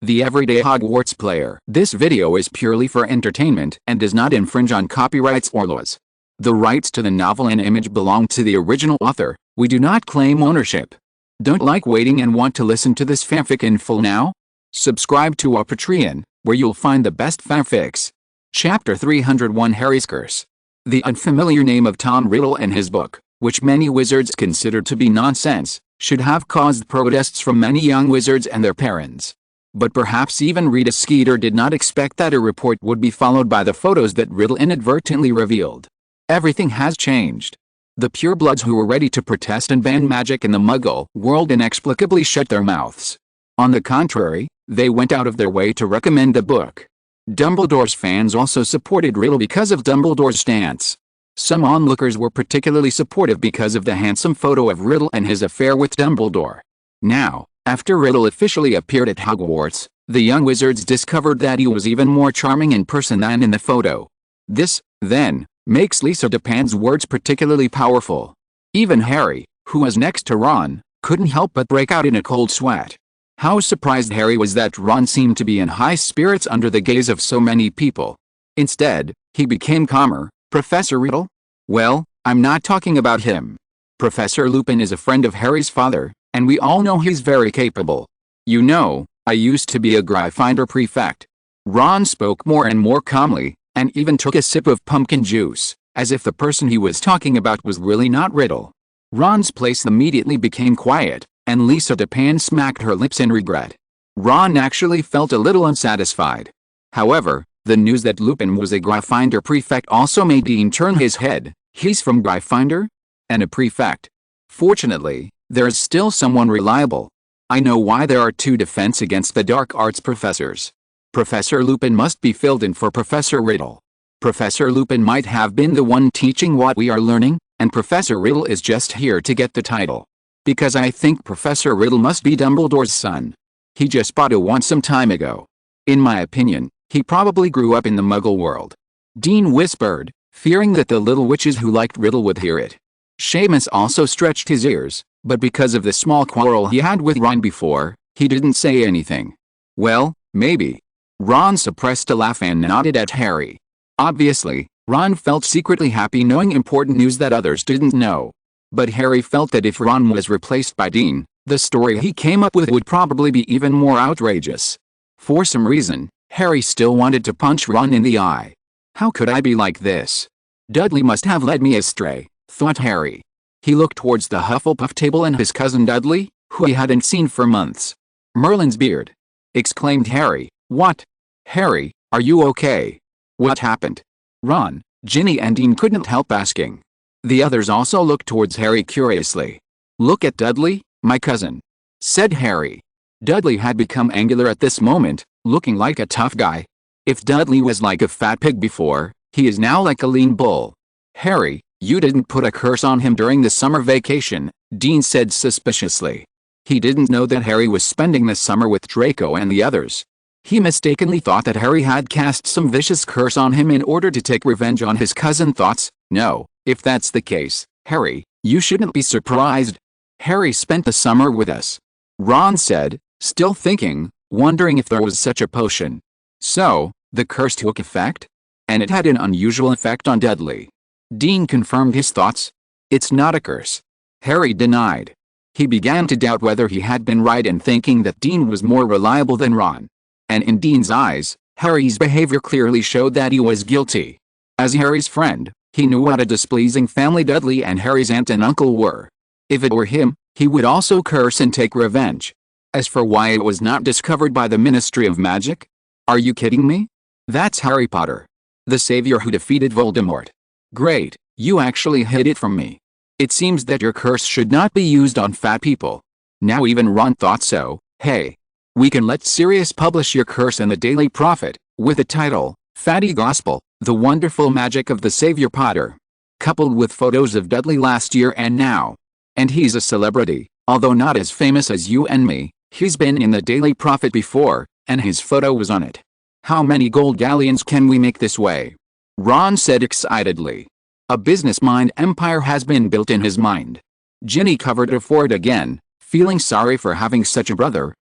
the everyday Hogwarts player. This video is purely for entertainment and does not infringe on copyrights or laws. The rights to the novel and image belong to the original author. We do not claim ownership. Don't like waiting and want to listen to this fanfic in full now? Subscribe to our Patreon, where you'll find the best fanfics. Chapter 301 Harry's Curse. The unfamiliar name of Tom Riddle and his book, which many wizards consider to be nonsense, should have caused protests from many young wizards and their parents. But perhaps even Rita Skeeter did not expect that a report would be followed by the photos that Riddle inadvertently revealed. Everything has changed. The purebloods who were ready to protest and ban magic in the Muggle world inexplicably shut their mouths. On the contrary, they went out of their way to recommend the book. Dumbledore's fans also supported Riddle because of Dumbledore's stance. Some onlookers were particularly supportive because of the handsome photo of Riddle and his affair with Dumbledore. Now, after Riddle officially appeared at Hogwarts, the young wizards discovered that he was even more charming in person than in the photo. This, then, makes Lisa Dupin's words particularly powerful. Even Harry, who was next to Ron, couldn't help but break out in a cold sweat. How surprised Harry was that Ron seemed to be in high spirits under the gaze of so many people. Instead, he became calmer. Professor Riddle? Well, I'm not talking about him. Professor Lupin is a friend of Harry's father, and we all know he's very capable. You know, I used to be a Gryffindor prefect. Ron spoke more and more calmly, and even took a sip of pumpkin juice, as if the person he was talking about was really not Riddle. Ron's place immediately became quiet, and Lisa Dupin smacked her lips in regret. Ron actually felt a little unsatisfied. However, the news that Lupin was a Gryffindor prefect also made Dean turn his head. He's from Gryffindor? And a prefect? Fortunately, there's still someone reliable. I know why there are two defense against the dark arts professors. Professor Lupin must be filled in for Professor Riddle. Professor Lupin might have been the one teaching what we are learning, and Professor Riddle is just here to get the title. Because I think Professor Riddle must be Dumbledore's son. He just bought a wand some time ago. In my opinion, he probably grew up in the Muggle world. Dean whispered, fearing that the little witches who liked Riddle would hear it. Seamus also stretched his ears, but because of the small quarrel he had with Ron before, he didn't say anything. Well, maybe. Ron suppressed a laugh and nodded at Harry. Obviously, Ron felt secretly happy knowing important news that others didn't know. But Harry felt that if Ron was replaced by Dean, the story he came up with would probably be even more outrageous. For some reason, Harry still wanted to punch Ron in the eye. How could I be like this? Dudley must have led me astray, thought Harry. He looked towards the Hufflepuff table and his cousin Dudley, who he hadn't seen for months. Merlin's beard! Exclaimed Harry. What? Harry, are you okay? What happened? Ron, Ginny and Dean couldn't help asking. The others also looked towards Harry curiously. Look at Dudley, my cousin, said Harry. Dudley had become angular at this moment, looking like a tough guy. If Dudley was like a fat pig before, he is now like a lean bull. Harry, you didn't put a curse on him during the summer vacation, Dean said suspiciously. He didn't know that Harry was spending the summer with Draco and the others. He mistakenly thought that Harry had cast some vicious curse on him in order to take revenge on his cousin. Thoughts? No, if that's the case, Harry, you shouldn't be surprised. Harry spent the summer with us, Ron said, still thinking, wondering if there was such a potion. So, the curse took effect? And it had an unusual effect on Dudley. Dean confirmed his thoughts. It's not a curse, Harry denied. He began to doubt whether he had been right in thinking that Dean was more reliable than Ron. And in Dean's eyes, Harry's behavior clearly showed that he was guilty. As Harry's friend, he knew what a displeasing family Dudley and Harry's aunt and uncle were. If it were him, he would also curse and take revenge. As for why it was not discovered by the Ministry of Magic? Are you kidding me? That's Harry Potter, the savior who defeated Voldemort. Great, you actually hid it from me. It seems that your curse should not be used on fat people. Now even Ron thought so. Hey, we can let Sirius publish your curse in the Daily Prophet, with the title, Fatty Gospel, The Wonderful Magic of the Savior Potter. Coupled with photos of Dudley last year and now. And he's a celebrity, although not as famous as you and me. He's been in the Daily Prophet before, and his photo was on it. How many gold galleons can we make this way? Ron said excitedly. A business-mind empire has been built in his mind. Ginny covered her forehead again, feeling sorry for having such a brother.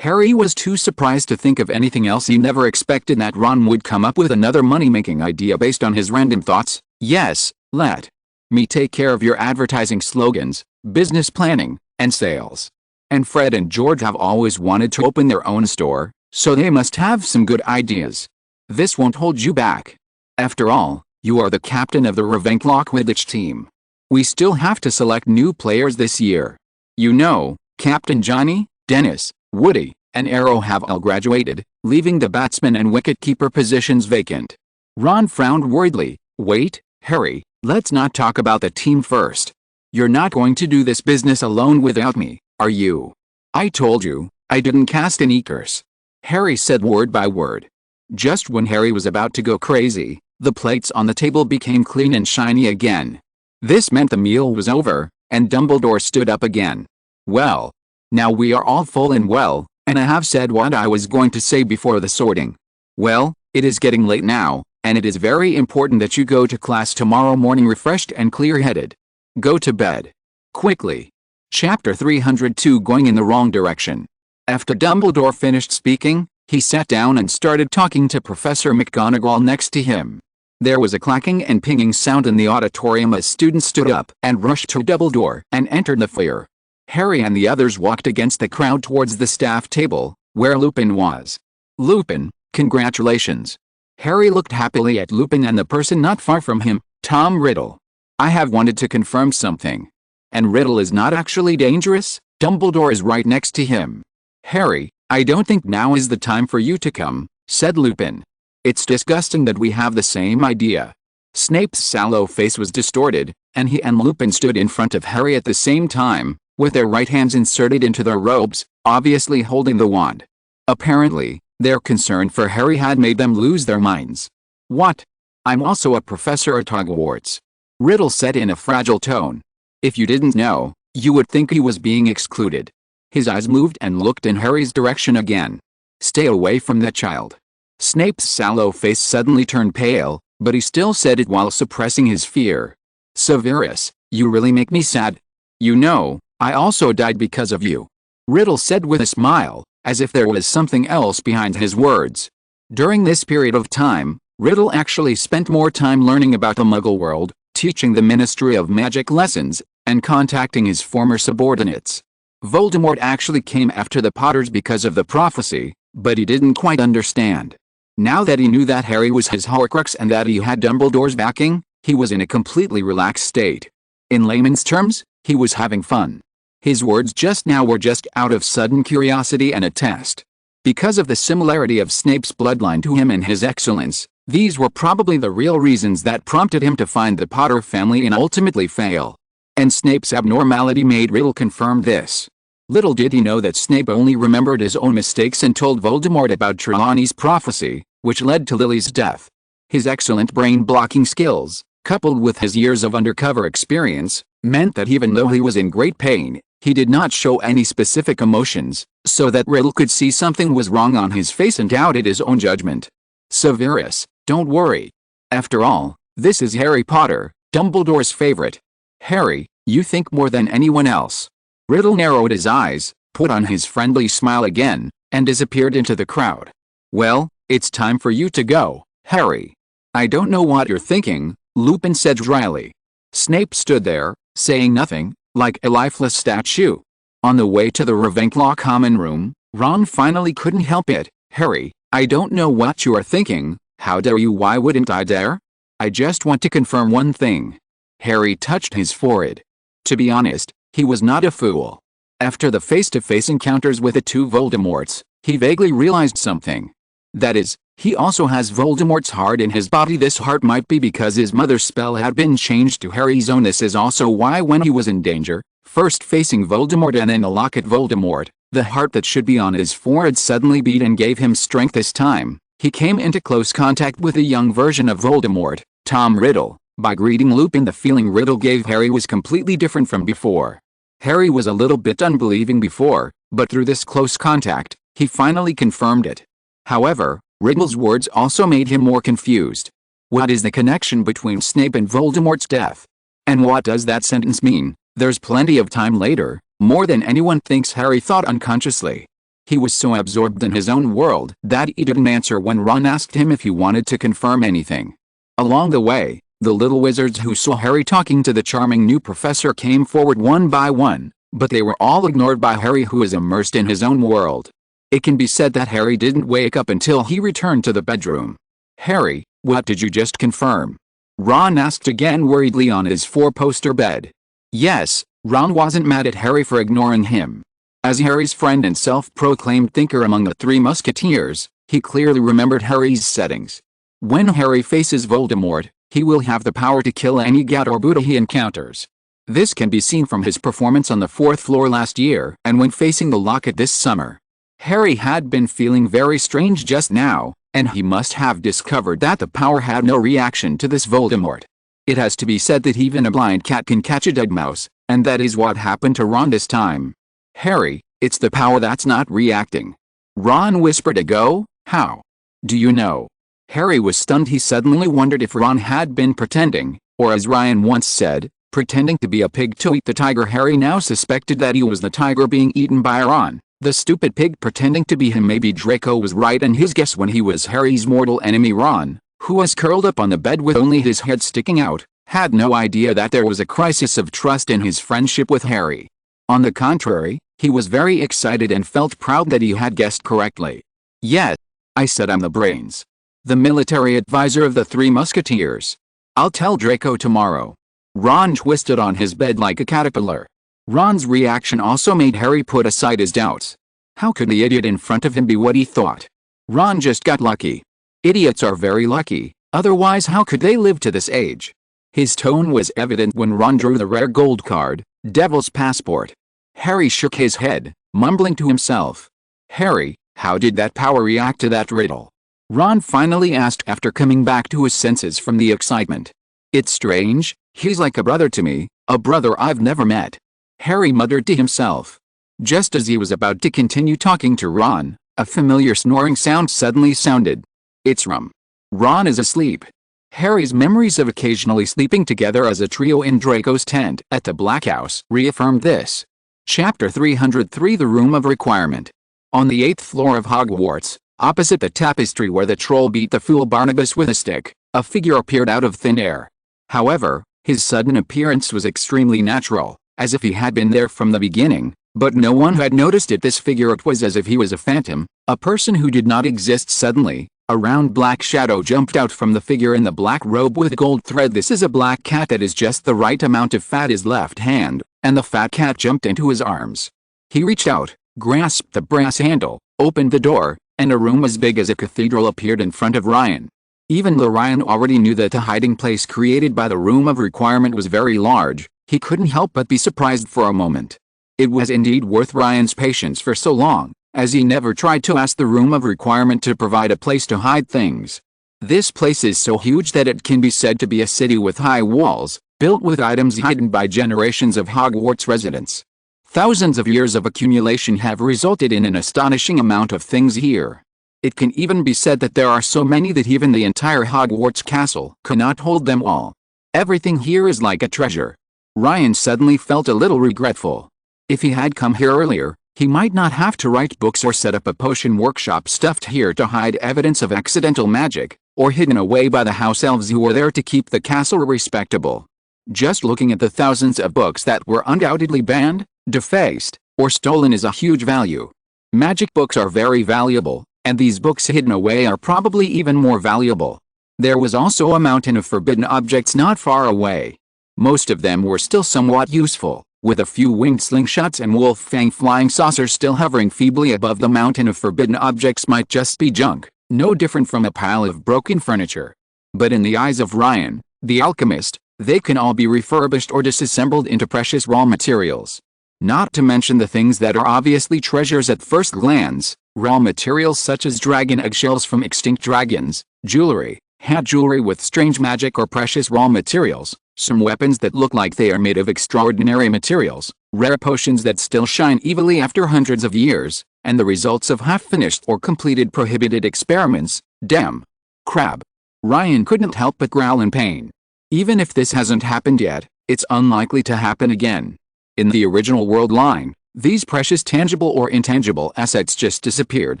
Harry was too surprised to think of anything else. He never expected that Ron would come up with another money-making idea based on his random thoughts. Yes, let me take care of your advertising slogans, business planning, and sales. And Fred and George have always wanted to open their own store, so they must have some good ideas. This won't hold you back. After all, you are the captain of the Ravenclaw Quidditch team. We still have to select new players this year. You know, Captain Johnny, Dennis, Woody, and Arrow have all graduated, leaving the batsman and wicket-keeper positions vacant. Ron frowned worriedly. Wait, Harry, let's not talk about the team first. You're not going to do this business alone without me, are you? I told you, I didn't cast any curse. Harry said word by word. Just when Harry was about to go crazy, the plates on the table became clean and shiny again. This meant the meal was over, and Dumbledore stood up again. Well, now we are all full and well, and I have said what I was going to say before the sorting. Well, it is getting late now, and it is very important that you go to class tomorrow morning refreshed and clear-headed. Go to bed. Quickly. Chapter 302 Going in the Wrong Direction. After Dumbledore finished speaking, he sat down and started talking to Professor McGonagall next to him. There was a clacking and pinging sound in the auditorium as students stood up and rushed to Dumbledore and entered the foyer. Harry and the others walked against the crowd towards the staff table, where Lupin was. Lupin, congratulations. Harry looked happily at Lupin and the person not far from him, Tom Riddle. I have wanted to confirm something. And Riddle is not actually dangerous? Dumbledore is right next to him. Harry, I don't think now is the time for you to come, said Lupin. It's disgusting that we have the same idea. Snape's sallow face was distorted, and he and Lupin stood in front of Harry at the same time, with their right hands inserted into their robes, obviously holding the wand. Apparently, their concern for Harry had made them lose their minds. What? I'm also a professor at Hogwarts. Riddle said in a fragile tone. If you didn't know, you would think he was being excluded. His eyes moved and looked in Harry's direction again. Stay away from that child. Snape's sallow face suddenly turned pale, but he still said it while suppressing his fear. Severus, you really make me sad. You know, I also died because of you. Riddle said with a smile, as if there was something else behind his words. During this period of time, Riddle actually spent more time learning about the Muggle world, teaching the Ministry of Magic lessons, and contacting his former subordinates. Voldemort actually came after the Potters because of the prophecy, but he didn't quite understand. Now that he knew that Harry was his Horcrux and that he had Dumbledore's backing, he was in a completely relaxed state. In layman's terms, he was having fun. His words just now were just out of sudden curiosity and a test. Because of the similarity of Snape's bloodline to him and his excellence, these were probably the real reasons that prompted him to find the Potter family and ultimately fail. And Snape's abnormality made Riddle confirm this. Little did he know that Snape only remembered his own mistakes and told Voldemort about Trelawney's prophecy, which led to Lily's death. His excellent brain-blocking skills, coupled with his years of undercover experience, meant that even though he was in great pain, he did not show any specific emotions, so that Riddle could see something was wrong on his face and doubted his own judgment. Severus, don't worry. After all, this is Harry Potter, Dumbledore's favorite. Harry, you think more than anyone else. Riddle narrowed his eyes, put on his friendly smile again, and disappeared into the crowd. Well, it's time for you to go, Harry. I don't know what you're thinking, Lupin said dryly. Snape stood there, saying nothing, like a lifeless statue. On the way to the Ravenclaw common room, Ron finally couldn't help it. Harry, I don't know what you are thinking. How dare you? Why wouldn't I dare? I just want to confirm one thing. Harry touched his forehead. To be honest, he was not a fool. After the face-to-face encounters with the two Voldemorts, he vaguely realized something. That is, he also has Voldemort's heart in his body. This heart might be because his mother's spell had been changed to Harry's own. This is also why when he was in danger, first facing Voldemort and then the lock at Voldemort, the heart that should be on his forehead suddenly beat and gave him strength this time. He came into close contact with a young version of Voldemort, Tom Riddle. By greeting Lupin, the feeling Riddle gave Harry was completely different from before. Harry was a little bit unbelieving before, but through this close contact, he finally confirmed it. However, Riddle's words also made him more confused. What is the connection between Snape and Voldemort's death? And what does that sentence mean? There's plenty of time later, more than anyone thinks, Harry thought unconsciously. He was so absorbed in his own world that he didn't answer when Ron asked him if he wanted to confirm anything. Along the way, the little wizards who saw Harry talking to the charming new professor came forward one by one, but they were all ignored by Harry, who was immersed in his own world. It can be said that Harry didn't wake up until he returned to the bedroom. "Harry, what did you just confirm?" Ron asked again worriedly on his four-poster bed. Yes, Ron wasn't mad at Harry for ignoring him. As Harry's friend and self-proclaimed thinker among the Three Musketeers, he clearly remembered Harry's settings. When Harry faces Voldemort, he will have the power to kill any Gout or Buddha he encounters. This can be seen from his performance on the 4th floor last year and when facing the Locket this summer. Harry had been feeling very strange just now, and he must have discovered that the power had no reaction to this Voldemort. It has to be said that even a blind cat can catch a dead mouse, and that is what happened to Ron this time. "Harry, it's the power that's not reacting." Ron whispered a go. "How? Do you know?" Harry was stunned. He suddenly wondered if Ron had been pretending, or as Ryan once said, pretending to be a pig to eat the tiger. Harry now suspected that he was the tiger being eaten by Ron, the stupid pig pretending to be him. Maybe Draco was right in his guess when he was Harry's mortal enemy. Ron, who was curled up on the bed with only his head sticking out, had no idea that there was a crisis of trust in his friendship with Harry. On the contrary, he was very excited and felt proud that he had guessed correctly. "Yes, I said I'm the brains. The military advisor of the Three Musketeers. I'll tell Draco tomorrow." Ron twisted on his bed like a caterpillar. Ron's reaction also made Harry put aside his doubts. How could the idiot in front of him be what he thought? Ron just got lucky. Idiots are very lucky, otherwise how could they live to this age? His tone was evident when Ron drew the rare gold card, Devil's Passport. Harry shook his head, mumbling to himself. "Harry, how did that power react to that riddle?" Ron finally asked after coming back to his senses from the excitement. "It's strange, he's like a brother to me, a brother I've never met," Harry muttered to himself. Just as he was about to continue talking to Ron, a familiar snoring sound suddenly sounded. "It's Rum. Ron is asleep." Harry's memories of occasionally sleeping together as a trio in Draco's tent at the Black House reaffirmed this. Chapter 303, The Room of Requirement. On the 8th floor of Hogwarts, opposite the tapestry where the troll beat the fool Barnabas with a stick, a figure appeared out of thin air. However, his sudden appearance was extremely natural, as if he had been there from the beginning, but no one had noticed it. This figure, it was as if he was a phantom, a person who did not exist. Suddenly, a round black shadow jumped out from the figure in the black robe with gold thread. This is a black cat that is just the right amount of fat. His left hand, and the fat cat jumped into his arms. He reached out, grasped the brass handle, opened the door, and a room as big as a cathedral appeared in front of Ryan. Even though Ryan already knew that the hiding place created by the Room of Requirement was very large, he couldn't help but be surprised for a moment. It was indeed worth Ryan's patience for so long, as he never tried to ask the Room of Requirement to provide a place to hide things. This place is so huge that it can be said to be a city with high walls, built with items hidden by generations of Hogwarts residents. Thousands of years of accumulation have resulted in an astonishing amount of things here. It can even be said that there are so many that even the entire Hogwarts castle cannot hold them all. Everything here is like a treasure. Ryan suddenly felt a little regretful. If he had come here earlier, he might not have to write books or set up a potion workshop stuffed here to hide evidence of accidental magic, or hidden away by the house elves who were there to keep the castle respectable. Just looking at the thousands of books that were undoubtedly banned, defaced, or stolen is a huge value. Magic books are very valuable, and these books hidden away are probably even more valuable. There was also a mountain of forbidden objects not far away. Most of them were still somewhat useful, with a few winged slingshots and wolf-fang flying saucers still hovering feebly above. The mountain of forbidden objects might just be junk, no different from a pile of broken furniture. But in the eyes of Ryan, the alchemist, they can all be refurbished or disassembled into precious raw materials. Not to mention the things that are obviously treasures at first glance, raw materials such as dragon eggshells from extinct dragons, jewelry, hand jewelry with strange magic or precious raw materials, some weapons that look like they are made of extraordinary materials, rare potions that still shine evilly after hundreds of years, and the results of half-finished or completed prohibited experiments. Damn. Crab. Ryan couldn't help but growl in pain. Even if this hasn't happened yet, it's unlikely to happen again. In the original world line, These precious tangible or intangible assets just disappeared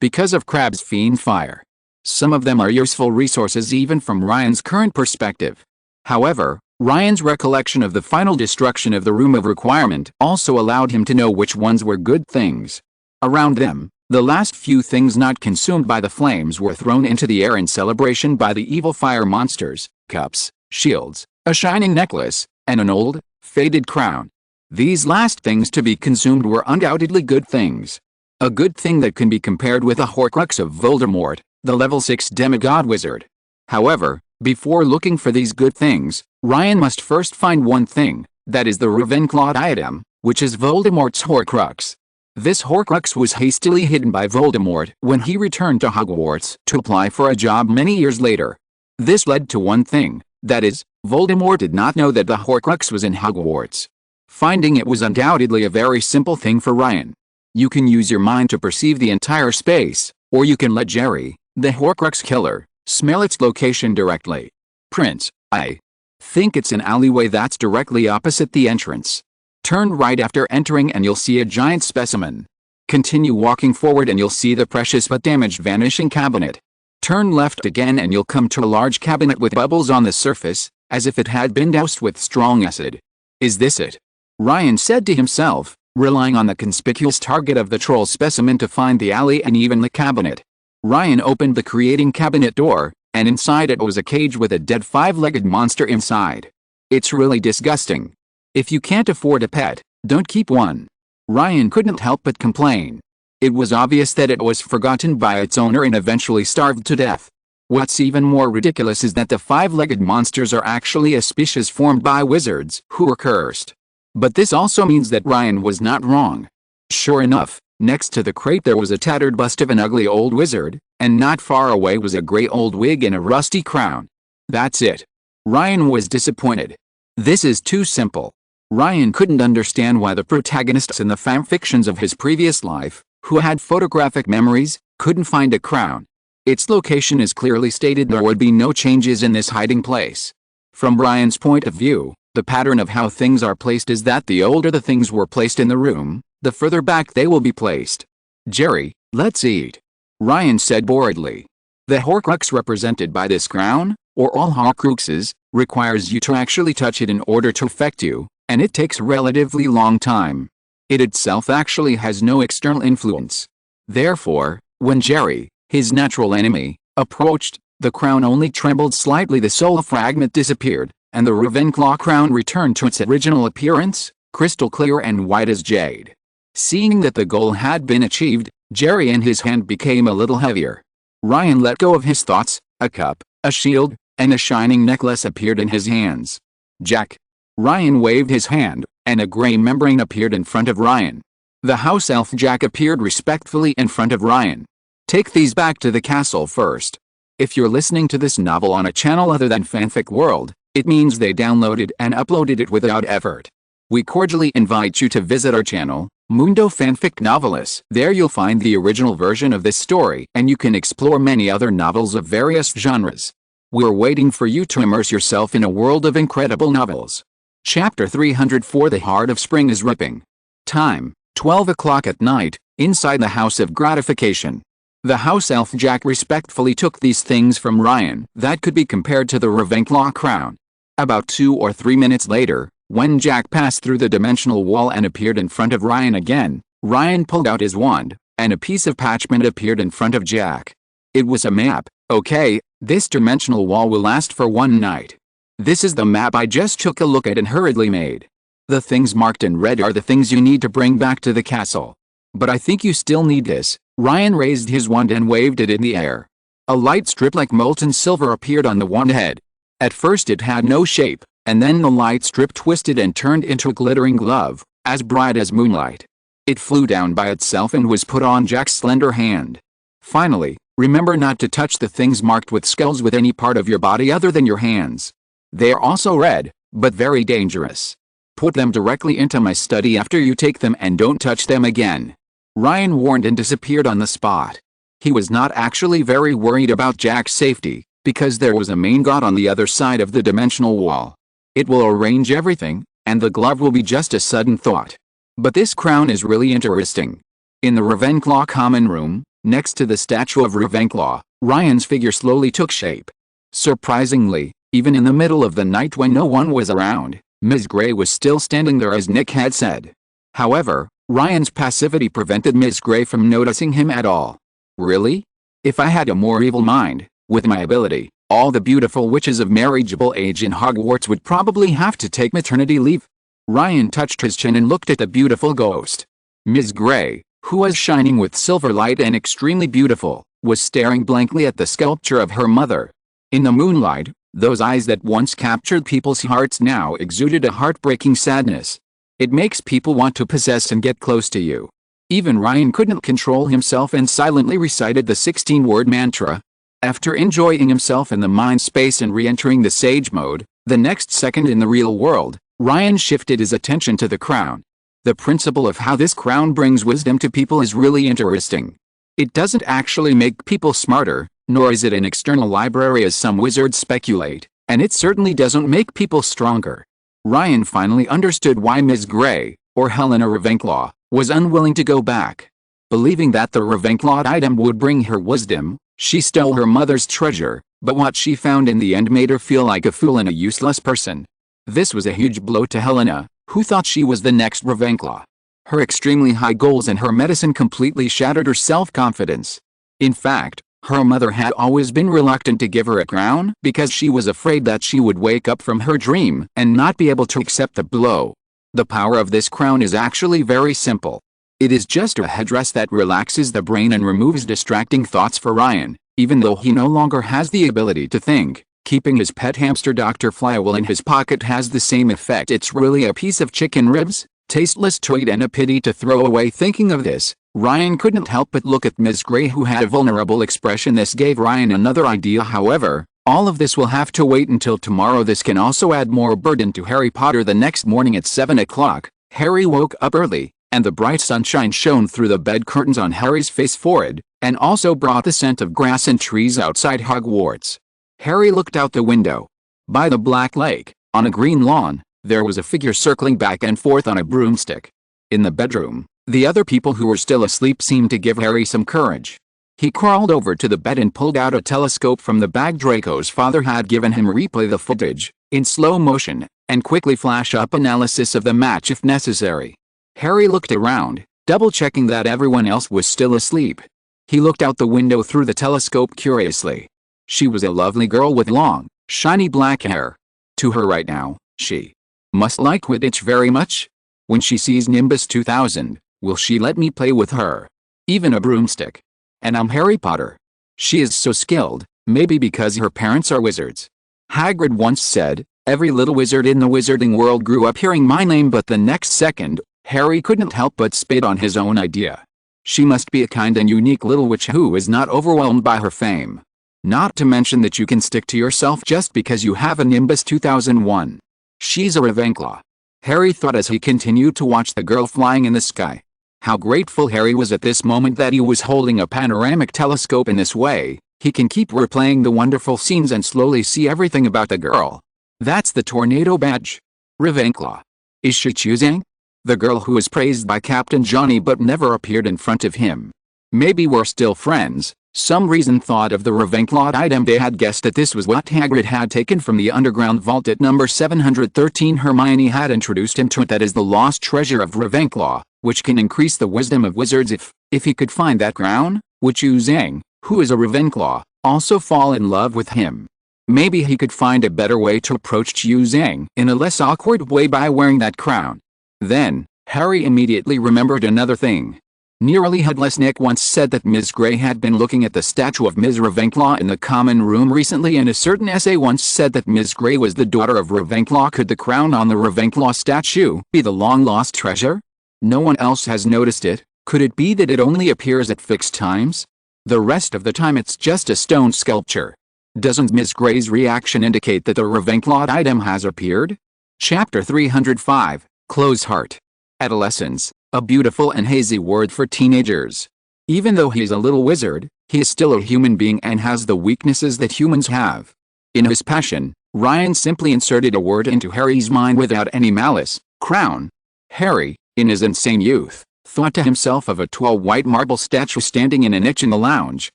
because of Crabbe's fiend fire. Some of them are useful resources even from Ryan's current perspective. However, Ryan's recollection of the final destruction of the Room of Requirement also allowed him to know which ones were good things. Around them, the last few things not consumed by the flames were thrown into the air in celebration by the evil fire monsters: cups, shields, a shining necklace, and an old, faded crown. These last things to be consumed were undoubtedly good things. A good thing that can be compared with a Horcrux of Voldemort, the level 6 demigod wizard. However, before looking for these good things, Ryan must first find one thing, that is the Ravenclaw diadem, which is Voldemort's Horcrux. This Horcrux was hastily hidden by Voldemort when he returned to Hogwarts to apply for a job many years later. This led to one thing, that is, Voldemort did not know that the Horcrux was in Hogwarts. Finding it was undoubtedly a very simple thing for Ryan. You can use your mind to perceive the entire space, or you can let Jerry, the Horcrux killer, smell its location directly. Prince, I think it's an alleyway that's directly opposite the entrance. Turn right after entering and you'll see a giant specimen. Continue walking forward and you'll see the precious but damaged vanishing cabinet. Turn left again and you'll come to a large cabinet with bubbles on the surface, as if it had been doused with strong acid. Is this it? Ryan said to himself, relying on the conspicuous target of the troll specimen to find the alley and even the cabinet. Ryan opened the creating cabinet door, and inside it was a cage with a dead 5-legged monster inside. It's really disgusting. If you can't afford a pet, don't keep one. Ryan couldn't help but complain. It was obvious that it was forgotten by its owner and eventually starved to death. What's even more ridiculous is that the 5-legged monsters are actually a species formed by wizards who were cursed. But this also means that Ryan was not wrong. Sure enough, next to the crate there was a tattered bust of an ugly old wizard, and not far away was a gray old wig and a rusty crown. That's it. Ryan was disappointed. This is too simple. Ryan couldn't understand why the protagonists in the fanfictions of his previous life, who had photographic memories, couldn't find a crown. Its location is clearly stated. There would be no changes in this hiding place. From Ryan's point of view, the pattern of how things are placed is that the older the things were placed in the room, the further back they will be placed. Jerry, let's eat. Ryan said boredly. The Horcrux represented by this crown, or all Horcruxes, requires you to actually touch it in order to affect you, and it takes a relatively long time. It itself actually has no external influence. Therefore, when Jerry, his natural enemy, approached, the crown only trembled slightly. The soul fragment disappeared, and the Ravenclaw crown returned to its original appearance, crystal clear and white as jade. Seeing that the goal had been achieved, Jerry and his hand became a little heavier. Ryan let go of his thoughts. A cup, a shield, and a shining necklace appeared in his hands. Jack. Ryan waved his hand, and a gray membrane appeared in front of Ryan. The house elf Jack appeared respectfully in front of Ryan. Take these back to the castle first. If you're listening to this novel on a channel other than Fanfic World, it means they downloaded and uploaded it without effort. We cordially invite you to visit our channel, Mundo Fanfic Novelis. There you'll find the original version of this story, and you can explore many other novels of various genres. We're waiting for you to immerse yourself in a world of incredible novels. Chapter 304. The Heart of Spring is Ripping. Time, 12 o'clock at night, inside the House of Gratification. The house elf Jack respectfully took these things from Ryan that could be compared to the Ravenclaw crown. About 2 or 3 minutes later, when Jack passed through the dimensional wall and appeared in front of Ryan again, Ryan pulled out his wand, and a piece of parchment appeared in front of Jack. It was a map. Okay, this dimensional wall will last for one night. This is the map I just took a look at and hurriedly made. The things marked in red are the things you need to bring back to the castle. But I think you still need this. Ryan raised his wand and waved it in the air. A light strip like molten silver appeared on the wand head. At first it had no shape, and then the light strip twisted and turned into a glittering glove, as bright as moonlight. It flew down by itself and was put on Jack's slender hand. Finally, remember not to touch the things marked with skulls with any part of your body other than your hands. They are also red, but very dangerous. Put them directly into my study after you take them and don't touch them again. Ryan warned and disappeared on the spot. He was not actually very worried about Jack's safety, because there was a main god on the other side of the dimensional wall. It will arrange everything, and the glove will be just a sudden thought. But this crown is really interesting. In the Ravenclaw common room, next to the statue of Ravenclaw, Ryan's figure slowly took shape. Surprisingly, even in the middle of the night when no one was around, Ms. Grey was still standing there as Nick had said. However, Ryan's passivity prevented Ms. Grey from noticing him at all. Really? If I had a more evil mind, with my ability, all the beautiful witches of marriageable age in Hogwarts would probably have to take maternity leave. Ryan touched his chin and looked at the beautiful ghost. Ms. Grey, who was shining with silver light and extremely beautiful, was staring blankly at the sculpture of her mother. In the moonlight, those eyes that once captured people's hearts now exuded a heartbreaking sadness. It makes people want to possess and get close to you. Even Ryan couldn't control himself and silently recited the 16-word mantra. After enjoying himself in the mind space and re-entering the sage mode, the next second in the real world, Ryan shifted his attention to the crown. The principle of how this crown brings wisdom to people is really interesting. It doesn't actually make people smarter, nor is it an external library as some wizards speculate, and it certainly doesn't make people stronger. Ryan finally understood why Ms. Grey, or Helena Ravenclaw, was unwilling to go back. Believing that the Ravenclaw item would bring her wisdom, she stole her mother's treasure, but what she found in the end made her feel like a fool and a useless person. This was a huge blow to Helena, who thought she was the next Ravenclaw. Her extremely high goals and her medicine completely shattered her self-confidence. In fact, her mother had always been reluctant to give her a crown because she was afraid that she would wake up from her dream and not be able to accept the blow. The power of this crown is actually very simple. It is just a headdress that relaxes the brain and removes distracting thoughts for Ryan, even though he no longer has the ability to think. Keeping his pet hamster Dr. Flywheel in his pocket has the same effect. It's really a piece of chicken ribs, tasteless treat and a pity to throw away. Thinking of this, Ryan couldn't help but look at Ms. Grey, who had a vulnerable expression. This gave Ryan another idea. However, all of this will have to wait until tomorrow. This can also add more burden to Harry Potter. The next morning at 7 o'clock, Harry woke up early, and the bright sunshine shone through the bed curtains on Harry's face forehead, and also brought the scent of grass and trees outside Hogwarts. Harry looked out the window. By the Black Lake, on a green lawn, there was a figure circling back and forth on a broomstick. In the bedroom, the other people who were still asleep seemed to give Harry some courage. He crawled over to the bed and pulled out a telescope from the bag Draco's father had given him. Replay the footage, in slow motion, and quickly flash up analysis of the match if necessary. Harry looked around, double-checking that everyone else was still asleep. He looked out the window through the telescope curiously. She was a lovely girl with long, shiny black hair. To her right now, she must like Quidditch very much. When she sees Nimbus 2000, will she let me play with her? Even a broomstick. And I'm Harry Potter. She is so skilled, maybe because her parents are wizards. Hagrid once said, every little wizard in the wizarding world grew up hearing my name, but the next second, Harry couldn't help but spit on his own idea. She must be a kind and unique little witch who is not overwhelmed by her fame. Not to mention that you can stick to yourself just because you have a Nimbus 2001. She's a Ravenclaw. Harry thought as he continued to watch the girl flying in the sky. How grateful Harry was at this moment that he was holding a panoramic telescope. In this way, he can keep replaying the wonderful scenes and slowly see everything about the girl. That's the tornado badge. Ravenclaw. Is she choosing? The girl who was praised by Captain Johnny but never appeared in front of him. Maybe we're still friends. Some reason thought of the Ravenclaw item. They had guessed that this was what Hagrid had taken from the underground vault at number 713. Hermione had introduced him to it. That is the lost treasure of Ravenclaw, which can increase the wisdom of wizards. If he could find that crown, would Yu Zhang, who is a Ravenclaw, also fall in love with him? Maybe he could find a better way to approach Yu Zhang in a less awkward way by wearing that crown. Then, Harry immediately remembered another thing. Nearly Headless Nick once said that Ms. Grey had been looking at the statue of Ms. Ravenclaw in the common room recently, and a certain essay once said that Ms. Grey was the daughter of Ravenclaw. Could the crown on the Ravenclaw statue be the long-lost treasure? No one else has noticed it. Could it be that it only appears at fixed times? The rest of the time it's just a stone sculpture. Doesn't Ms. Grey's reaction indicate that the Ravenclaw item has appeared? Chapter 305, Close Heart. Adolescence, a beautiful and hazy word for teenagers. Even though he's a little wizard, he is still a human being and has the weaknesses that humans have. In his passion, Ryan simply inserted a word into Harry's mind without any malice. Crown. Harry, in his insane youth, thought to himself of a tall white marble statue standing in a niche in the lounge,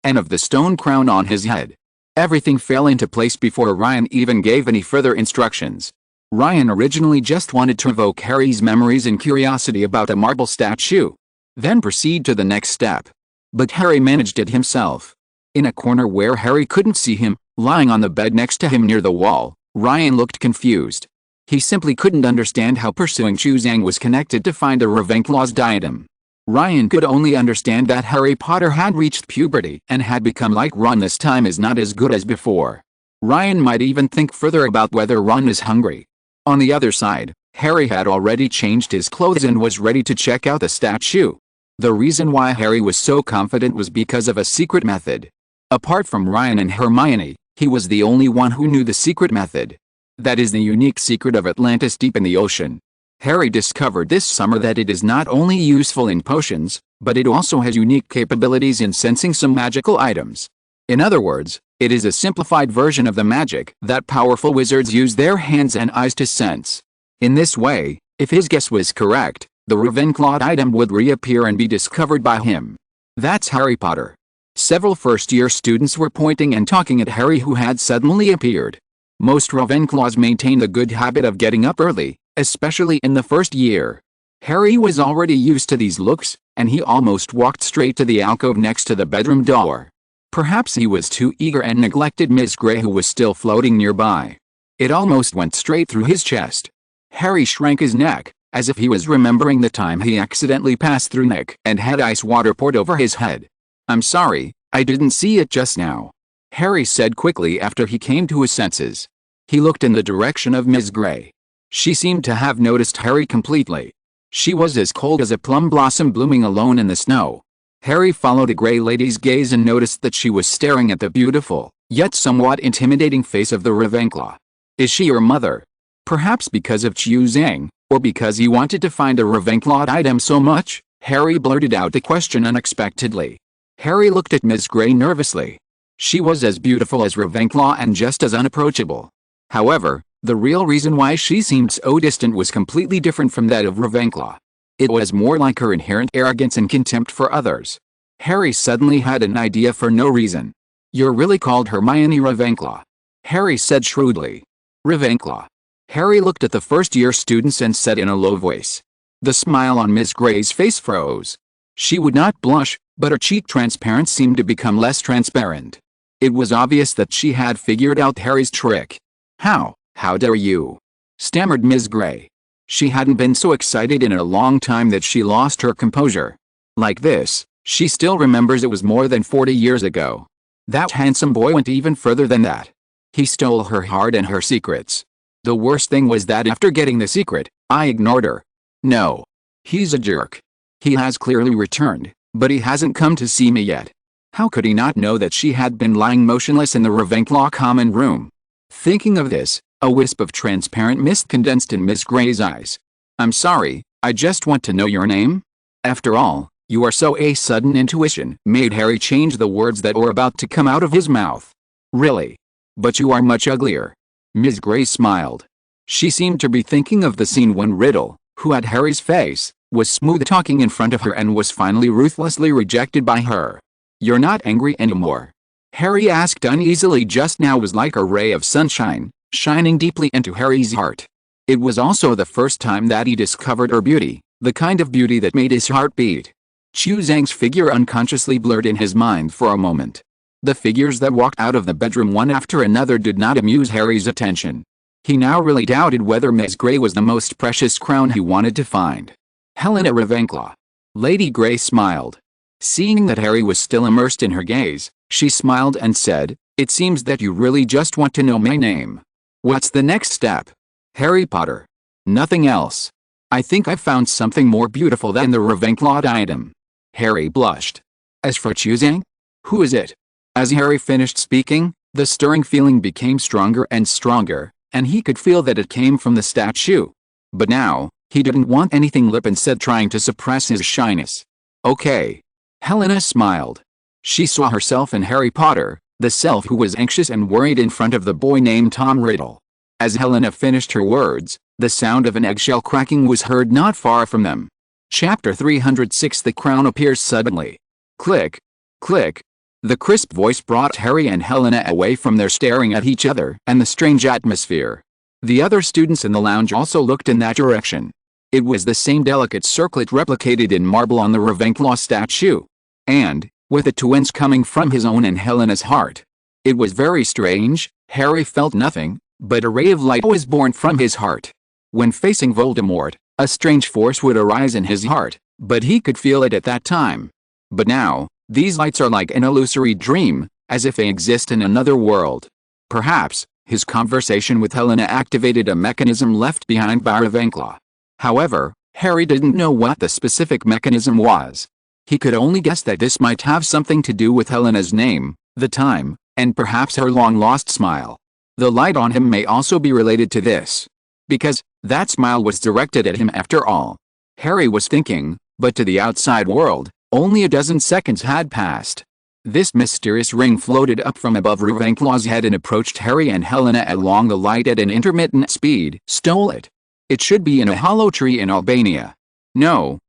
and of the stone crown on his head. Everything fell into place before Ryan even gave any further instructions. Ryan originally just wanted to evoke Harry's memories and curiosity about a marble statue, then proceed to the next step. But Harry managed it himself. In a corner where Harry couldn't see him, lying on the bed next to him near the wall, Ryan looked confused. He simply couldn't understand how pursuing Chuzang was connected to find a Ravenclaw's diadem. Ryan could only understand that Harry Potter had reached puberty and had become like Ron this time is not as good as before. Ryan might even think further about whether Ron is hungry. On the other side, Harry had already changed his clothes and was ready to check out the statue. The reason why Harry was so confident was because of a secret method. Apart from Ryan and Hermione, he was the only one who knew the secret method. That is the unique secret of Atlantis deep in the ocean. Harry discovered this summer that it is not only useful in potions, but it also has unique capabilities in sensing some magical items. In other words, it is a simplified version of the magic that powerful wizards use their hands and eyes to sense. In this way, if his guess was correct, the Ravenclaw item would reappear and be discovered by him. That's Harry Potter. Several first-year students were pointing and talking at Harry, who had suddenly appeared. Most Ravenclaws maintain the good habit of getting up early, especially in the first year. Harry was already used to these looks, and he almost walked straight to the alcove next to the bedroom door. Perhaps he was too eager and neglected Miss Grey, who was still floating nearby. It almost went straight through his chest. Harry shrank his neck, as if he was remembering the time he accidentally passed through Nick and had ice water poured over his head. "I'm sorry, I didn't see it just now," Harry said quickly after he came to his senses. He looked in the direction of Miss Grey. She seemed to have noticed Harry completely. She was as cold as a plum blossom blooming alone in the snow. Harry followed the Grey lady's gaze and noticed that she was staring at the beautiful, yet somewhat intimidating face of the Ravenclaw. "Is she your mother?" Perhaps because of Chuzang, or because he wanted to find a Ravenclaw item so much, Harry blurted out the question unexpectedly. Harry looked at Miss Grey nervously. She was as beautiful as Ravenclaw and just as unapproachable. However, the real reason why she seemed so distant was completely different from that of Ravenclaw. It was more like her inherent arrogance and contempt for others. Harry suddenly had an idea for no reason. "You're really called Hermione Ravenclaw?" Harry said shrewdly. "Ravenclaw." Harry looked at the first-year students and said in a low voice. The smile on Miss Grey's face froze. She would not blush, but her cheek transparence seemed to become less transparent. It was obvious that she had figured out Harry's trick. How dare you?" stammered Miss Grey. She hadn't been so excited in a long time that she lost her composure. Like this, she still remembers it was more than 40 years ago. That handsome boy went even further than that. He stole her heart and her secrets. The worst thing was that after getting the secret, I ignored her. No. He's a jerk. He has clearly returned, but he hasn't come to see me yet. How could he not know that she had been lying motionless in the Ravenclaw common room? Thinking of this, a wisp of transparent mist condensed in Miss Grey's eyes. "I'm sorry, I just want to know your name?" After all, "you are so," a sudden intuition made Harry change the words that were about to come out of his mouth. "Really? But you are much uglier." Miss Grey smiled. She seemed to be thinking of the scene when Riddle, who had Harry's face, was smooth-talking in front of her and was finally ruthlessly rejected by her. "You're not angry anymore?" Harry asked uneasily. Just now was like a ray of sunshine, shining deeply into Harry's heart. It was also the first time that he discovered her beauty, the kind of beauty that made his heart beat. Chuzang's figure unconsciously blurred in his mind for a moment. The figures that walked out of the bedroom one after another did not amuse Harry's attention. He now really doubted whether Miss Grey was the most precious crown he wanted to find. "Helena Ravenclaw." Lady Grey smiled. Seeing that Harry was still immersed in her gaze, she smiled and said, "It seems that you really just want to know my name. What's the next step?" "Harry Potter. Nothing else. I think I've found something more beautiful than the Ravenclaw item." Harry blushed. "As for Chuzang? Who is it?" As Harry finished speaking, the stirring feeling became stronger and stronger, and he could feel that it came from the statue. But now, he didn't want anything lip and said, trying to suppress his shyness. "Okay." Helena smiled. She saw herself in Harry Potter, the self who was anxious and worried in front of the boy named Tom Riddle. As Helena finished her words, the sound of an eggshell cracking was heard not far from them. Chapter 306 The crown appears suddenly. Click. Click. The crisp voice brought Harry and Helena away from their staring at each other and the strange atmosphere. The other students in the lounge also looked in that direction. It was the same delicate circlet replicated in marble on the Ravenclaw statue. And, with the twins coming from his own and Helena's heart. It was very strange. Harry felt nothing, but a ray of light was born from his heart. When facing Voldemort, a strange force would arise in his heart, but he could feel it at that time. But now, these lights are like an illusory dream, as if they exist in another world. Perhaps, his conversation with Helena activated a mechanism left behind by Ravenclaw. However, Harry didn't know what the specific mechanism was. He could only guess that this might have something to do with Helena's name, the time, and perhaps her long-lost smile. The light on him may also be related to this. Because, that smile was directed at him after all. Harry was thinking, but to the outside world, only a dozen seconds had passed. This mysterious ring floated up from above Ravenclaw's head and approached Harry and Helena along the light at an intermittent speed. Stole it. It should be in a hollow tree in Albania. No,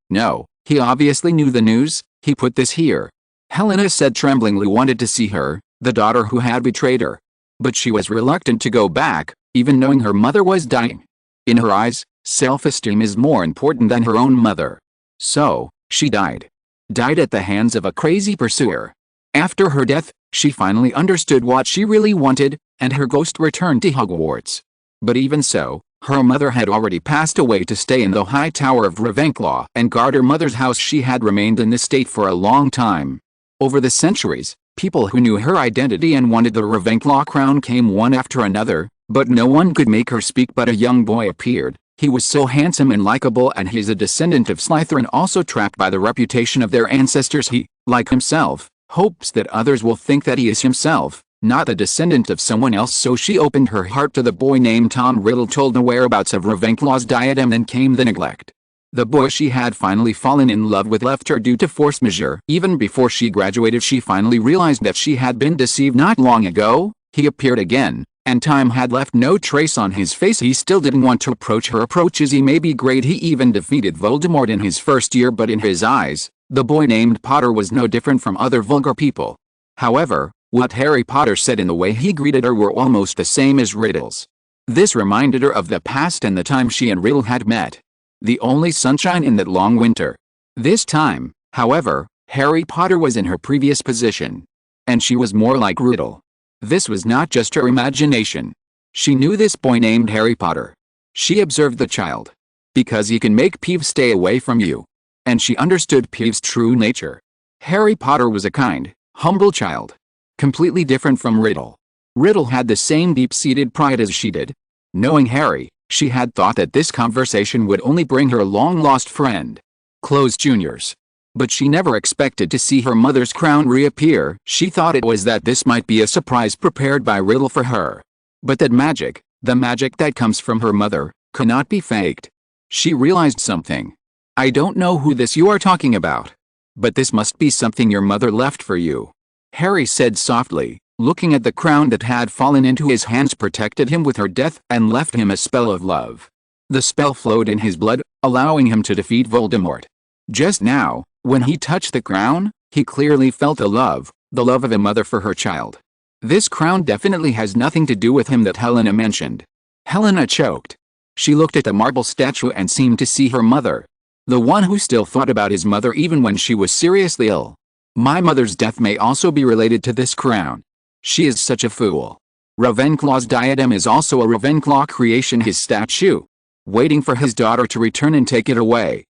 he obviously knew the news. He put this here. Helena said tremblingly wanted to see her, the daughter who had betrayed her. But she was reluctant to go back, even knowing her mother was dying. In her eyes, self-esteem is more important than her own mother. So, she died. Died at the hands of a crazy pursuer. After her death, she finally understood what she really wanted, and her ghost returned to Hogwarts. But even so, her mother had already passed away to stay in the high tower of Ravenclaw and guard her mother's house. She had remained in this state for a long time. Over the centuries, people who knew her identity and wanted the Ravenclaw crown came one after another, but no one could make her speak. But a young boy appeared. He was so handsome and likable, and he's a descendant of Slytherin, also trapped by the reputation of their ancestors. He, like himself, hopes that others will think that he is himself, not the descendant of someone else. So she opened her heart to the boy named Tom Riddle, told the whereabouts of Ravenclaw's diadem. Then came the neglect. The boy she had finally fallen in love with left her due to force majeure. Even before she graduated, she finally realized that she had been deceived. Not long ago, he appeared again, and time had left no trace on his face. He still didn't want to approach her approaches. He may be great. He even defeated Voldemort in his first year, but in his eyes, the boy named Potter was no different from other vulgar people. However, what Harry Potter said and the way he greeted her were almost the same as Riddle's. This reminded her of the past and the time she and Riddle had met. The only sunshine in that long winter. This time, however, Harry Potter was in her previous position. And she was more like Riddle. This was not just her imagination. She knew this boy named Harry Potter. She observed the child. Because he can make Peeves stay away from you. And she understood Peeves' true nature. Harry Potter was a kind, humble child. Completely different from Riddle. Riddle had the same deep-seated pride as she did. Knowing Harry, she had thought that this conversation would only bring her long-lost friend close juniors. But she never expected to see her mother's crown reappear. She thought it was that this might be a surprise prepared by Riddle for her. But that magic, the magic that comes from her mother, cannot be faked. She realized something. I don't know who this you are talking about. But this must be something your mother left for you. Harry said softly, looking at the crown that had fallen into his hands. Protected him with her death and left him a spell of love. The spell flowed in his blood, allowing him to defeat Voldemort. Just now, when he touched the crown, he clearly felt the love of a mother for her child. This crown definitely has nothing to do with him that Helena mentioned. Helena choked. She looked at the marble statue and seemed to see her mother. The one who still thought about his mother even when she was seriously ill. My mother's death may also be related to this crown. She is such a fool. Ravenclaw's diadem is also a Ravenclaw creation, his statue. Waiting for his daughter to return and take it away.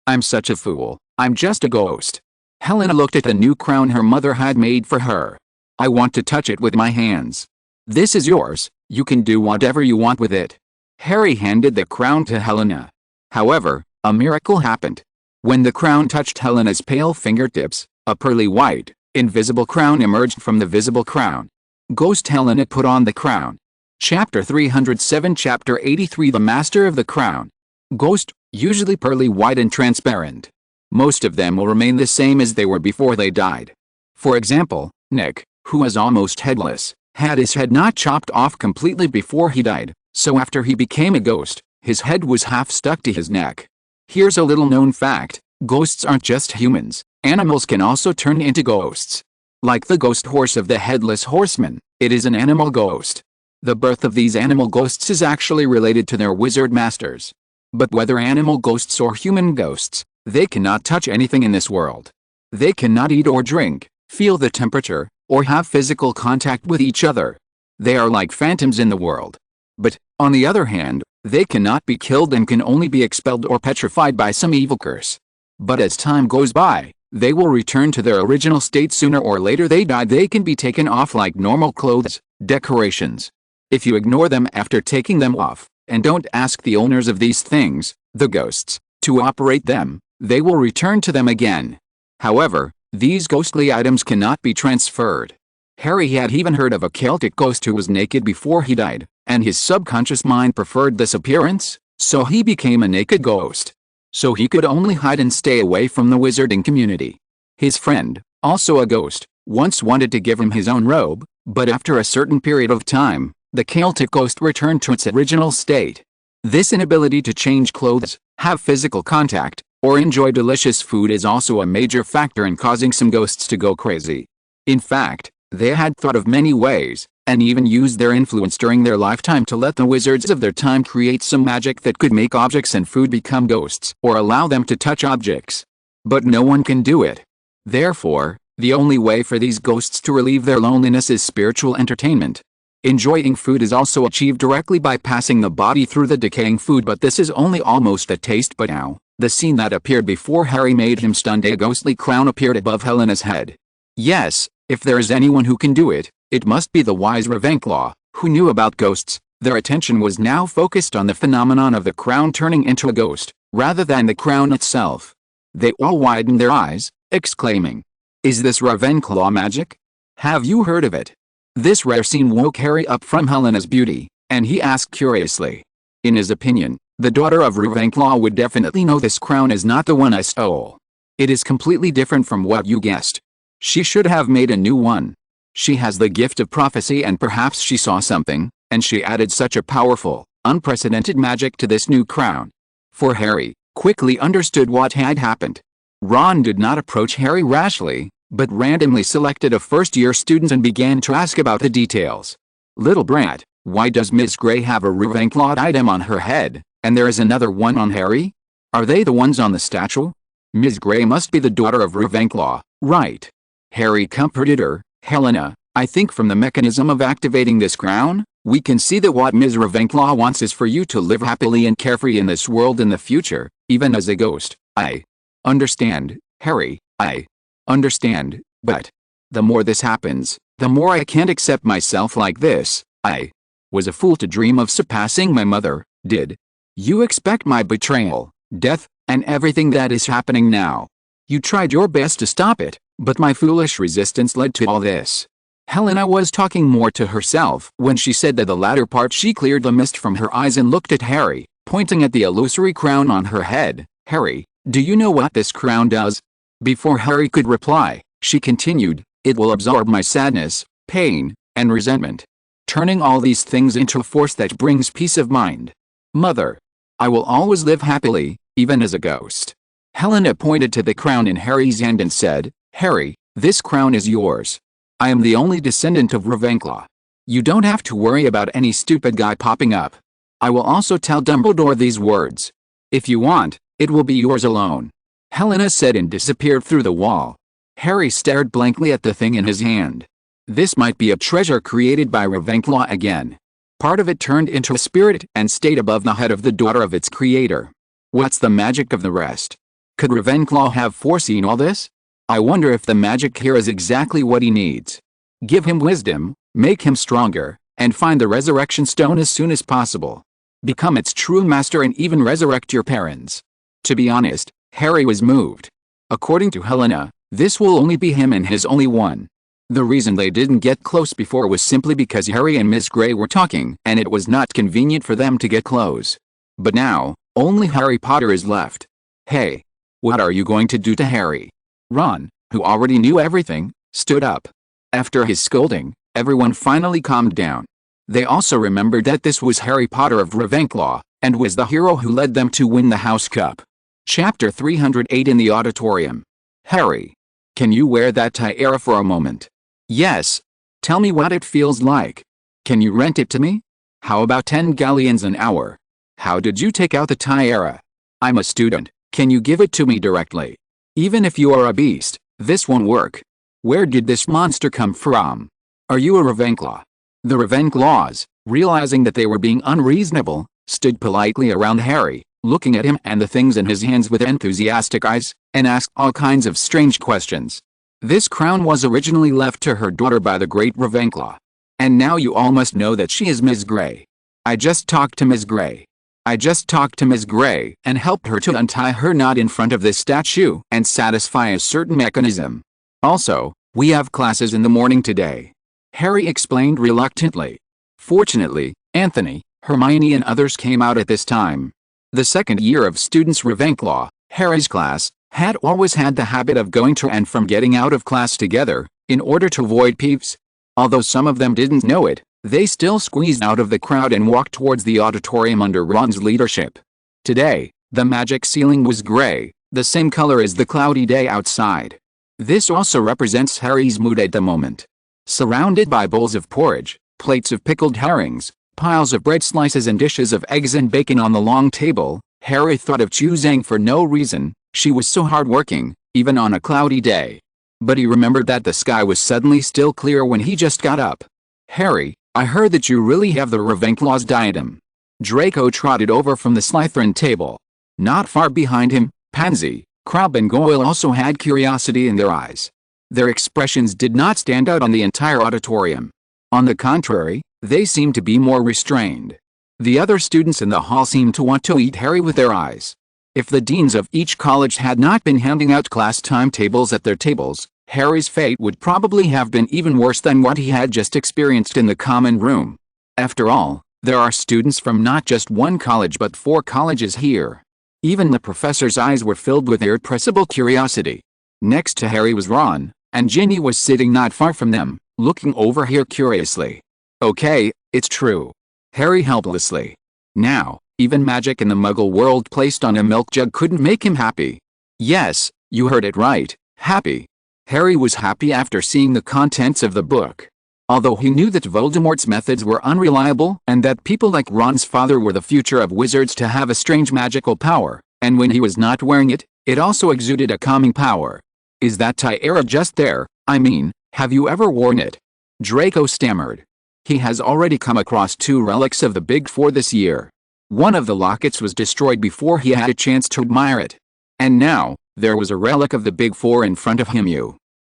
I'm such a fool. I'm just a ghost. Helena looked at the new crown her mother had made for her. I want to touch it with my hands. This is yours, you can do whatever you want with it. Harry handed the crown to Helena. However, a miracle happened. When the crown touched Helena's pale fingertips, a pearly white, invisible crown emerged from the visible crown. Ghost Helena put on the crown. Chapter 307 Chapter 83 The Master of the Crown. Ghost, usually pearly white and transparent. Most of them will remain the same as they were before they died. For example, Nick, who was almost headless, had his head not chopped off completely before he died, so after he became a ghost, his head was half stuck to his neck. Here's a little known fact: ghosts aren't just humans, animals can also turn into ghosts. Like the ghost horse of the Headless Horseman, it is an animal ghost. The birth of these animal ghosts is actually related to their wizard masters. But whether animal ghosts or human ghosts, they cannot touch anything in this world. They cannot eat or drink, feel the temperature, or have physical contact with each other. They are like phantoms in the world. But, on the other hand, they cannot be killed and can only be expelled or petrified by some evil curse. But as time goes by, they will return to their original state sooner or later. They can be taken off like normal clothes, decorations. If you ignore them after taking them off, and don't ask the owners of these things, the ghosts, to operate them, they will return to them again. However, these ghostly items cannot be transferred. Harry had even heard of a Celtic ghost who was naked before he died, and his subconscious mind preferred this appearance, so he became a naked ghost. So he could only hide and stay away from the wizarding community. His friend, also a ghost, once wanted to give him his own robe, but after a certain period of time, the Celtic ghost returned to its original state. This inability to change clothes, have physical contact, or enjoy delicious food is also a major factor in causing some ghosts to go crazy. In fact, they had thought of many ways, and even used their influence during their lifetime to let the wizards of their time create some magic that could make objects and food become ghosts or allow them to touch objects. But no one can do it. Therefore, the only way for these ghosts to relieve their loneliness is spiritual entertainment. Enjoying food is also achieved directly by passing the body through the decaying food, but this is only almost a taste. But now, the scene that appeared before Harry made him stunned. A ghostly crown appeared above Helena's head. Yes, if there is anyone who can do it, it must be the wise Ravenclaw, who knew about ghosts. Their attention was now focused on the phenomenon of the crown turning into a ghost, rather than the crown itself. They all widened their eyes, exclaiming, "Is this Ravenclaw magic? Have you heard of it?" This rare scene woke Harry up from Helena's beauty, and he asked curiously. In his opinion, the daughter of Ravenclaw would definitely know this crown is not the one I stole. It is completely different from what you guessed. She should have made a new one. She has the gift of prophecy, and perhaps she saw something, and she added such a powerful, unprecedented magic to this new crown. For Harry quickly understood what had happened. Ron did not approach Harry rashly, but randomly selected a first-year student and began to ask about the details. "Little brat, why does Miss Grey have a Ravenclaw item on her head, and there is another one on Harry? Are they the ones on the statue? Miss Grey must be the daughter of Ravenclaw, right?" Harry comforted her. "Helena, I think from the mechanism of activating this crown, we can see that what Ms. Ravenclaw wants is for you to live happily and carefree in this world in the future, even as a ghost." "I understand, Harry, I understand, but the more this happens, the more I can't accept myself like this. I was a fool to dream of surpassing my mother. Did you expect my betrayal, death, and everything that is happening now? You tried your best to stop it, but my foolish resistance led to all this." Helena was talking more to herself when she said that the latter part. She cleared the mist from her eyes and looked at Harry, pointing at the illusory crown on her head. "Harry, do you know what this crown does?" Before Harry could reply, she continued, "It will absorb my sadness, pain, and resentment, turning all these things into a force that brings peace of mind. Mother, I will always live happily, even as a ghost." Helena pointed to the crown in Harry's hand and said, "Harry, this crown is yours. I am the only descendant of Ravenclaw. You don't have to worry about any stupid guy popping up. I will also tell Dumbledore these words. If you want, it will be yours alone." Helena said and disappeared through the wall. Harry stared blankly at the thing in his hand. This might be a treasure created by Ravenclaw again. Part of it turned into a spirit and stayed above the head of the daughter of its creator. What's the magic of the rest? Could Ravenclaw have foreseen all this? I wonder if the magic here is exactly what he needs. Give him wisdom, make him stronger, and find the resurrection stone as soon as possible. Become its true master and even resurrect your parents. To be honest, Harry was moved. According to Helena, this will only be him and his only one. The reason they didn't get close before was simply because Harry and Miss Grey were talking and it was not convenient for them to get close. But now, only Harry Potter is left. "Hey, what are you going to do to Harry?" Ron, who already knew everything, stood up. After his scolding, everyone finally calmed down. They also remembered that this was Harry Potter of Ravenclaw, and was the hero who led them to win the House Cup. Chapter 308 in the auditorium. Harry. Can you wear that tiara for a moment? Yes. Tell me what it feels like. Can you rent it to me? How about 10 galleons an hour? How did you take out the tiara? I'm a student. Can you give it to me directly? Even if you are a beast, this won't work. Where did this monster come from? Are you a Ravenclaw? The Ravenclaws, realizing that they were being unreasonable, stood politely around Harry, looking at him and the things in his hands with enthusiastic eyes, and asked all kinds of strange questions. This crown was originally left to her daughter by the great Ravenclaw. And now you all must know that she is Ms. Grey. I just talked to Ms. Grey. And helped her to untie her knot in front of this statue and satisfy a certain mechanism. Also, we have classes in the morning today. Harry explained reluctantly. Fortunately, Anthony, Hermione and others came out at this time. The second year of students Ravenclaw, Harry's class, had always had the habit of going to and from getting out of class together, in order to avoid peeves. Although some of them didn't know it, they still squeezed out of the crowd and walked towards the auditorium under Ron's leadership. Today, the magic ceiling was gray, the same color as the cloudy day outside. This also represents Harry's mood at the moment. Surrounded by bowls of porridge, plates of pickled herrings, piles of bread slices and dishes of eggs and bacon on the long table, Harry thought of choosing for no reason. She was so hardworking, even on a cloudy day. But he remembered that the sky was suddenly still clear when he just got up. Harry, I heard that you really have the Ravenclaw's diadem. Draco trotted over from the Slytherin table. Not far behind him, Pansy, Crabbe and Goyle also had curiosity in their eyes. Their expressions did not stand out on the entire auditorium. On the contrary, they seemed to be more restrained. The other students in the hall seemed to want to eat Harry with their eyes. If the deans of each college had not been handing out class timetables at their tables, Harry's fate would probably have been even worse than what he had just experienced in the common room. After all, there are students from not just one college but 4 colleges here. Even the professor's eyes were filled with irrepressible curiosity. Next to Harry was Ron, and Ginny was sitting not far from them, looking over here curiously. Okay, it's true. Harry helplessly. Now, even magic in the Muggle world placed on a milk jug couldn't make him happy. Yes, you heard it right, happy. Harry was happy after seeing the contents of the book. Although he knew that Voldemort's methods were unreliable and that people like Ron's father were the future of wizards to have a strange magical power, and when he was not wearing it, it also exuded a calming power. Is that tiara just there? I mean, have you ever worn it? Draco stammered. He has already come across 2 relics of the Big Four this year. One of the lockets was destroyed before he had a chance to admire it. And now, there was a relic of the Big Four in front of him.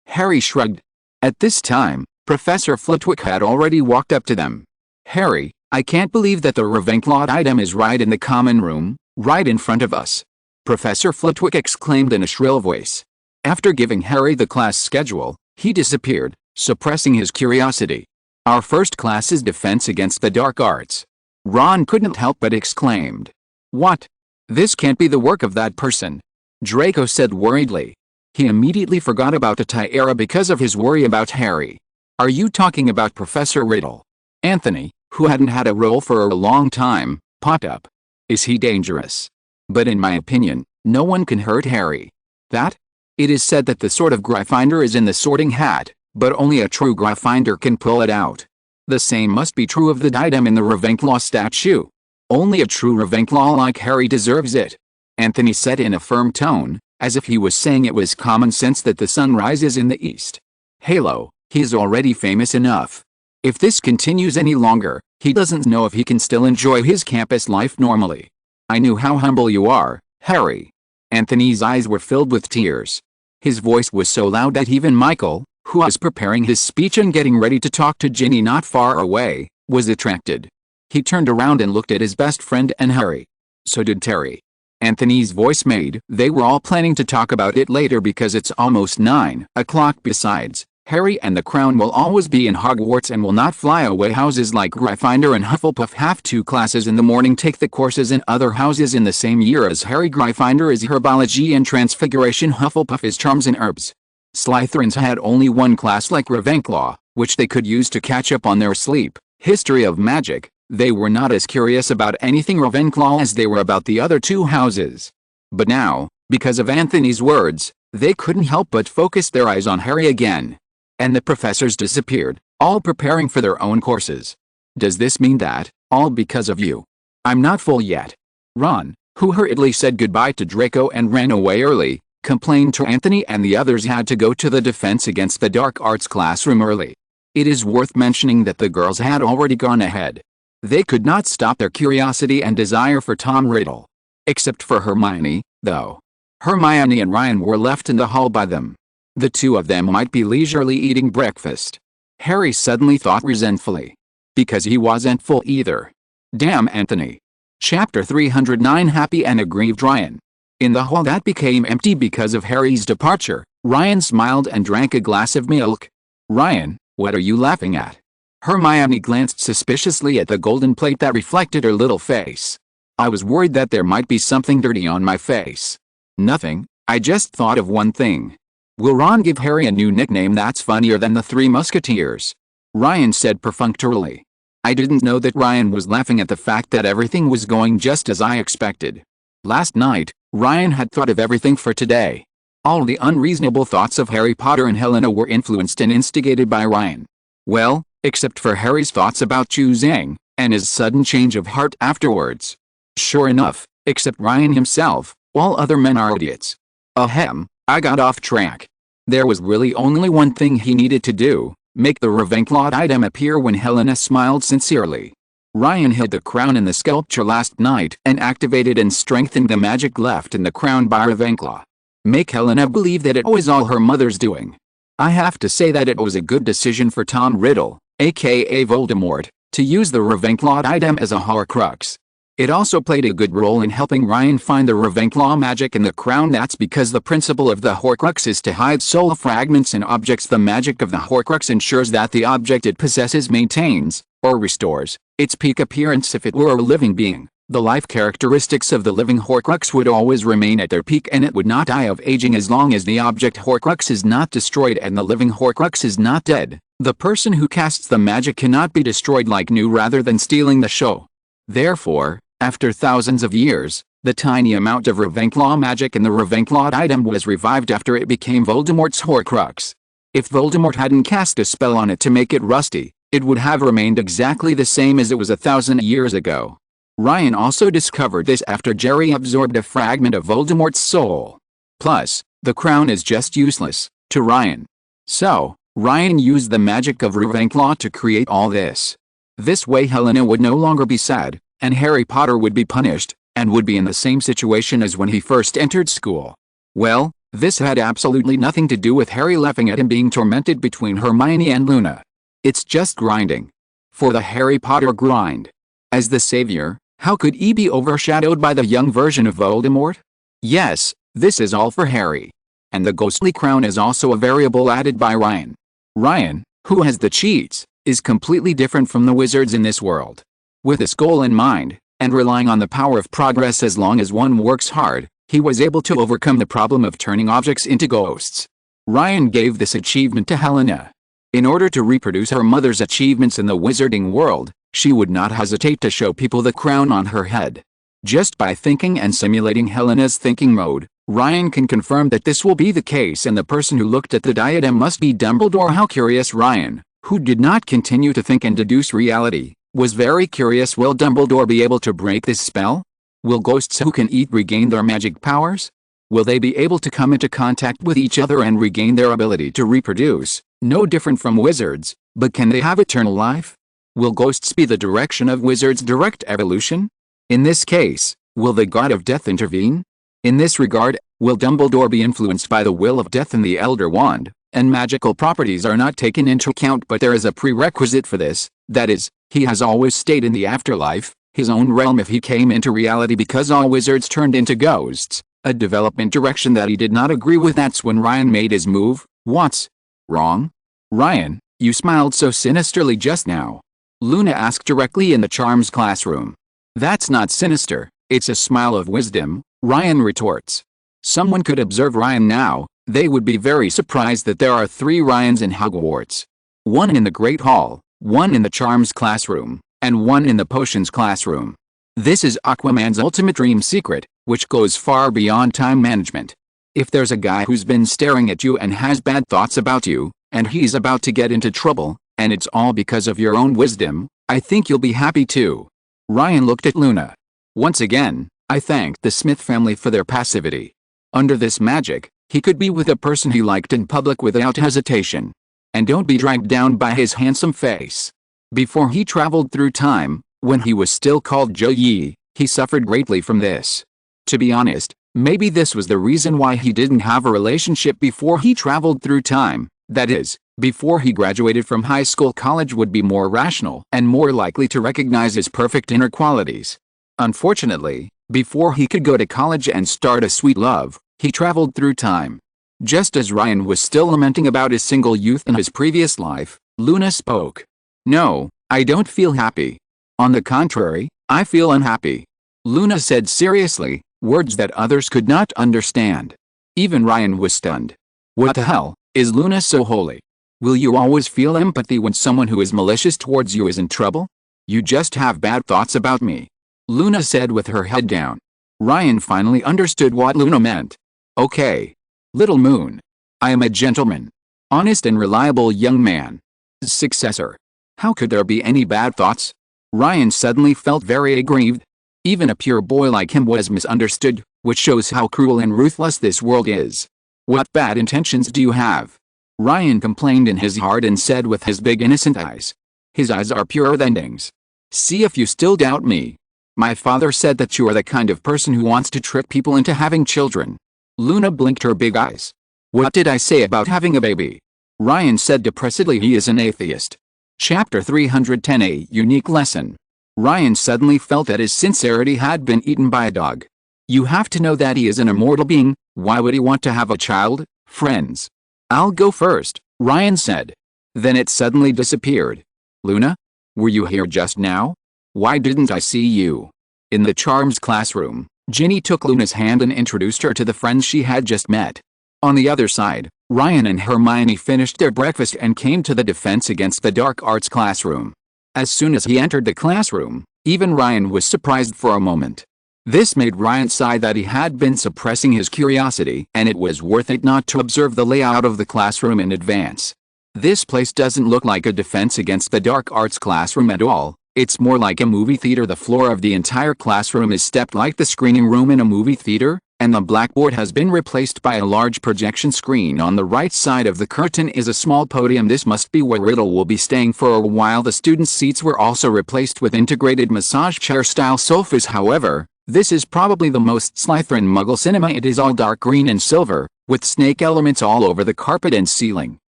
Harry shrugged. At this time, Professor Flitwick had already walked up to them. Harry, I can't believe that the Ravenclaw item is right in the common room, right in front of us. Professor Flitwick exclaimed in a shrill voice. After giving Harry the class schedule, he disappeared, suppressing his curiosity. Our first class is Defense Against the Dark Arts. Ron couldn't help but exclaimed. What? This can't be the work of that person. Draco said worriedly. He immediately forgot about the tiara because of his worry about Harry. Are you talking about Professor Riddle? Anthony, who hadn't had a role for a long time, popped up. Is he dangerous? But in my opinion, no one can hurt Harry. That? It is said that the sword of Gryffindor is in the sorting hat, but only a true Gryffindor can pull it out. The same must be true of the diadem in the Ravenclaw statue. Only a true Ravenclaw like Harry deserves it. Anthony said in a firm tone, as if he was saying it was common sense that the sun rises in the east. Halo, he's already famous enough. If this continues any longer, he doesn't know if he can still enjoy his campus life normally. I knew how humble you are, Harry. Anthony's eyes were filled with tears. His voice was so loud that even Michael, who was preparing his speech and getting ready to talk to Ginny not far away, was attracted. He turned around and looked at his best friend and Harry. So did Terry. Anthony's voice made. They were all planning to talk about it later because it's almost 9 o'clock. Besides, Harry and the Crown will always be in Hogwarts and will not fly away. Houses like Gryffindor and Hufflepuff have 2 classes in the morning. Take the courses in other houses in the same year as Harry. Gryffindor is Herbology and Transfiguration. Hufflepuff is Charms and Herbs. Slytherins had only 1 class like Ravenclaw, which they could use to catch up on their sleep. History of magic. They were not as curious about anything Ravenclaw as they were about the other 2 houses. But now, because of Anthony's words, they couldn't help but focus their eyes on Harry again. And the professors disappeared, all preparing for their own courses. Does this mean that, all because of you? I'm not full yet. Ron, who hurriedly said goodbye to Draco and ran away early, complained to Anthony, and the others had to go to the defense against the dark arts classroom early. It is worth mentioning that the girls had already gone ahead. They could not stop their curiosity and desire for Tom Riddle. Except for Hermione, though. Hermione and Ryan were left in the hall by them. The two of them might be leisurely eating breakfast. Harry suddenly thought resentfully. Because he wasn't full either. Damn Anthony. Chapter 309 Happy and Aggrieved Ryan. In the hall that became empty because of Harry's departure, Ryan smiled and drank a glass of milk. Ryan, what are you laughing at? Hermione glanced suspiciously at the golden plate that reflected her little face. I was worried that there might be something dirty on my face. Nothing, I just thought of one thing. Will Ron give Harry a new nickname that's funnier than the Three Musketeers? Ryan said perfunctorily. I didn't know that Ryan was laughing at the fact that everything was going just as I expected. Last night, Ryan had thought of everything for today. All the unreasonable thoughts of Harry Potter and Helena were influenced and instigated by Ryan. Well, except for Harry's thoughts about choosing, and his sudden change of heart afterwards. Sure enough, except Ryan himself, all other men are idiots. Ahem, I got off track. There was really only one thing he needed to do, make the Ravenclaw item appear when Helena smiled sincerely. Ryan hid the crown in the sculpture last night and activated and strengthened the magic left in the crown by Ravenclaw. Make Helena believe that it was all her mother's doing. I have to say that it was a good decision for Tom Riddle, aka Voldemort, to use the Ravenclaw item as a Horcrux. It also played a good role in helping Ryan find the Ravenclaw magic in the crown. That's because the principle of the Horcrux is to hide soul fragments in objects. The magic of the Horcrux ensures that the object it possesses maintains, or restores, its peak appearance. If it were a living being, the life characteristics of the living Horcrux would always remain at their peak and it would not die of aging as long as the object Horcrux is not destroyed and the living Horcrux is not dead. The person who casts the magic cannot be destroyed like new rather than stealing the show. Therefore, after thousands of years, the tiny amount of Ravenclaw magic in the Ravenclaw item was revived after it became Voldemort's Horcrux. If Voldemort hadn't cast a spell on it to make it rusty, it would have remained exactly the same as it was 1,000 years ago. Ryan also discovered this after Jerry absorbed a fragment of Voldemort's soul. Plus, the crown is just useless to Ryan. So, Ryan used the magic of Ravenclaw to create all this. This way Helena would no longer be sad, and Harry Potter would be punished, and would be in the same situation as when he first entered school. Well, this had absolutely nothing to do with Harry laughing at him being tormented between Hermione and Luna. It's just grinding. For the Harry Potter grind. As the savior, how could he be overshadowed by the young version of Voldemort? Yes, this is all for Harry. And the ghostly crown is also a variable added by Ryan. Ryan, who has the cheats, is completely different from the wizards in this world. With this goal in mind, and relying on the power of progress as long as one works hard, he was able to overcome the problem of turning objects into ghosts. Ryan gave this achievement to Helena. In order to reproduce her mother's achievements in the wizarding world, she would not hesitate to show people the crown on her head. Just by thinking and simulating Helena's thinking mode, Ryan can confirm that this will be the case, and the person who looked at the diadem must be Dumbledore. How curious. Ryan, who did not continue to think and deduce reality, was very curious. Will Dumbledore be able to break this spell? Will ghosts who can eat regain their magic powers? Will they be able to come into contact with each other and regain their ability to reproduce, no different from wizards, but can they have eternal life? Will ghosts be the direction of wizards' direct evolution? In this case, will the god of death intervene? In this regard, will Dumbledore be influenced by the will of death in the Elder Wand, and magical properties are not taken into account, but there is a prerequisite for this, that is, he has always stayed in the afterlife, his own realm if he came into reality, because all wizards turned into ghosts, a development direction that he did not agree with. That's when Ryan made his move. What's wrong? Ryan, you smiled so sinisterly just now. Luna asked directly in the charms classroom. That's not sinister, it's a smile of wisdom, Ryan retorts. Someone could observe Ryan now, they would be very surprised that there are 3 Ryans in Hogwarts. One in the Great Hall, one in the charms classroom, and one in the potions classroom. This is Aquaman's ultimate dream secret, which goes far beyond time management. If there's a guy who's been staring at you and has bad thoughts about you, and he's about to get into trouble, and it's all because of your own wisdom, I think you'll be happy too. Ryan looked at Luna. Once again, I thanked the Smith family for their passivity. Under this magic, he could be with a person he liked in public without hesitation. And don't be dragged down by his handsome face. Before he traveled through time, when he was still called Yi, he suffered greatly from this. To be honest, maybe this was the reason why he didn't have a relationship before he traveled through time, that is, before he graduated from high school. College would be more rational and more likely to recognize his perfect inner qualities. Unfortunately, before he could go to college and start a sweet love, he traveled through time. Just as Ryan was still lamenting about his single youth in his previous life, Luna spoke. No, I don't feel happy. On the contrary, I feel unhappy. Luna said seriously, words that others could not understand. Even Ryan was stunned. What the hell, is Luna so holy? Will you always feel empathy when someone who is malicious towards you is in trouble? You just have bad thoughts about me. Luna said with her head down. Ryan finally understood what Luna meant. Okay. Little Moon. I am a gentleman. Honest and reliable young man. Successor. How could there be any bad thoughts? Ryan suddenly felt very aggrieved. Even a pure boy like him was misunderstood, which shows how cruel and ruthless this world is. What bad intentions do you have? Ryan complained in his heart and said with his big innocent eyes. His eyes are purer than things. See if you still doubt me. My father said that you are the kind of person who wants to trick people into having children. Luna blinked her big eyes. What did I say about having a baby? Ryan said depressedly he is an atheist. Chapter 310, a unique lesson. Ryan suddenly felt that his sincerity had been eaten by a dog. You have to know that he is an immortal being. Why would he want to have a child? Friends. I'll go first, Ryan said. Then it suddenly disappeared. Luna? Were you here just now? Why didn't I see you? In the charms classroom, Ginny took Luna's hand and introduced her to the friends she had just met. On the other side, Ryan and Hermione finished their breakfast and came to the defense against the dark arts classroom. As soon as he entered the classroom, even Ryan was surprised for a moment. This made Ryan sigh that he had been suppressing his curiosity, and it was worth it not to observe the layout of the classroom in advance. This place doesn't look like a defense against the dark arts classroom at all. It's more like a movie theater. The floor of the entire classroom is stepped like the screening room in a movie theater, and the blackboard has been replaced by a large projection screen. On the right side of the curtain is a small podium. This must be where Riddle will be staying for a while. The students' seats were also replaced with integrated massage chair-style sofas. However, this is probably the most Slytherin Muggle cinema. It is all dark green and silver, with snake elements all over the carpet and ceiling.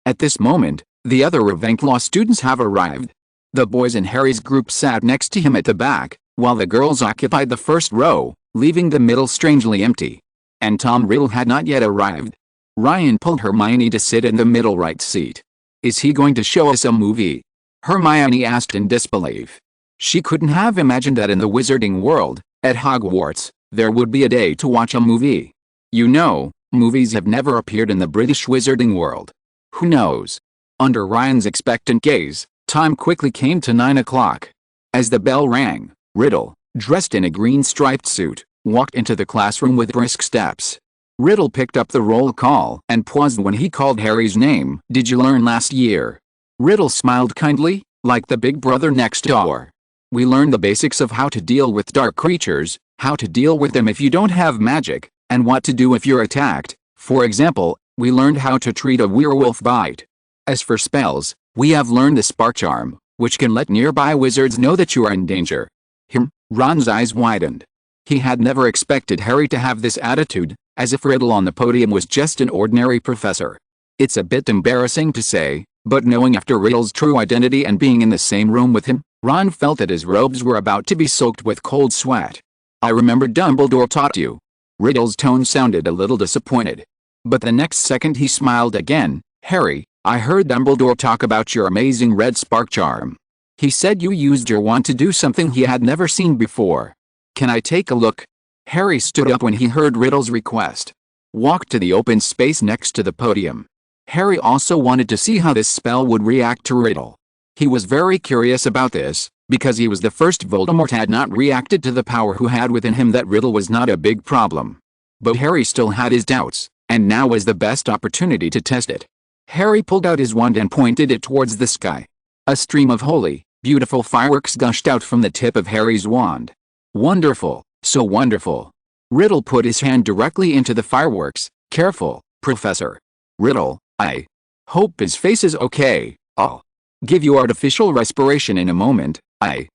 At this moment, the other Ravenclaw students have arrived. The boys in Harry's group sat next to him at the back, while the girls occupied the first row, leaving the middle strangely empty. And Tom Riddle had not yet arrived. Ryan pulled Hermione to sit in the middle right seat. Is he going to show us a movie? Hermione asked in disbelief. She couldn't have imagined that in the wizarding world, at Hogwarts, there would be a day to watch a movie. You know, movies have never appeared in the British wizarding world. Who knows? Under Ryan's expectant gaze, time quickly came to 9 o'clock. As the bell rang, Riddle, dressed in a green striped suit, walked into the classroom with brisk steps. Riddle picked up the roll call and paused when he called Harry's name. Did you learn last year? Riddle smiled kindly, like the big brother next door. We learned the basics of how to deal with dark creatures, how to deal with them if you don't have magic, and what to do if you're attacked. For example, we learned how to treat a werewolf bite. As for spells, we have learned the spark charm, which can let nearby wizards know that you are in danger. Ron's eyes widened. He had never expected Harry to have this attitude, as if Riddle on the podium was just an ordinary professor. It's a bit embarrassing to say, but knowing after Riddle's true identity and being in the same room with him, Ron felt that his robes were about to be soaked with cold sweat. I remember Dumbledore taught you. Riddle's tone sounded a little disappointed. But the next second he smiled again. Harry, I heard Dumbledore talk about your amazing red spark charm. He said you used your wand to do something he had never seen before. Can I take a look? Harry stood up when he heard Riddle's request. Walked to the open space next to the podium. Harry also wanted to see how this spell would react to Riddle. He was very curious about this, because he was the first Voldemort had not reacted to the power who had within him that riddle was not a big problem. But Harry still had his doubts, and now was the best opportunity to test it. Harry pulled out his wand and pointed it towards the sky. A stream of holy, beautiful fireworks gushed out from the tip of Harry's wand. Wonderful, so wonderful. Riddle put his hand directly into the fireworks. Careful, Professor. Riddle, I hope his face is okay. I'll give you artificial respiration in a moment. I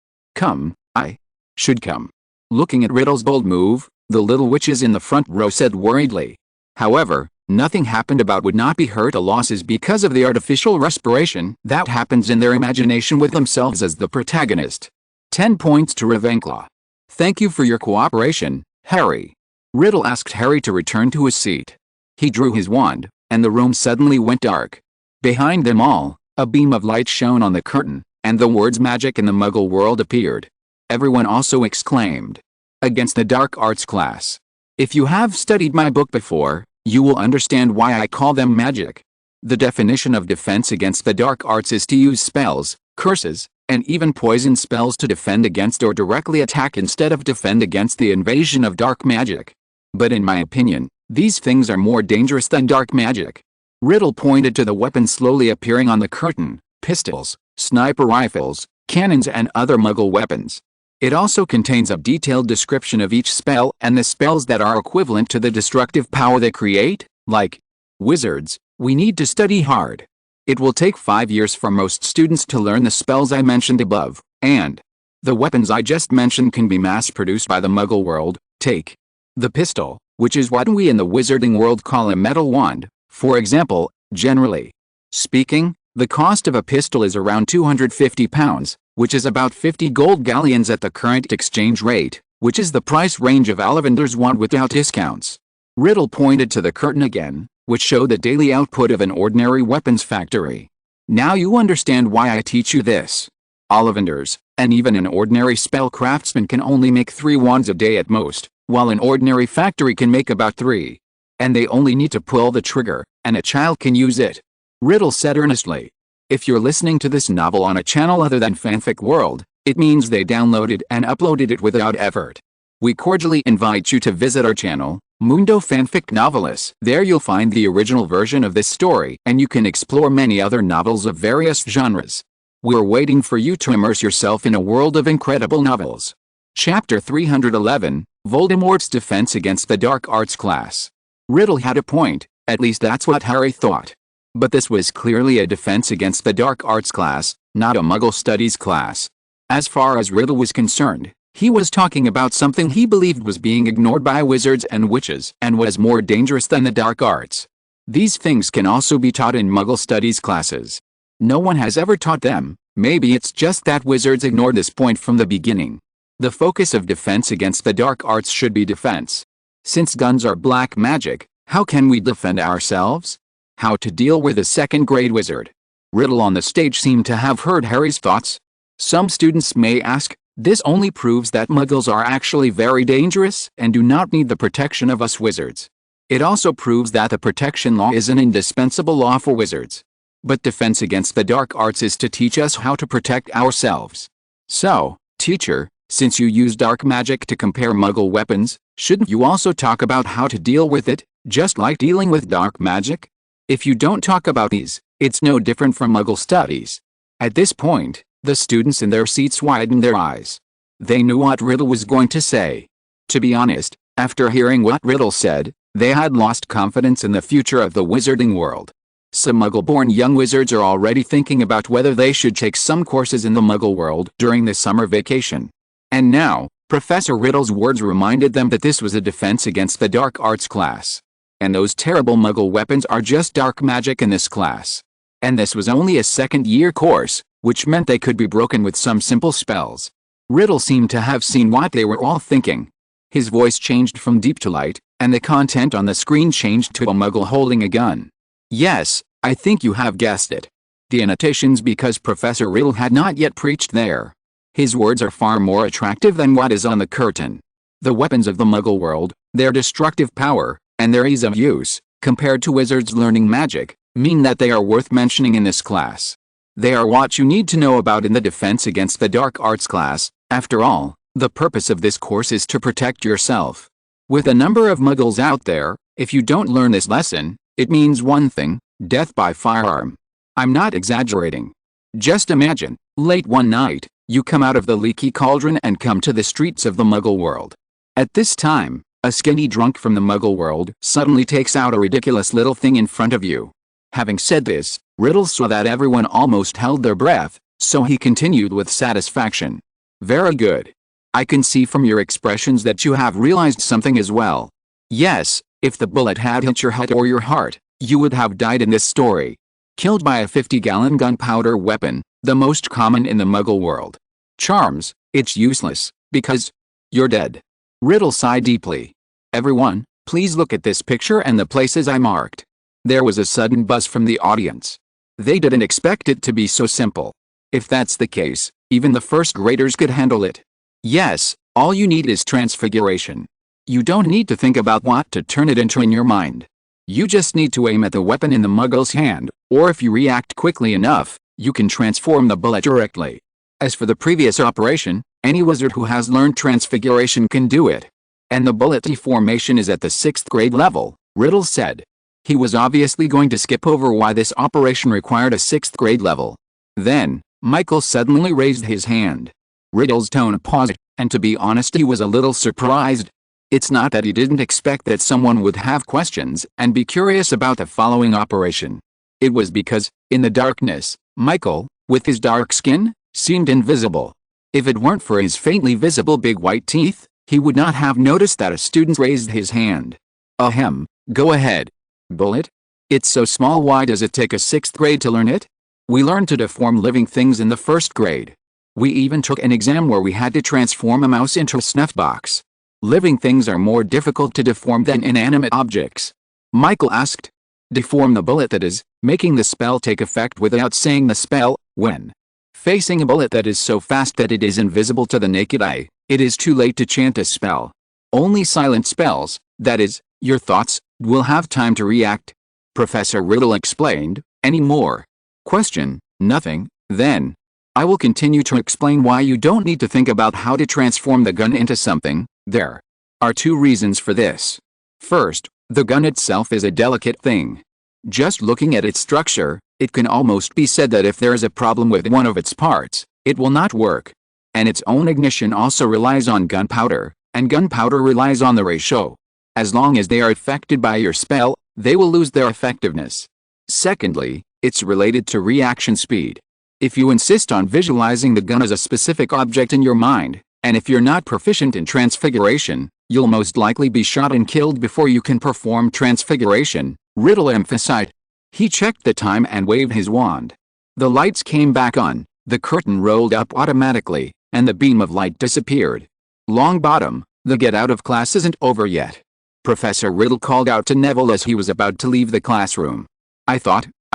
should come. Looking at Riddle's bold move, the little witches in the front row said worriedly. However, nothing happened about would not be hurt or losses because of the artificial respiration that happens in their imagination with themselves as the protagonist. 10 points to Ravenclaw. Thank you for your cooperation, Harry. Riddle asked Harry to return to his seat. He drew his wand, and the room suddenly went dark. Behind them all, a beam of light shone on the curtain, and the words magic in the Muggle world appeared. Everyone also exclaimed. Against the dark arts class. If you have studied my book before, you will understand why I call them magic. The definition of defense against the dark arts is to use spells, curses, and even poison spells to defend against or directly attack instead of defend against the invasion of dark magic. But in my opinion, these things are more dangerous than dark magic. Riddle pointed to the weapons slowly appearing on the curtain: pistols, sniper rifles, cannons and other Muggle weapons. It also contains a detailed description of each spell and the spells that are equivalent to the destructive power they create. Like wizards, we need to study hard. It will take 5 years for most students to learn the spells I mentioned above, and the weapons I just mentioned can be mass-produced by the Muggle world. Take the pistol, which is what we in the wizarding world call a metal wand, for example. Generally speaking, the cost of a pistol is around £250, which is about 50 gold galleons at the current exchange rate, which is the price range of Ollivander's wand without discounts. Riddle pointed to the curtain again, which showed the daily output of an ordinary weapons factory. Now you understand why I teach you this. Ollivander's, and even an ordinary spell craftsman can only make 3 wands a day at most, while an ordinary factory can make about 3. And they only need to pull the trigger, and a child can use it. Riddle said earnestly. If you're listening to this novel on a channel other than Fanfic World, it means they downloaded and uploaded it without effort. We cordially invite you to visit our channel, Mundo Fanfic Novelis. There you'll find the original version of this story, and you can explore many other novels of various genres. We're waiting for you to immerse yourself in a world of incredible novels. Chapter 311, Voldemort's Defense Against the Dark Arts Class. Riddle had a point, at least that's what Harry thought. But this was clearly a defense against the dark arts class, not a Muggle studies class. As far as Riddle was concerned, he was talking about something he believed was being ignored by wizards and witches and was more dangerous than the dark arts. These things can also be taught in Muggle studies classes. No one has ever taught them. Maybe it's just that wizards ignored this point from the beginning. The focus of defense against the dark arts should be defense. Since guns are black magic, how can we defend ourselves? How to deal with a second-grade wizard. Riddle on the stage seemed to have heard Harry's thoughts. Some students may ask, this only proves that Muggles are actually very dangerous and do not need the protection of us wizards. It also proves that the protection law is an indispensable law for wizards. But defense against the dark arts is to teach us how to protect ourselves. So, teacher, since you use dark magic to compare Muggle weapons, shouldn't you also talk about how to deal with it, just like dealing with dark magic? If you don't talk about these, it's no different from Muggle studies. At this point, the students in their seats widened their eyes. They knew what Riddle was going to say. To be honest, after hearing what Riddle said, they had lost confidence in the future of the wizarding world. Some Muggle-born young wizards are already thinking about whether they should take some courses in the Muggle world during the summer vacation. And now, Professor Riddle's words reminded them that this was a defense against the dark arts class. And those terrible Muggle weapons are just dark magic in this class. And this was only a second-year course, which meant they could be broken with some simple spells. Riddle seemed to have seen what they were all thinking. His voice changed from deep to light, and the content on the screen changed to a Muggle holding a gun. Yes, I think you have guessed it. The annotations, because Professor Riddle had not yet preached there. His words are far more attractive than what is on the curtain. The weapons of the Muggle world, their destructive power, and their ease of use, compared to wizards learning magic, mean that they are worth mentioning in this class. They are what you need to know about in the Defense Against the Dark Arts class. After all, the purpose of this course is to protect yourself. With a number of muggles out there, if you don't learn this lesson, it means one thing: death by firearm. I'm not exaggerating. Just imagine, late one night, you come out of the leaky cauldron and come to the streets of the Muggle world. At this time, a skinny drunk from the Muggle world suddenly takes out a ridiculous little thing in front of you. Having said this, Riddle saw that everyone almost held their breath, so he continued with satisfaction. Very good. I can see from your expressions that you have realized something as well. Yes, if the bullet had hit your head or your heart, you would have died in this story. Killed by a 50-gallon gunpowder weapon, the most common in the Muggle world. Charms, it's useless, because you're dead. Riddle sighed deeply. Everyone, please look at this picture and the places I marked. There was a sudden buzz from the audience. They didn't expect it to be so simple. If that's the case, even the first graders could handle it. Yes, all you need is transfiguration. You don't need to think about what to turn it into in your mind. You just need to aim at the weapon in the Muggle's hand, or if you react quickly enough, you can transform the bullet directly. As for the previous operation, any wizard who has learned transfiguration can do it. And the bullet deformation is at the 6th grade level, Riddle said. He was obviously going to skip over why this operation required a 6th grade level. Then, Michael suddenly raised his hand. Riddle's tone paused, and to be honest, he was a little surprised. It's not that he didn't expect that someone would have questions and be curious about the following operation. It was because, in the darkness, Michael, with his dark skin, seemed invisible. If it weren't for his faintly visible big white teeth, he would not have noticed that a student raised his hand. Ahem, go ahead. Bullet? It's so small, why does it take a 6th grade to learn it? We learned to deform living things in the 1st grade. We even took an exam where we had to transform a mouse into a snuff box. Living things are more difficult to deform than inanimate objects. Michael asked. Deform the bullet, that is, making the spell take effect without saying the spell. When facing a bullet that is so fast that it is invisible to the naked eye, it is too late to chant a spell. Only silent spells, that is, your thoughts, will have time to react. Professor Riddle explained. Any more? Question: nothing, then. I will continue to explain why you don't need to think about how to transform the gun into something. There are 2 reasons for this. First, the gun itself is a delicate thing. Just looking at its structure, it can almost be said that if there is a problem with one of its parts, it will not work. And its own ignition also relies on gunpowder, and gunpowder relies on the ratio. As long as they are affected by your spell, they will lose their effectiveness. Secondly, it's related to reaction speed. If you insist on visualizing the gun as a specific object in your mind, and if you're not proficient in transfiguration, you'll most likely be shot and killed before you can perform transfiguration, Riddle emphasized. He checked the time and waved his wand. The lights came back on, the curtain rolled up automatically, and the beam of light disappeared. Longbottom, the get out of class isn't over yet. Professor Riddle called out to Neville as he was about to leave the classroom. I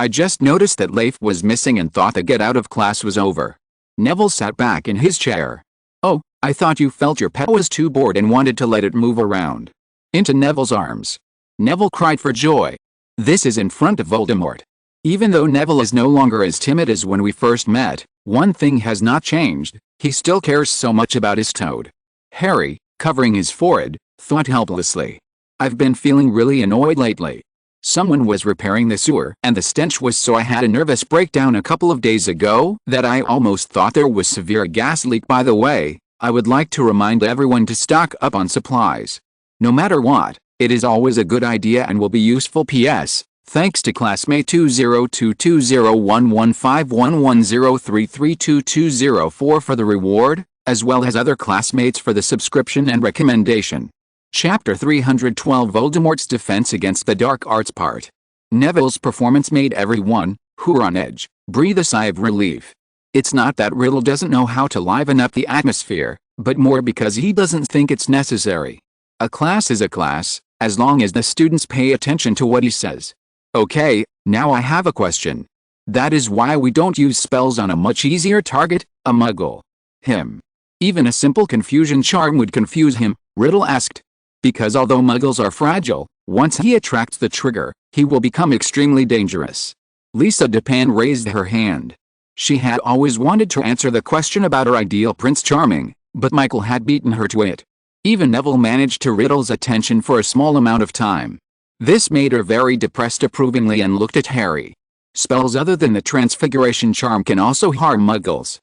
just noticed that Leif was missing and thought the get out of class was over. Neville sat back in his chair. Oh, I thought you felt your pet was too bored and wanted to let it move around. Into Neville's arms. Neville cried for joy. This is in front of Voldemort. Even though Neville is no longer as timid as when we first met, one thing has not changed: he still cares so much about his toad. Harry, covering his forehead, thought helplessly. I've been feeling really annoyed lately. Someone was repairing the sewer and the stench was so I had a nervous breakdown a couple of days ago that I almost thought there was severe gas leak. By the way, I would like to remind everyone to stock up on supplies. No matter what, it is always a good idea and will be useful. P.S. Thanks to classmate 20220115110332204 for the reward, as well as other classmates for the subscription and recommendation. Chapter 312: Voldemort's Defense Against the Dark Arts Part. Neville's performance made everyone, who were on edge, breathe a sigh of relief. It's not that Riddle doesn't know how to liven up the atmosphere, but more because he doesn't think it's necessary. A class is a class, as long as the students pay attention to what he says. Okay, now I have a question. That is why we don't use spells on a much easier target, a Muggle. Him. Even a simple confusion charm would confuse him, Riddle asked. Because although Muggles are fragile, once he attracts the trigger, he will become extremely dangerous. Lisa Dupin raised her hand. She had always wanted to answer the question about her ideal Prince Charming, but Michael had beaten her to it. Even Neville managed to riddle's attention for a small amount of time. This made her very depressed approvingly and looked at Harry. Spells other than the transfiguration charm can also harm muggles.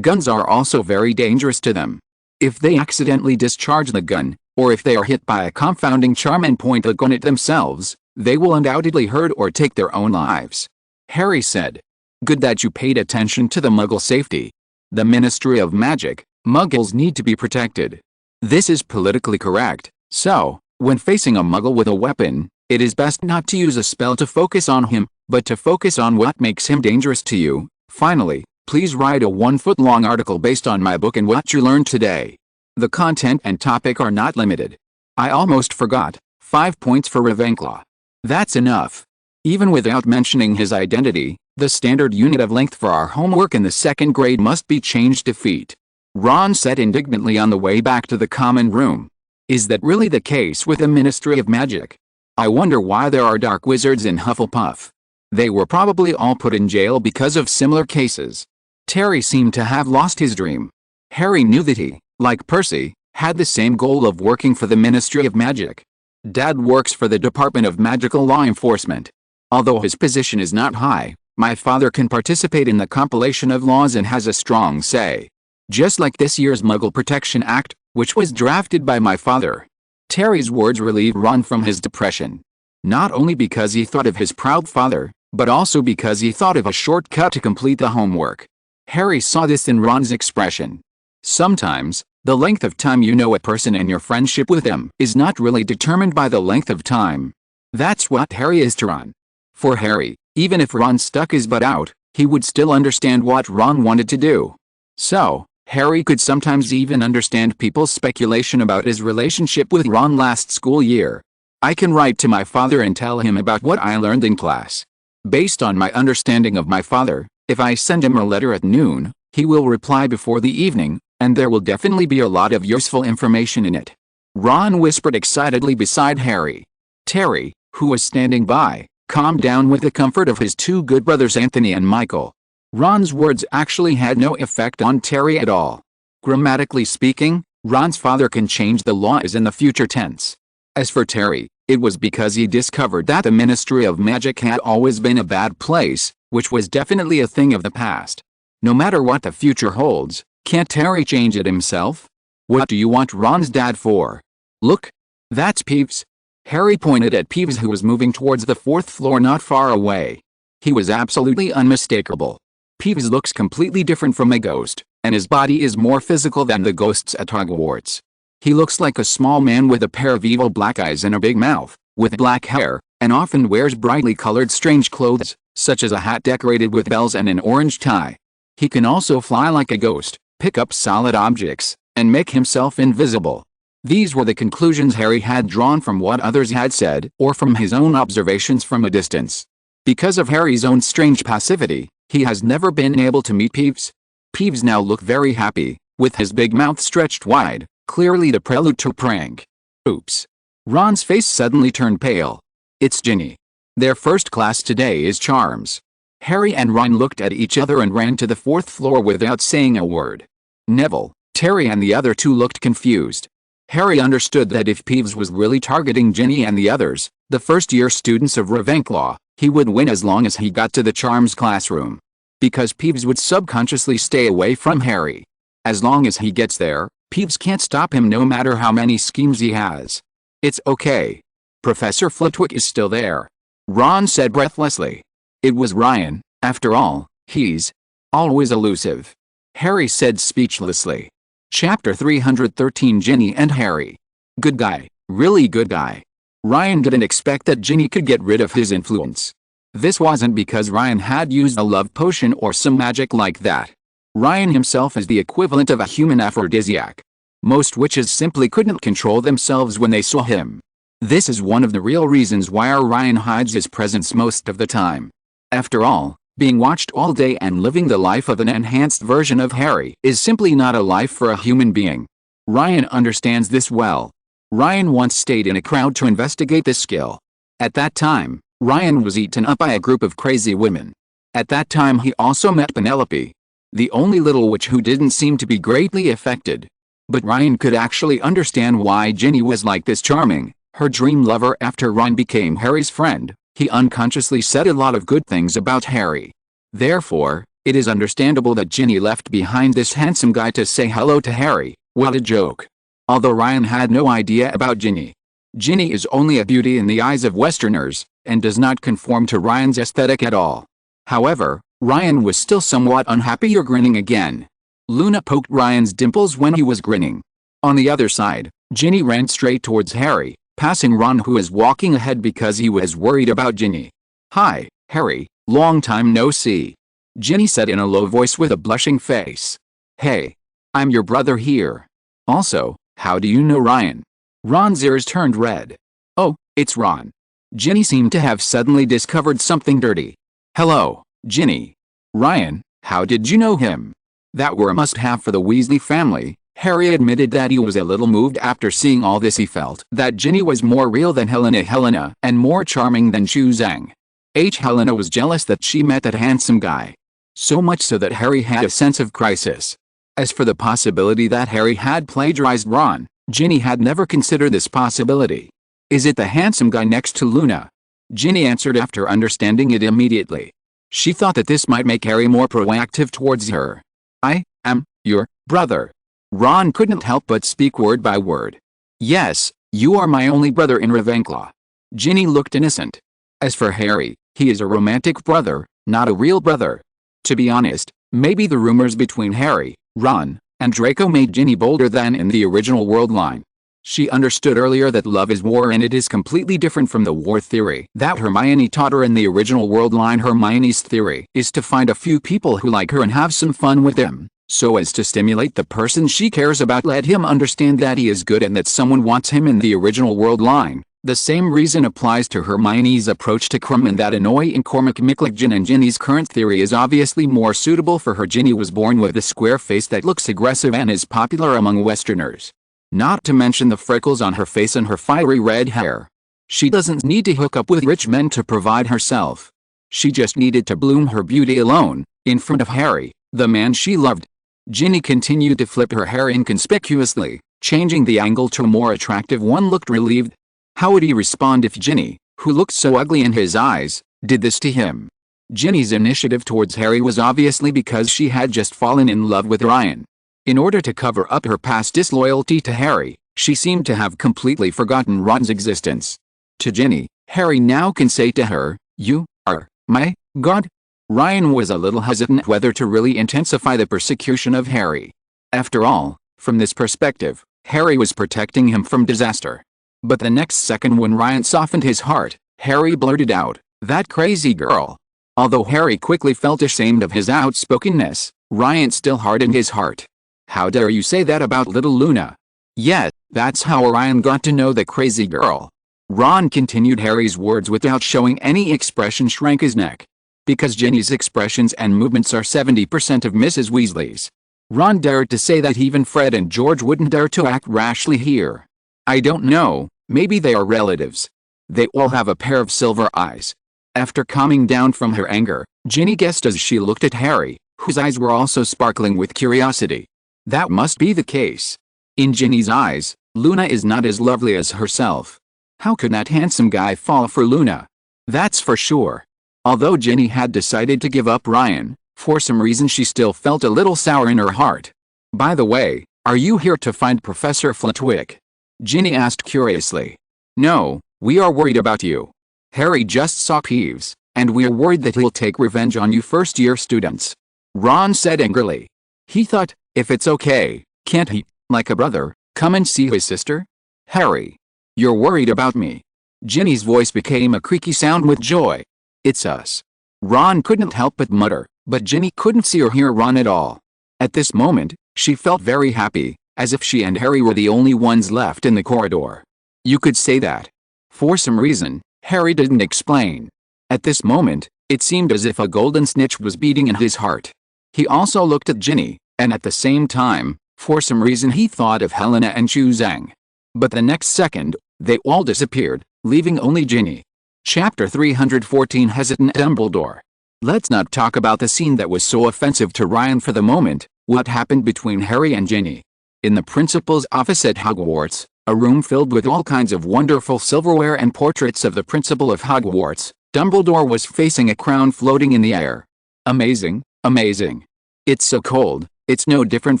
Guns are also very dangerous to them. If they accidentally discharge the gun, or if they are hit by a confounding charm and point the gun at themselves, they will undoubtedly hurt or take their own lives. Harry said. Good that you paid attention to the muggle safety. The Ministry of Magic, muggles need to be protected. This is politically correct, so, when facing a muggle with a weapon, it is best not to use a spell to focus on him, but to focus on what makes him dangerous to you. Finally, please write a 1-foot-long article based on my book and what you learned today. The content and topic are not limited. I almost forgot, 5 points for Ravenclaw. That's enough. Even without mentioning his identity, the standard unit of length for our homework in the 2nd grade must be changed to feet. Ron said indignantly on the way back to the common room. Is that really the case with the Ministry of Magic? I wonder why there are dark wizards in Hufflepuff. They were probably all put in jail because of similar cases. Terry seemed to have lost his dream. Harry knew that he, like Percy, had the same goal of working for the Ministry of Magic. Dad works for the Department of Magical Law Enforcement. Although his position is not high, my father can participate in the compilation of laws and has a strong say. Just like this year's Muggle Protection Act, which was drafted by my father. Terry's words relieved Ron from his depression. Not only because he thought of his proud father, but also because he thought of a shortcut to complete the homework. Harry saw this in Ron's expression. Sometimes, the length of time you know a person and your friendship with them is not really determined by the length of time. That's what Harry is to Ron. For Harry, even if Ron stuck his butt out, he would still understand what Ron wanted to do. So, Harry could sometimes even understand people's speculation about his relationship with Ron last school year. I can write to my father and tell him about what I learned in class. Based on my understanding of my father, if I send him a letter at noon, he will reply before the evening, and there will definitely be a lot of useful information in it. Ron whispered excitedly beside Harry. Terry, who was standing by, calmed down with the comfort of his 2 good brothers Anthony and Michael. Ron's words actually had no effect on Terry at all. Grammatically speaking, Ron's father can change the laws in the future tense. As for Terry, it was because he discovered that the Ministry of Magic had always been a bad place, which was definitely a thing of the past. No matter what the future holds, can't Terry change it himself? What do you want Ron's dad for? Look. That's Peeves. Harry pointed at Peeves, who was moving towards the 4th floor not far away. He was absolutely unmistakable. Peeves looks completely different from a ghost, and his body is more physical than the ghosts at Hogwarts. He looks like a small man with a pair of evil black eyes and a big mouth, with black hair, and often wears brightly colored strange clothes, such as a hat decorated with bells and an orange tie. He can also fly like a ghost, pick up solid objects, and make himself invisible. These were the conclusions Harry had drawn from what others had said or from his own observations from a distance. Because of Harry's own strange passivity, he has never been able to meet Peeves. Peeves now looked very happy, with his big mouth stretched wide, clearly the prelude to a prank. Oops. Ron's face suddenly turned pale. It's Ginny. Their first class today is Charms. Harry and Ron looked at each other and ran to the 4th floor without saying a word. Neville, Terry and the other 2 looked confused. Harry understood that if Peeves was really targeting Ginny and the others, the first-year students of Ravenclaw, he would win as long as he got to the Charms classroom. Because Peeves would subconsciously stay away from Harry. As long as he gets there, Peeves can't stop him no matter how many schemes he has. It's okay. Professor Flitwick is still there. Ron said breathlessly. It was Ryan, after all, he's always elusive. Harry said speechlessly. Chapter 313 Ginny and Harry. Good guy, really good guy. Ryan didn't expect that Ginny could get rid of his influence. This wasn't because Ryan had used a love potion or some magic like that. Ryan himself is the equivalent of a human aphrodisiac. Most witches simply couldn't control themselves when they saw him. This is one of the real reasons why our Ryan hides his presence most of the time. After all, being watched all day and living the life of an enhanced version of Harry is simply not a life for a human being. Ryan understands this well. Ryan once stayed in a crowd to investigate this skill. At that time, Ryan was eaten up by a group of crazy women. At that time he also met Penelope, the only little witch who didn't seem to be greatly affected. But Ryan could actually understand why Ginny was like this charming, her dream lover. After Ron became Harry's friend, he unconsciously said a lot of good things about Harry. Therefore, it is understandable that Ginny left behind this handsome guy to say hello to Harry. What a joke. Although Ryan had no idea about Ginny. Ginny is only a beauty in the eyes of Westerners, and does not conform to Ryan's aesthetic at all. However, Ryan was still somewhat unhappy. You're grinning again. Luna poked Ryan's dimples when he was grinning. On the other side, Ginny ran straight towards Harry, passing Ron, who was walking ahead because he was worried about Ginny. "Hi, Harry, long time no see," Ginny said in a low voice with a blushing face. "Hey, I'm your brother here. Also, how do you know Ryan?" Ron's ears turned red. "Oh, it's Ron." Ginny seemed to have suddenly discovered something dirty. "Hello, Ginny. Ryan, how did you know him?" That were a must-have for the Weasley family. Harry admitted that he was a little moved after seeing all this. He felt that Ginny was more real than Helena and more charming than Chu Zhang. Helena was jealous that she met that handsome guy. So much so that Harry had a sense of crisis. As for the possibility that Harry had plagiarized Ron, Ginny had never considered this possibility. "Is it the handsome guy next to Luna?" Ginny answered after understanding it immediately. She thought that this might make Harry more proactive towards her. "I am your brother." Ron couldn't help but speak word by word. "Yes, you are my only brother in Ravenclaw." Ginny looked innocent. As for Harry, he is a romantic brother, not a real brother. To be honest, maybe the rumors between Harry, Ron, and Draco made Ginny bolder than in the original world line. She understood earlier that love is war, and it is completely different from the war theory that Hermione taught her in the original world line. Hermione's theory is to find a few people who like her and have some fun with them, so as to stimulate the person she cares about, let him understand that he is good and that someone wants him in the original world line. The same reason applies to Hermione's approach to Krum, and that annoying Cormac McLaggen, and Ginny's current theory is obviously more suitable for her. Ginny was born with a square face that looks aggressive and is popular among Westerners. Not to mention the freckles on her face and her fiery red hair. She doesn't need to hook up with rich men to provide herself. She just needed to bloom her beauty alone, in front of Harry, the man she loved. Ginny continued to flip her hair inconspicuously, changing the angle to a more attractive one. Looked relieved. How would he respond if Ginny, who looked so ugly in his eyes, did this to him? Ginny's initiative towards Harry was obviously because she had just fallen in love with Ryan. In order to cover up her past disloyalty to Harry, she seemed to have completely forgotten Ron's existence. To Ginny, Harry now can say to her, "You are my god." Ryan was a little hesitant whether to really intensify the persecution of Harry. After all, from this perspective, Harry was protecting him from disaster. But the next second, when Ryan softened his heart, Harry blurted out, "That crazy girl." Although Harry quickly felt ashamed of his outspokenness, Ryan still hardened his heart. "How dare you say that about little Luna?" "Yeah, that's how Ryan got to know the crazy girl." Ron continued Harry's words without showing any expression. Shrank his neck. Because Ginny's expressions and movements are 70% of Mrs. Weasley's. Ron dared to say that even Fred and George wouldn't dare to act rashly here. "I don't know, maybe they are relatives. They all have a pair of silver eyes." After calming down from her anger, Ginny guessed as she looked at Harry, whose eyes were also sparkling with curiosity. That must be the case. In Ginny's eyes, Luna is not as lovely as herself. How could that handsome guy fall for Luna? That's for sure. Although Ginny had decided to give up Ryan, for some reason she still felt a little sour in her heart. "By the way, are you here to find Professor Flitwick?" Ginny asked curiously. "No, we are worried about you. Harry just saw Peeves, and we're worried that he'll take revenge on you first-year students," Ron said angrily. He thought, if it's okay, can't he, like a brother, come and see his sister? "Harry, you're worried about me." Ginny's voice became a creaky sound with joy. "It's us." Ron couldn't help but mutter, but Ginny couldn't see or hear Ron at all. At this moment, she felt very happy, as if she and Harry were the only ones left in the corridor. You could say that. For some reason, Harry didn't explain. At this moment, it seemed as if a golden snitch was beating in his heart. He also looked at Ginny, and at the same time, for some reason he thought of Helena and Chu Zhang. But the next second, they all disappeared, leaving only Ginny. Chapter 314. Hesitant Dumbledore. Let's not talk about the scene that was so offensive to Ryan for the moment, what happened between Harry and Ginny. In the principal's office at Hogwarts, a room filled with all kinds of wonderful silverware and portraits of the principal of Hogwarts, Dumbledore was facing a crown floating in the air. Amazing, amazing. It's so cold, it's no different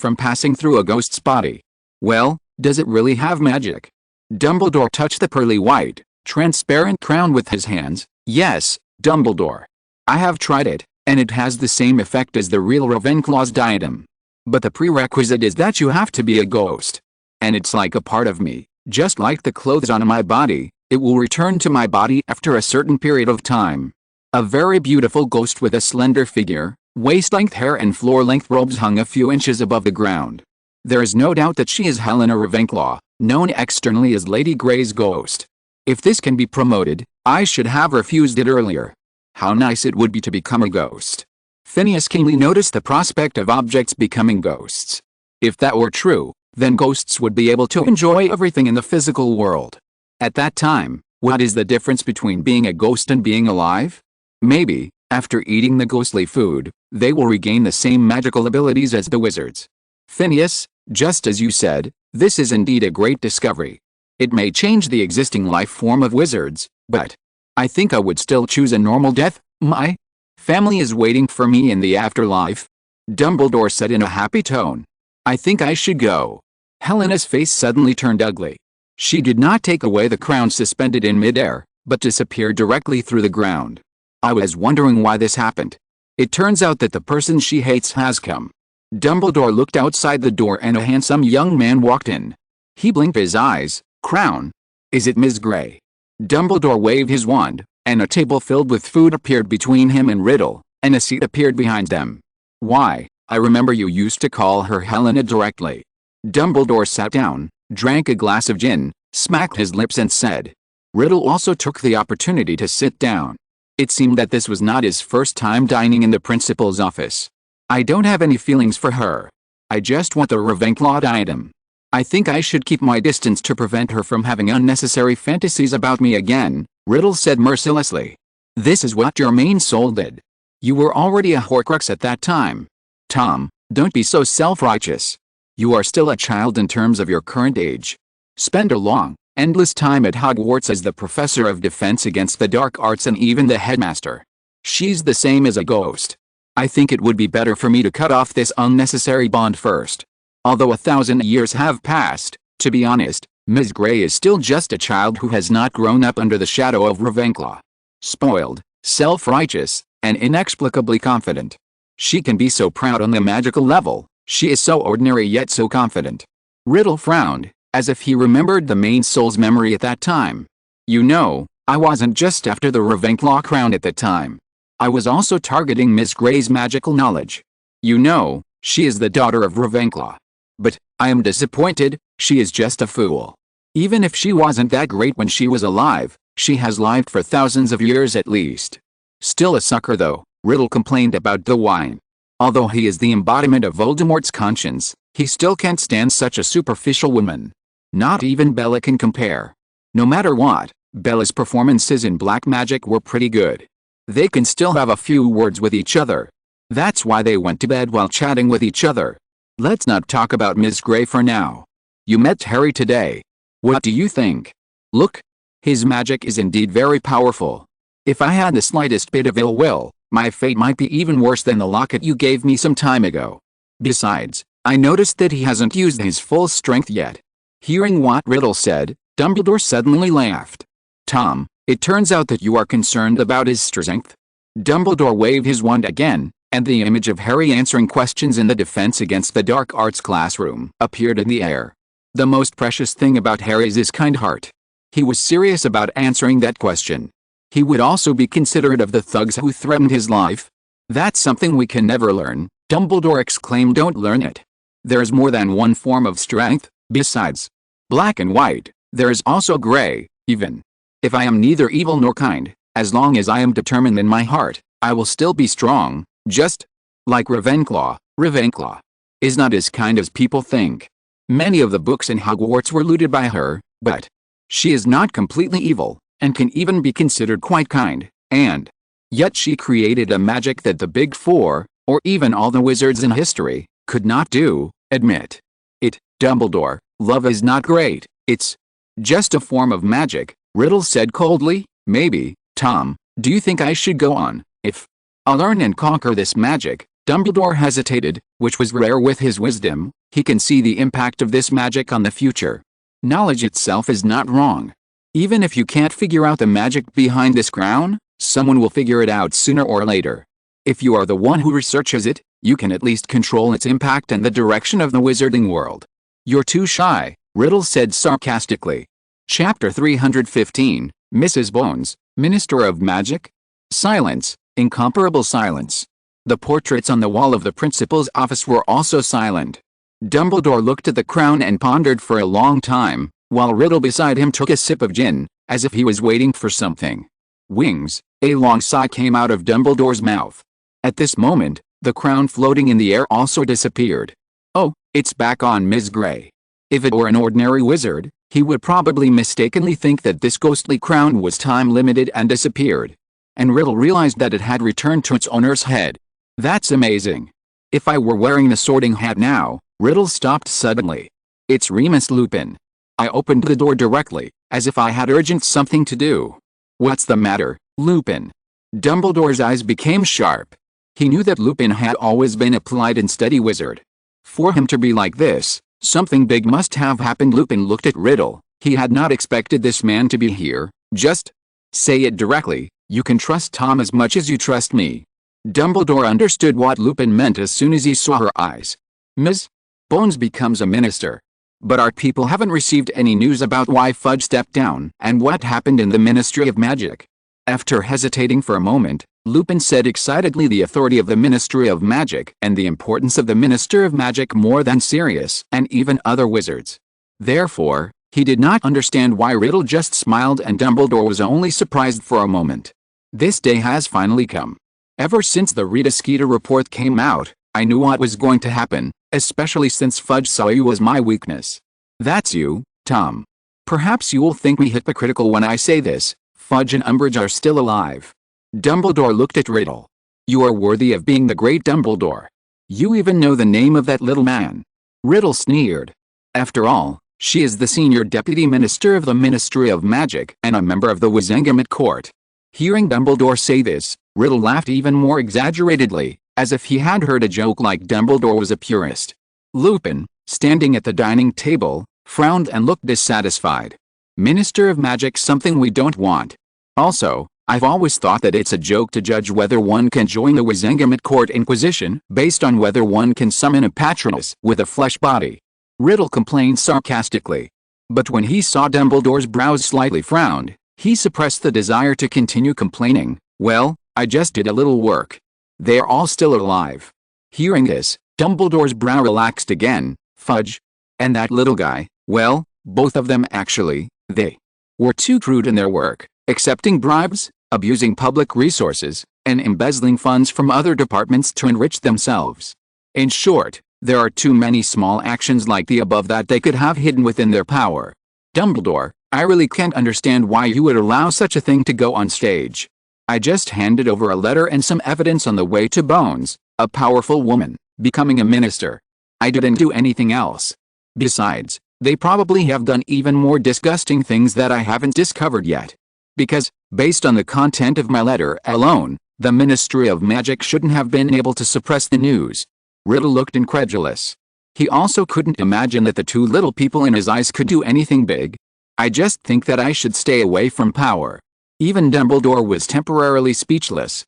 from passing through a ghost's body. Well, does it really have magic? Dumbledore touched the pearly white, transparent crown with his hands. Yes, Dumbledore. I have tried it, and it has the same effect as the real Ravenclaw's diadem. But the prerequisite is that you have to be a ghost. And it's like a part of me, just like the clothes on my body, it will return to my body after a certain period of time. A very beautiful ghost with a slender figure, waist-length hair and floor-length robes hung a few inches above the ground. There is no doubt that she is Helena Ravenclaw, known externally as Lady Grey's ghost. If this can be promoted, I should have refused it earlier. How nice it would be to become a ghost. Phineas keenly noticed the prospect of objects becoming ghosts. If that were true, then ghosts would be able to enjoy everything in the physical world. At that time, what is the difference between being a ghost and being alive? Maybe, after eating the ghostly food, they will regain the same magical abilities as the wizards. Phineas, just as you said, this is indeed a great discovery. It may change the existing life form of wizards, but I think I would still choose a normal death. My family is waiting for me in the afterlife, Dumbledore said in a happy tone. I think I should go. Helena's face suddenly turned ugly. She did not take away the crown suspended in midair, but disappeared directly through the ground. I was wondering why this happened. It turns out that the person she hates has come. Dumbledore looked outside the door and a handsome young man walked in. He blinked his eyes. Crown? Is it Miss Grey? Dumbledore waved his wand, and a table filled with food appeared between him and Riddle, and a seat appeared behind them. Why, I remember you used to call her Helena directly. Dumbledore sat down, drank a glass of gin, smacked his lips and said. Riddle also took the opportunity to sit down. It seemed that this was not his first time dining in the principal's office. I don't have any feelings for her. I just want the Ravenclaw diadem. I think I should keep my distance to prevent her from having unnecessary fantasies about me again, Riddle said mercilessly. This is what your main soul did. You were already a Horcrux at that time. Tom, don't be so self-righteous. You are still a child in terms of your current age. Spend a long, endless time at Hogwarts as the professor of defense against the dark arts and even the headmaster. She's the same as a ghost. I think it would be better for me to cut off this unnecessary bond first. Although 1,000 years have passed, to be honest, Ms. Grey is still just a child who has not grown up under the shadow of Ravenclaw. Spoiled, self-righteous, and inexplicably confident. She can be so proud on the magical level, she is so ordinary yet so confident. Riddle frowned, as if he remembered the main soul's memory at that time. You know, I wasn't just after the Ravenclaw crown at the time. I was also targeting Miss Grey's magical knowledge. You know, she is the daughter of Ravenclaw. But, I am disappointed, she is just a fool. Even if she wasn't that great when she was alive, she has lived for thousands of years at least. Still a sucker though, Riddle complained about the wine. Although he is the embodiment of Voldemort's conscience, he still can't stand such a superficial woman. Not even Bella can compare. No matter what, Bella's performances in black magic were pretty good. They can still have a few words with each other. That's why they went to bed while chatting with each other. Let's not talk about Miss Grey for now. You met Harry today. What do you think? Look. His magic is indeed very powerful. If I had the slightest bit of ill will, my fate might be even worse than the locket you gave me some time ago. Besides, I noticed that he hasn't used his full strength yet. Hearing what Riddle said, Dumbledore suddenly laughed. Tom, it turns out that you are concerned about his strength. Dumbledore waved his wand again, and the image of Harry answering questions in the Defense Against the Dark Arts classroom appeared in the air. The most precious thing about Harry is his kind heart. He was serious about answering that question. He would also be considerate of the thugs who threatened his life. That's something we can never learn, Dumbledore exclaimed. Don't learn it. There's more than one form of strength, besides black and white, there is also gray, even. If I am neither evil nor kind, as long as I am determined in my heart, I will still be strong, just like Ravenclaw. Ravenclaw is not as kind as people think. Many of the books in Hogwarts were looted by her, but she is not completely evil, and can even be considered quite kind, and Yet she created a magic that the Big Four, or even all the wizards in history, could not do. Admit it, Dumbledore. Love is not great. It's just a form of magic, Riddle said coldly. Maybe, Tom, do you think I should go on, if I'll learn and conquer this magic? Dumbledore hesitated, which was rare with his wisdom. He can see the impact of this magic on the future. Knowledge itself is not wrong. Even if you can't figure out the magic behind this crown, someone will figure it out sooner or later. If you are the one who researches it, you can at least control its impact and the direction of the wizarding world. You're too shy, Riddle said sarcastically. Chapter 315, Mrs. Bones, Minister of Magic? Silence, incomparable silence. The portraits on the wall of the principal's office were also silent. Dumbledore looked at the crown and pondered for a long time, while Riddle beside him took a sip of gin, as if he was waiting for something. Wings, a long sigh came out of Dumbledore's mouth. At this moment, the crown floating in the air also disappeared. Oh, it's back on, Ms. Grey. If it were an ordinary wizard, he would probably mistakenly think that this ghostly crown was time-limited and disappeared. And Riddle realized that it had returned to its owner's head. That's amazing. If I were wearing the Sorting Hat now, Riddle stopped suddenly. It's Remus Lupin. I opened the door directly, as if I had urgent something to do. What's the matter, Lupin? Dumbledore's eyes became sharp. He knew that Lupin had always been a polite and steady wizard. For him to be like this, something big must have happened. Lupin looked at Riddle. He had not expected this man to be here. Just say it directly. You can trust Tom as much as you trust me. Dumbledore understood what Lupin meant as soon as he saw her eyes. Ms. Bones becomes a minister. But our people haven't received any news about why Fudge stepped down and what happened in the Ministry of Magic. After hesitating for a moment, Lupin said excitedly, the authority of the Ministry of Magic and the importance of the Minister of Magic more than Sirius and even other wizards. Therefore, he did not understand why Riddle just smiled, and Dumbledore was only surprised for a moment. This day has finally come. Ever since the Rita Skeeter report came out, I knew what was going to happen, especially since Fudge saw you as my weakness. That's you, Tom. Perhaps you will think me hypocritical when I say this. Fudge and Umbridge are still alive. Dumbledore looked at Riddle. You are worthy of being the great Dumbledore. You even know the name of that little man. Riddle sneered. After all, she is the senior deputy minister of the Ministry of Magic and a member of the Wizengamot court. Hearing Dumbledore say this, Riddle laughed even more exaggeratedly, as if he had heard a joke like Dumbledore was a purist. Lupin, standing at the dining table, frowned and looked dissatisfied. Minister of Magic, something we don't want. Also, I've always thought that it's a joke to judge whether one can join the Wizengamot Court Inquisition based on whether one can summon a Patronus with a flesh body. Riddle complained sarcastically. But when he saw Dumbledore's brows slightly frowned, he suppressed the desire to continue complaining. Well, I just did a little work. They're all still alive. Hearing this, Dumbledore's brow relaxed again. Fudge? And that little guy? Well, both of them actually. They were too crude in their work, accepting bribes, abusing public resources, and embezzling funds from other departments to enrich themselves. In short, there are too many small actions like the above that they could have hidden within their power. Dumbledore, I really can't understand why you would allow such a thing to go on stage. I just handed over a letter and some evidence on the way to Bones, a powerful woman, becoming a minister. I didn't do anything else. Besides, they probably have done even more disgusting things that I haven't discovered yet. Because, based on the content of my letter alone, the Ministry of Magic shouldn't have been able to suppress the news. Riddle looked incredulous. He also couldn't imagine that the two little people in his eyes could do anything big. I just think that I should stay away from power. Even Dumbledore was temporarily speechless.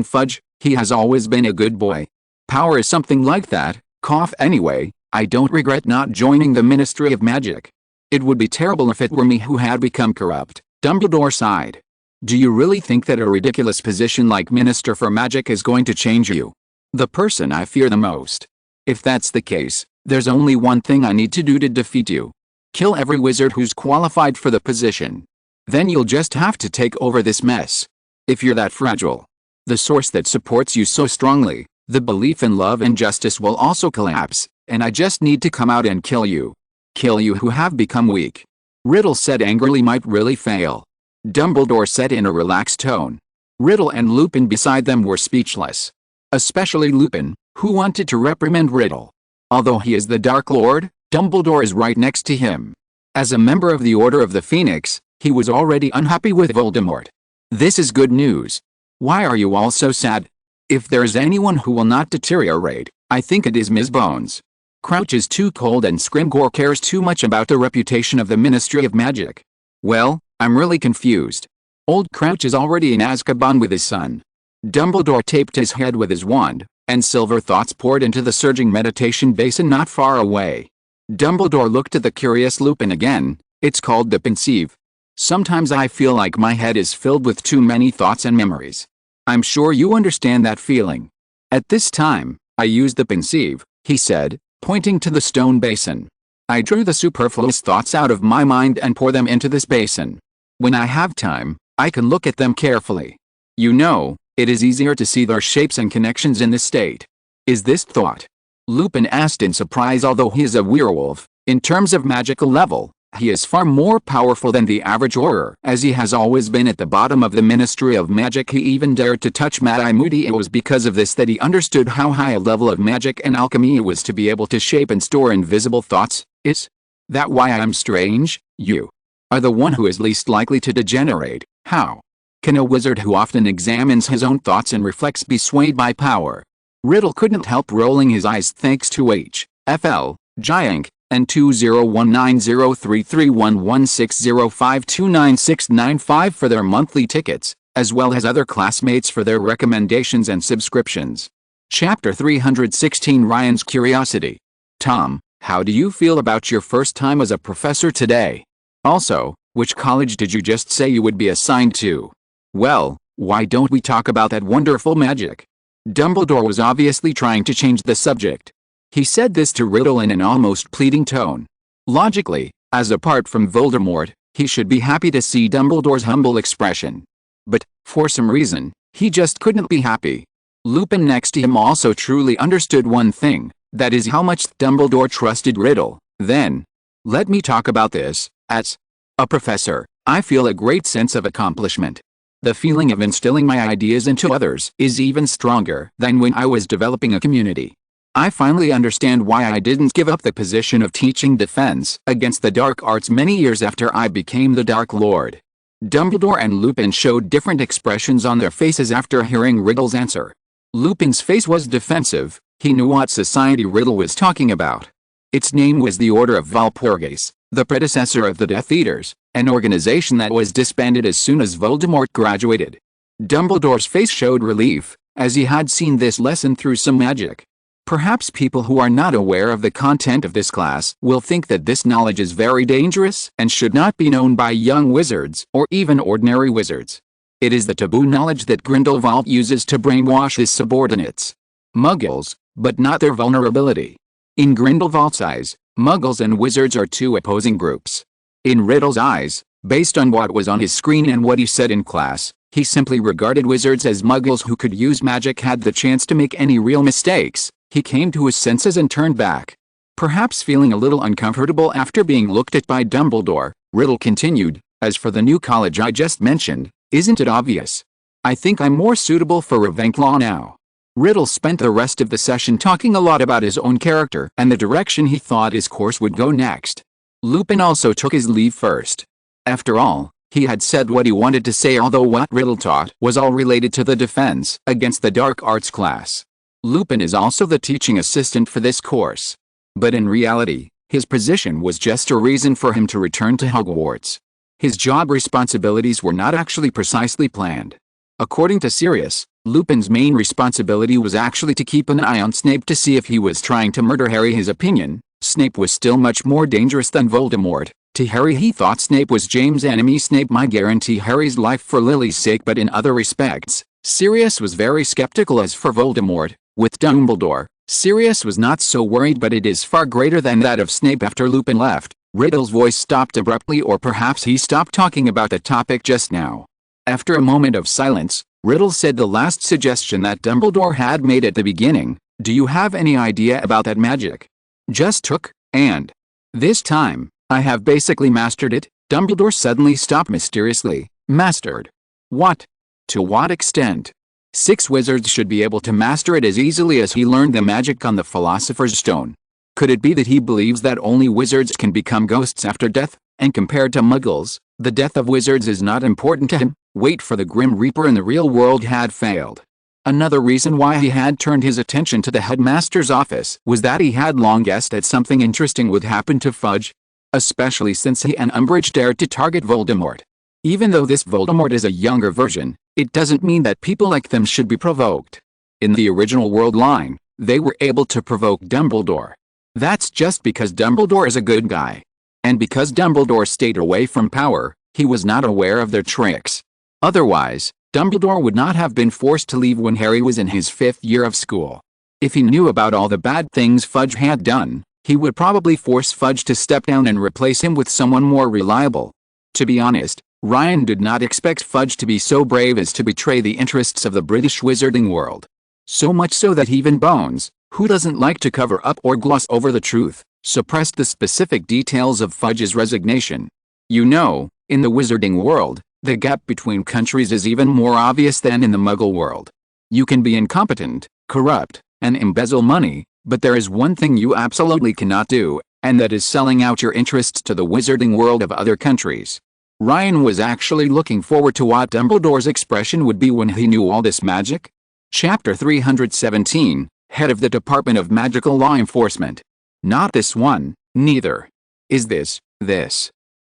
Fudge, he has always been a good boy. Power is something like that. Cough. Anyway, I don't regret not joining the Ministry of Magic. It would be terrible if it were me who had become corrupt. Dumbledore sighed. Do you really think that a ridiculous position like Minister for Magic is going to change you? The person I fear the most. If that's the case, there's only one thing I need to do to defeat you. Kill every wizard who's qualified for the position. Then you'll just have to take over this mess. If you're that fragile, the source that supports you so strongly, the belief in love and justice will also collapse, and I just need to come out and kill you. Kill you who have become weak. Riddle said angrily, might really fail. Dumbledore said in a relaxed tone. Riddle and Lupin beside them were speechless. Especially Lupin, who wanted to reprimand Riddle. Although he is the Dark Lord, Dumbledore is right next to him. As a member of the Order of the Phoenix, he was already unhappy with Voldemort. This is good news. Why are you all so sad? If there is anyone who will not deteriorate, I think it is Ms. Bones. Crouch is too cold and Scrimgeour cares too much about the reputation of the Ministry of Magic. Well, I'm really confused. Old Crouch is already in Azkaban with his son. Dumbledore taped his head with his wand, and silver thoughts poured into the surging meditation basin not far away. Dumbledore looked at the curious Lupin again. It's called the Pensieve. Sometimes I feel like my head is filled with too many thoughts and memories. I'm sure you understand that feeling. At this time, I used the Pensieve, he said, pointing to the stone basin. I drew the superfluous thoughts out of my mind and pour them into this basin. When I have time, I can look at them carefully. You know, it is easier to see their shapes and connections in this state. Is this thought? Lupin asked in surprise. Although he is a werewolf, in terms of magical level, he is far more powerful than the average Auror. As he has always been at the bottom of the Ministry of Magic, he even dared to touch Mad-Eye Moody. It was because of this that he understood how high a level of magic and alchemy it was to be able to shape and store invisible thoughts. Is that why I'm strange? You are the one who is least likely to degenerate. How can a wizard who often examines his own thoughts and reflects be swayed by power? Riddle couldn't help rolling his eyes thanks to H.F.L. Giant and 20190331160529695 for their monthly tickets, as well as other classmates for their recommendations and subscriptions. Chapter 316 Ryan's Curiosity. Tom, how do you feel about your first time as a professor today? Also, which college did you just say you would be assigned to? Well, why don't we talk about that wonderful magic? Dumbledore was obviously trying to change the subject. He said this to Riddle in an almost pleading tone. Logically, as apart from Voldemort, he should be happy to see Dumbledore's humble expression. But, for some reason, he just couldn't be happy. Lupin next to him also truly understood one thing, that is how much Dumbledore trusted Riddle. Then, let me talk about this. As a professor, I feel a great sense of accomplishment. The feeling of instilling my ideas into others is even stronger than when I was developing a community. I finally understand why I didn't give up the position of teaching defense against the dark arts many years after I became the Dark Lord. Dumbledore and Lupin showed different expressions on their faces after hearing Riddle's answer. Lupin's face was defensive. He knew what society Riddle was talking about. Its name was the Order of Valpurgis, the predecessor of the Death Eaters, an organization that was disbanded as soon as Voldemort graduated. Dumbledore's face showed relief, as he had seen this lesson through some magic. Perhaps people who are not aware of the content of this class will think that this knowledge is very dangerous and should not be known by young wizards or even ordinary wizards. It is the taboo knowledge that Grindelwald uses to brainwash his subordinates. Muggles, but not their vulnerability. In Grindelwald's eyes, Muggles and wizards are two opposing groups. In Riddle's eyes, based on what was on his screen and what he said in class, he simply regarded wizards as Muggles who could use magic had the chance to make any real mistakes. He came to his senses and turned back. Perhaps feeling a little uncomfortable after being looked at by Dumbledore, Riddle continued, as for the new college I just mentioned, isn't it obvious? I think I'm more suitable for Ravenclaw now. Riddle spent the rest of the session talking a lot about his own character and the direction he thought his course would go next. Lupin also took his leave first. After all, he had said what he wanted to say, although what Riddle taught was all related to the defense against the dark arts class. Lupin is also the teaching assistant for this course. But in reality, his position was just a reason for him to return to Hogwarts. His job responsibilities were not actually precisely planned. According to Sirius, Lupin's main responsibility was actually to keep an eye on Snape to see if he was trying to murder Harry. His opinion, Snape was still much more dangerous than Voldemort. To Harry, he thought Snape was James' enemy. Snape might guarantee Harry's life for Lily's sake, but in other respects, Sirius was very skeptical. As for Voldemort, with Dumbledore, Sirius was not so worried, but it is far greater than that of Snape. After Lupin left, Riddle's voice stopped abruptly, or perhaps he stopped talking about the topic just now. After a moment of silence, Riddle said the last suggestion that Dumbledore had made at the beginning. Do you have any idea about that magic? Just took, and this time, I have basically mastered it. Dumbledore suddenly stopped mysteriously. Mastered? What? To what extent? 6 wizards should be able to master it as easily as he learned the magic on the Philosopher's Stone. Could it be that he believes that only wizards can become ghosts after death, and compared to muggles, the death of wizards is not important to him? Wait for the Grim Reaper in the real world had failed. Another reason why he had turned his attention to the headmaster's office was that he had long guessed that something interesting would happen to Fudge. Especially since he and Umbridge dared to target Voldemort. Even though this Voldemort is a younger version, it doesn't mean that people like them should be provoked. In the original world line, they were able to provoke Dumbledore. That's just because Dumbledore is a good guy. And because Dumbledore stayed away from power, he was not aware of their tricks. Otherwise, Dumbledore would not have been forced to leave when Harry was in his 5th year of school. If he knew about all the bad things Fudge had done, he would probably force Fudge to step down and replace him with someone more reliable. To be honest, Ryan did not expect Fudge to be so brave as to betray the interests of the British wizarding world. So much so that even Bones, who doesn't like to cover up or gloss over the truth, suppressed the specific details of Fudge's resignation. You know, in the wizarding world, the gap between countries is even more obvious than in the Muggle world. You can be incompetent, corrupt, and embezzle money, but there is one thing you absolutely cannot do, and that is selling out your interests to the wizarding world of other countries. Ryan was actually looking forward to what Dumbledore's expression would be when he knew all this magic. Chapter 317, Head of the Department of Magical Law Enforcement. Not this one, neither. Is this?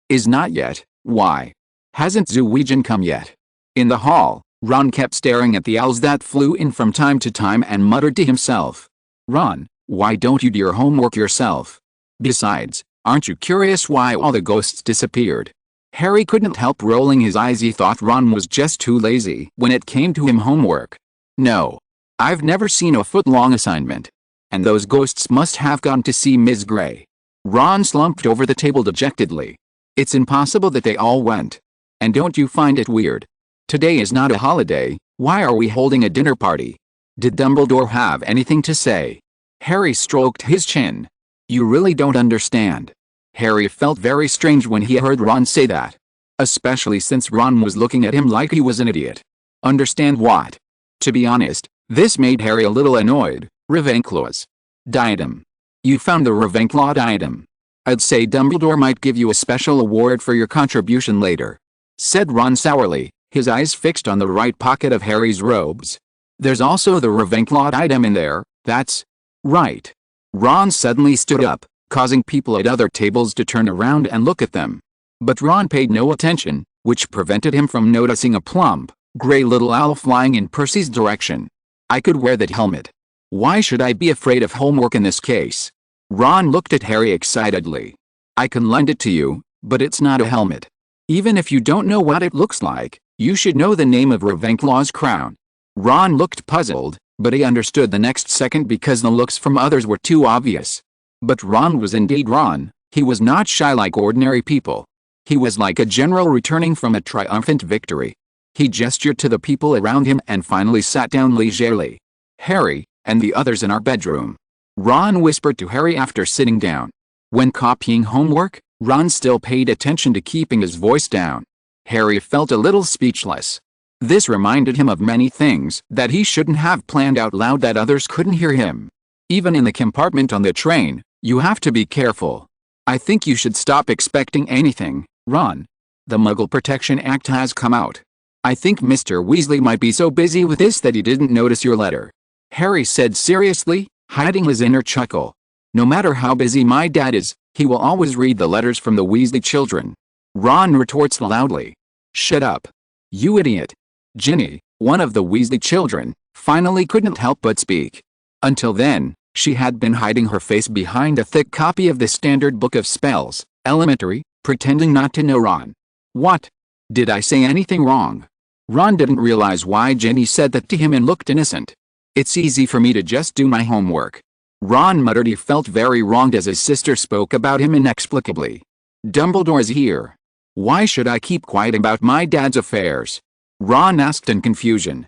Is not yet. Why? Hasn't Zuwejan come yet? In the hall, Ron kept staring at the owls that flew in from time to time and muttered to himself. Ron, why don't you do your homework yourself? Besides, aren't you curious why all the ghosts disappeared? Harry couldn't help rolling his eyes. He thought Ron was just too lazy when it came to him homework. No. I've never seen a foot-long assignment. And those ghosts must have gone to see Ms. Gray. Ron slumped over the table dejectedly. It's impossible that they all went. And don't you find it weird? Today is not a holiday, why are we holding a dinner party? Did Dumbledore have anything to say? Harry stroked his chin. You really don't understand. Harry felt very strange when he heard Ron say that. Especially since Ron was looking at him like he was an idiot. Understand what? To be honest, this made Harry a little annoyed. Ravenclaw's diadem. You found the Ravenclaw diadem. I'd say Dumbledore might give you a special award for your contribution later, said Ron sourly, his eyes fixed on the right pocket of Harry's robes. There's also the Ravenclaw diadem in there, that's right. Ron suddenly stood up, causing people at other tables to turn around and look at them. But Ron paid no attention, which prevented him from noticing a plump, gray little owl flying in Percy's direction. I could wear that helmet. Why should I be afraid of homework in this case? Ron looked at Harry excitedly. I can lend it to you, but it's not a helmet. Even if you don't know what it looks like, you should know the name of Ravenclaw's crown. Ron looked puzzled, but he understood the next second because the looks from others were too obvious. But Ron was indeed Ron. He was not shy like ordinary people. He was like a general returning from a triumphant victory. He gestured to the people around him and finally sat down leisurely. Harry, and the others in our bedroom. Ron whispered to Harry after sitting down. When copying homework, Ron still paid attention to keeping his voice down. Harry felt a little speechless. This reminded him of many things that he shouldn't have planned out loud that others couldn't hear him. Even in the compartment on the train, you have to be careful. I think you should stop expecting anything, Ron. The Muggle Protection Act has come out. I think Mr. Weasley might be so busy with this that he didn't notice your letter. Harry said seriously, hiding his inner chuckle. No matter how busy my dad is, he will always read the letters from the Weasley children. Ron retorts loudly. Shut up. You idiot. Ginny, one of the Weasley children, finally couldn't help but speak. Until then, she had been hiding her face behind a thick copy of the Standard Book of Spells, Elementary, pretending not to know Ron. What? Did I say anything wrong? Ron didn't realize why Ginny said that to him and looked innocent. It's easy for me to just do my homework. Ron muttered he felt very wronged as his sister spoke about him inexplicably. Dumbledore's here. Why should I keep quiet about my dad's affairs? Ron asked in confusion.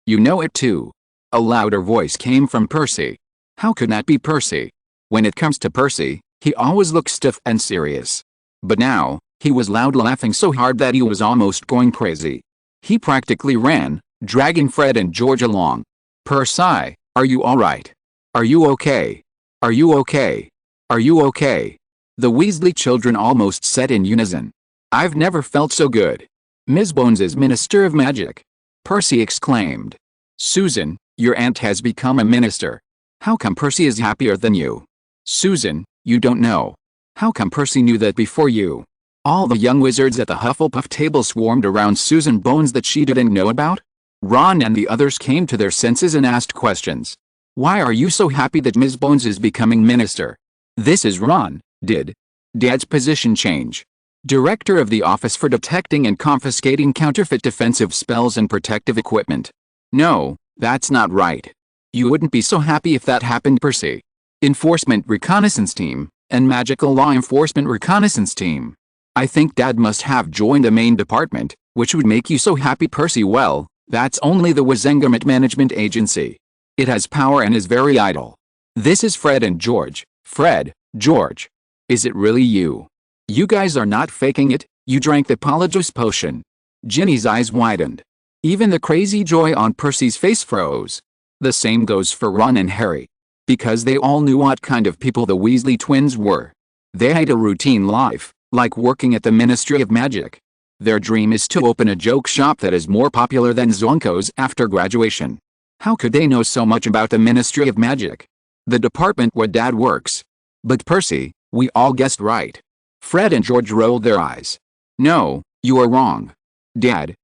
You know it too. A louder voice came from Percy. How could that be Percy? When it comes to Percy, he always looks stiff and serious. But now, he was loud laughing so hard that he was almost going crazy. He practically ran, dragging Fred and George along. "Percy, are you alright? Are you okay? Are you okay? Are you okay?" The Weasley children almost said in unison. "I've never felt so good. Ms. Bones is Minister of Magic," Percy exclaimed. "Susan, your aunt has become a minister. How come Percy is happier than you?" "Susan, you don't know. How come Percy knew that before you?" All the young wizards at the Hufflepuff table swarmed around Susan Bones that she didn't know about. Ron and the others came to their senses and asked questions. "Why are you so happy that Ms. Bones is becoming minister?" "This is Ron. Did Dad's position change? Director of the Office for Detecting and Confiscating Counterfeit Defensive Spells and Protective Equipment." "No, that's not right. You wouldn't be so happy if that happened, Percy." "Enforcement Reconnaissance Team and Magical Law Enforcement Reconnaissance Team. I think Dad must have joined the main department, which would make you so happy, Percy. Well, that's only the Wizengamot Management Agency. It has power and is very idle. This is Fred and George." "Fred, George. Is it really you? You guys are not faking it, you drank the Polyjuice potion." Ginny's eyes widened. Even the crazy joy on Percy's face froze. The same goes for Ron and Harry. Because they all knew what kind of people the Weasley twins were. They had a routine life, like working at the Ministry of Magic. Their dream is to open a joke shop that is more popular than Zonko's after graduation. How could they know so much about the Ministry of Magic? The department where Dad works. "But Percy, we all guessed right." Fred and George rolled their eyes. "No, you are wrong. Dad,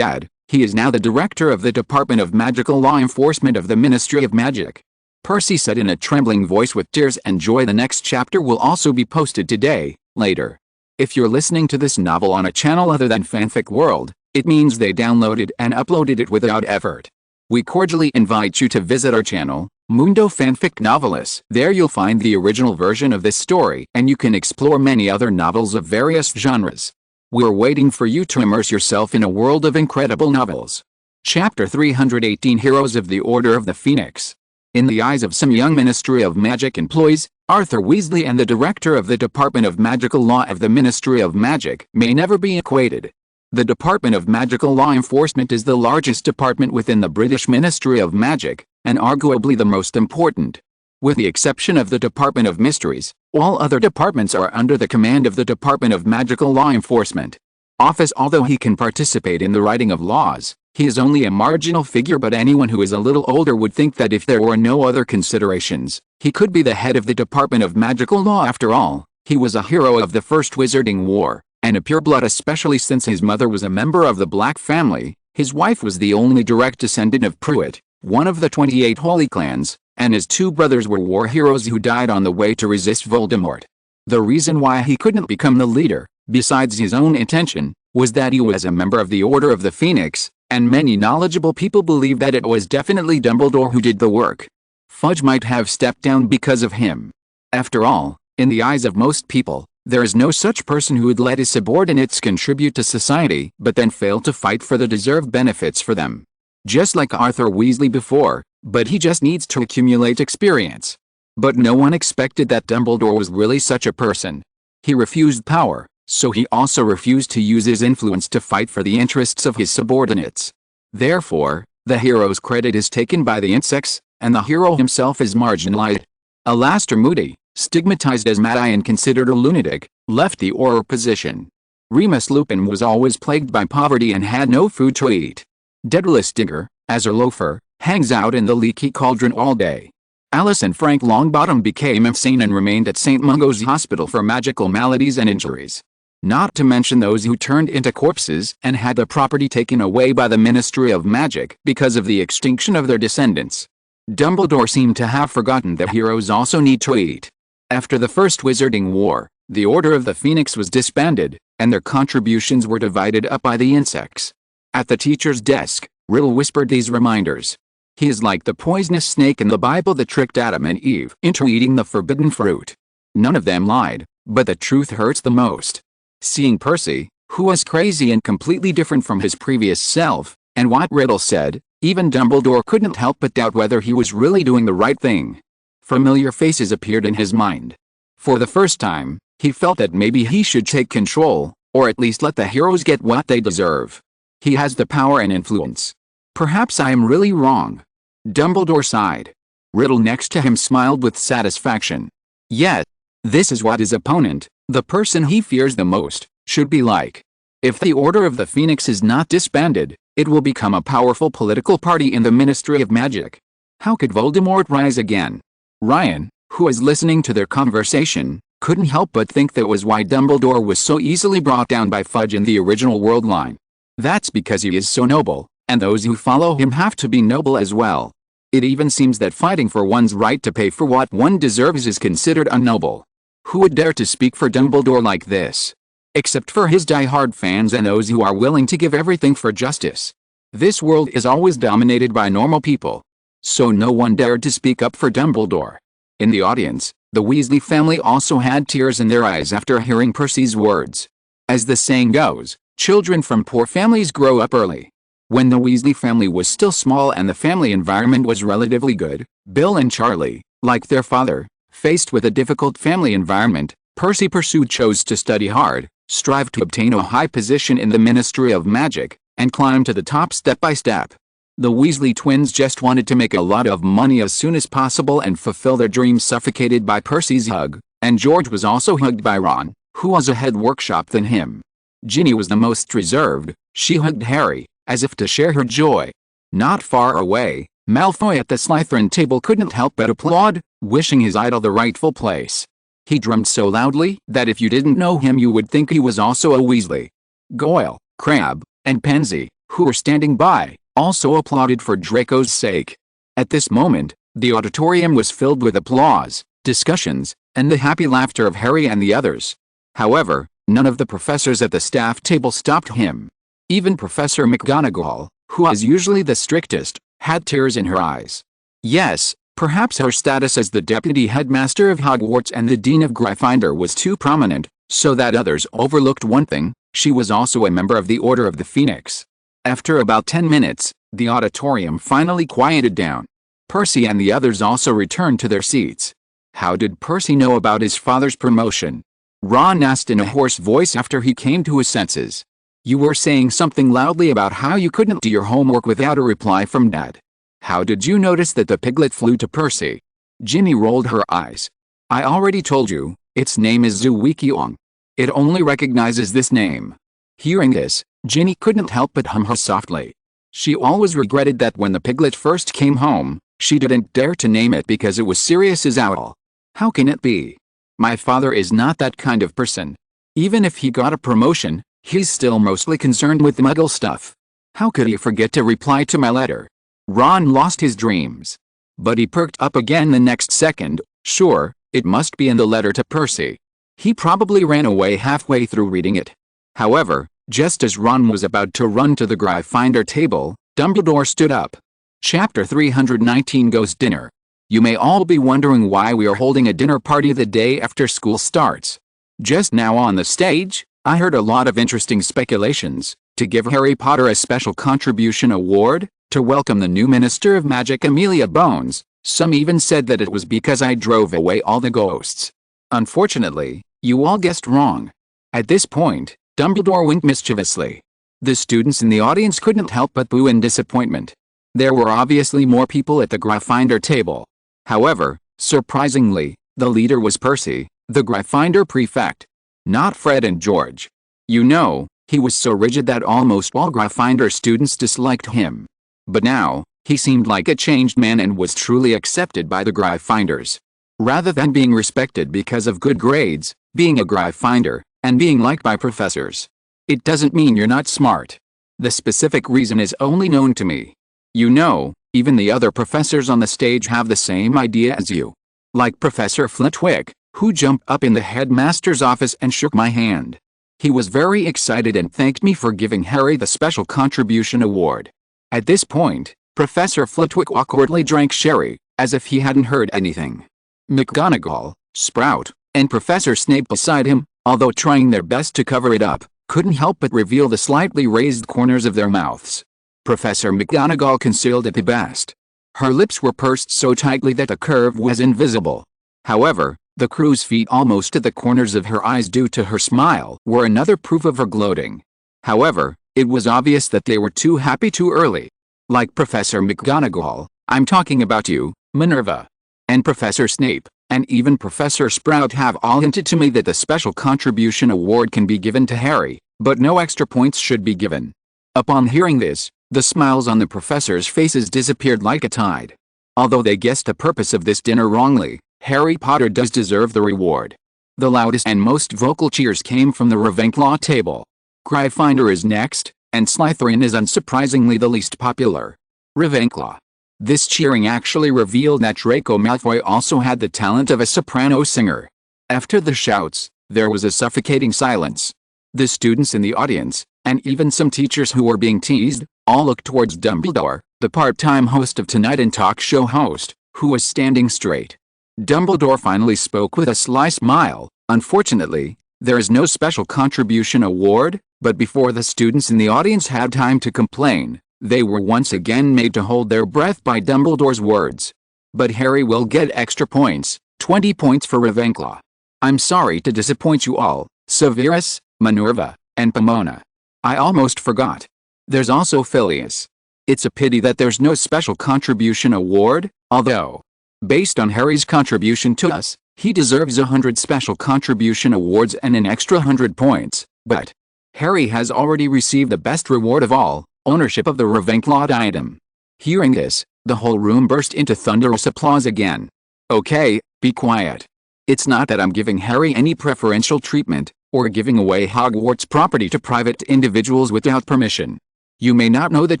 he is now the director of the Department of Magical Law Enforcement of the Ministry of Magic," Percy said in a trembling voice with tears and joy. The next chapter will also be posted today, later. If you're listening to this novel on a channel other than Fanfic World, it means they downloaded and uploaded it without effort. We cordially invite you to visit our channel, Mundo Fanfic Novelist. There you'll find the original version of this story, and you can explore many other novels of various genres. We're waiting for you to immerse yourself in a world of incredible novels. Chapter 318, Heroes of the Order of the Phoenix. In the eyes of some young Ministry of Magic employees, Arthur Weasley and the director of the Department of Magical Law of the Ministry of Magic may never be equated. The Department of Magical Law Enforcement is the largest department within the British Ministry of Magic, and arguably the most important. With the exception of the Department of Mysteries, all other departments are under the command of the Department of Magical Law Enforcement. Although he can participate in the writing of laws, he is only a marginal figure, but anyone who is a little older would think that if there were no other considerations, he could be the head of the Department of Magical Law. After all, he was a hero of the First Wizarding War, and a pureblood, especially since his mother was a member of the Black family. His wife was the only direct descendant of Pruitt, one of the 28 Holy Clans, and his two brothers were war heroes who died on the way to resist Voldemort. The reason why he couldn't become the leader, besides his own intention, was that he was a member of the Order of the Phoenix, and many knowledgeable people believe that it was definitely Dumbledore who did the work. Fudge might have stepped down because of him. After all, in the eyes of most people, there is no such person who would let his subordinates contribute to society but then fail to fight for the deserved benefits for them. Just like Arthur Weasley before, but he just needs to accumulate experience. But no one expected that Dumbledore was really such a person. He refused power, so he also refused to use his influence to fight for the interests of his subordinates. Therefore, the hero's credit is taken by the insects, and the hero himself is marginalized. Alastor Moody, stigmatized as Mad-Eye and considered a lunatic, left the Auror position. Remus Lupin was always plagued by poverty and had no food to eat. Daedalus Digger, as a loafer, hangs out in the leaky cauldron all day. Alice and Frank Longbottom became insane and remained at St. Mungo's Hospital for magical maladies and injuries. Not to mention those who turned into corpses and had the property taken away by the Ministry of Magic because of the extinction of their descendants. Dumbledore seemed to have forgotten that heroes also need to eat. After the First Wizarding War, the Order of the Phoenix was disbanded, and their contributions were divided up by the insects. At the teacher's desk, Riddle whispered these reminders. He is like the poisonous snake in the Bible that tricked Adam and Eve into eating the forbidden fruit. None of them lied, but the truth hurts the most. Seeing Percy, who was crazy and completely different from his previous self, and what Riddle said, even Dumbledore couldn't help but doubt whether he was really doing the right thing. Familiar faces appeared in his mind. For the first time, he felt that maybe he should take control, or at least let the heroes get what they deserve. He has the power and influence. Perhaps I am really wrong. Dumbledore sighed. Riddle next to him smiled with satisfaction. Yet, this is what his opponent, the person he fears the most, should be like. If the Order of the Phoenix is not disbanded, it will become a powerful political party in the Ministry of Magic. How could Voldemort rise again? Ryan, who was listening to their conversation, couldn't help but think that was why Dumbledore was so easily brought down by Fudge in the original world line. That's because he is so noble, and those who follow him have to be noble as well. It even seems that fighting for one's right to pay for what one deserves is considered unnoble. Who would dare to speak for Dumbledore like this? Except for his die-hard fans and those who are willing to give everything for justice. This world is always dominated by normal people. So no one dared to speak up for Dumbledore. In the audience, the Weasley family also had tears in their eyes after hearing Percy's words. As the saying goes, children from poor families grow up early. When the Weasley family was still small and the family environment was relatively good, Bill and Charlie, like their father, faced with a difficult family environment, Percy chose to study hard, strive to obtain a high position in the Ministry of Magic, and climb to the top step by step. The Weasley twins just wanted to make a lot of money as soon as possible and fulfill their dreams suffocated by Percy's hug, and George was also hugged by Ron, who was ahead workshop than him. Ginny was the most reserved. She hugged Harry, as if to share her joy. Not far away, Malfoy at the Slytherin table couldn't help but applaud, wishing his idol the rightful place. He drummed so loudly that if you didn't know him you would think he was also a Weasley. Goyle, Crabbe, and Pansy, who were standing by, also applauded for Draco's sake. At this moment, the auditorium was filled with applause, discussions, and the happy laughter of Harry and the others. However, none of the professors at the staff table stopped him. Even Professor McGonagall, who is usually the strictest, had tears in her eyes. Yes, perhaps her status as the deputy headmaster of Hogwarts and the dean of Gryffindor was too prominent, so that others overlooked one thing: she was also a member of the Order of the Phoenix. After about 10 minutes, the auditorium finally quieted down. Percy and the others also returned to their seats. How did Percy know about his father's promotion? Ron asked in a hoarse voice after he came to his senses. You were saying something loudly about how you couldn't do your homework without a reply from Dad. How did you notice that the piglet flew to Percy? Ginny rolled her eyes. I already told you, its name is Zuwikiong. It only recognizes this name. Hearing this, Ginny couldn't help but hum softly. She always regretted that when the piglet first came home, she didn't dare to name it because it was Sirius as Owl. How can it be? My father is not that kind of person. Even if he got a promotion, he's still mostly concerned with Muggle stuff. How could he forget to reply to my letter? Ron lost his dreams. But he perked up again the next second. Sure, it must be in the letter to Percy. He probably ran away halfway through reading it. However, just as Ron was about to run to the Gryffindor table, Dumbledore stood up. Chapter 319 Ghost Dinner. You may all be wondering why we are holding a dinner party the day after school starts. Just now on the stage, I heard a lot of interesting speculations. To give Harry Potter a special contribution award, to welcome the new Minister of Magic Amelia Bones. Some even said that it was because I drove away all the ghosts. Unfortunately, you all guessed wrong. At this point, Dumbledore winked mischievously. The students in the audience couldn't help but boo in disappointment. There were obviously more people at the Gryffindor table. However, surprisingly, the leader was Percy, the Gryffindor prefect. Not Fred and George. You know, he was so rigid that almost all Gryffindor students disliked him. But now, he seemed like a changed man and was truly accepted by the Gryffindors. Rather than being respected because of good grades, being a Gryffindor, and being liked by professors. It doesn't mean you're not smart. The specific reason is only known to me. You know, even the other professors on the stage have the same idea as you. Like Professor Flitwick, who jumped up in the headmaster's office and shook my hand. He was very excited and thanked me for giving Harry the Special Contribution Award. At this point, Professor Flitwick awkwardly drank sherry, as if he hadn't heard anything. McGonagall, Sprout, and Professor Snape beside him, although trying their best to cover it up, couldn't help but reveal the slightly raised corners of their mouths. Professor McGonagall concealed it the best. Her lips were pursed so tightly that the curve was invisible. However, the crow's feet almost at the corners of her eyes due to her smile were another proof of her gloating. However, It was obvious that they were too happy too early. Like Professor McGonagall, I'm talking about you, Minerva. And Professor Snape, and even Professor Sprout have all hinted to me that the Special Contribution Award can be given to Harry, but no extra points should be given. Upon hearing this, the smiles on the professors' faces disappeared like a tide. Although they guessed the purpose of this dinner wrongly, Harry Potter does deserve the reward. The loudest and most vocal cheers came from the Ravenclaw table. Gryffindor is next, and Slytherin is unsurprisingly the least popular. Ravenclaw. This cheering actually revealed that Draco Malfoy also had the talent of a soprano singer. After the shouts, there was a suffocating silence. The students in the audience, and even some teachers who were being teased, all looked towards Dumbledore, the part-time host of Tonight and talk show host, who was standing straight. Dumbledore finally spoke with a sly smile. Unfortunately, there is no Special Contribution Award, but before the students in the audience had time to complain, they were once again made to hold their breath by Dumbledore's words. But Harry will get extra points, 20 points for Ravenclaw. I'm sorry to disappoint you all, Severus, Minerva, and Pomona. I almost forgot. There's also Phileas. It's a pity that there's no Special Contribution Award, although, based on Harry's contribution to us, he deserves 100 Special Contribution Awards and an extra 100 points, but Harry has already received the best reward of all, ownership of the Ravenclaw diadem. Hearing this, the whole room burst into thunderous applause again. Okay, be quiet. It's not that I'm giving Harry any preferential treatment, or giving away Hogwarts property to private individuals without permission. You may not know that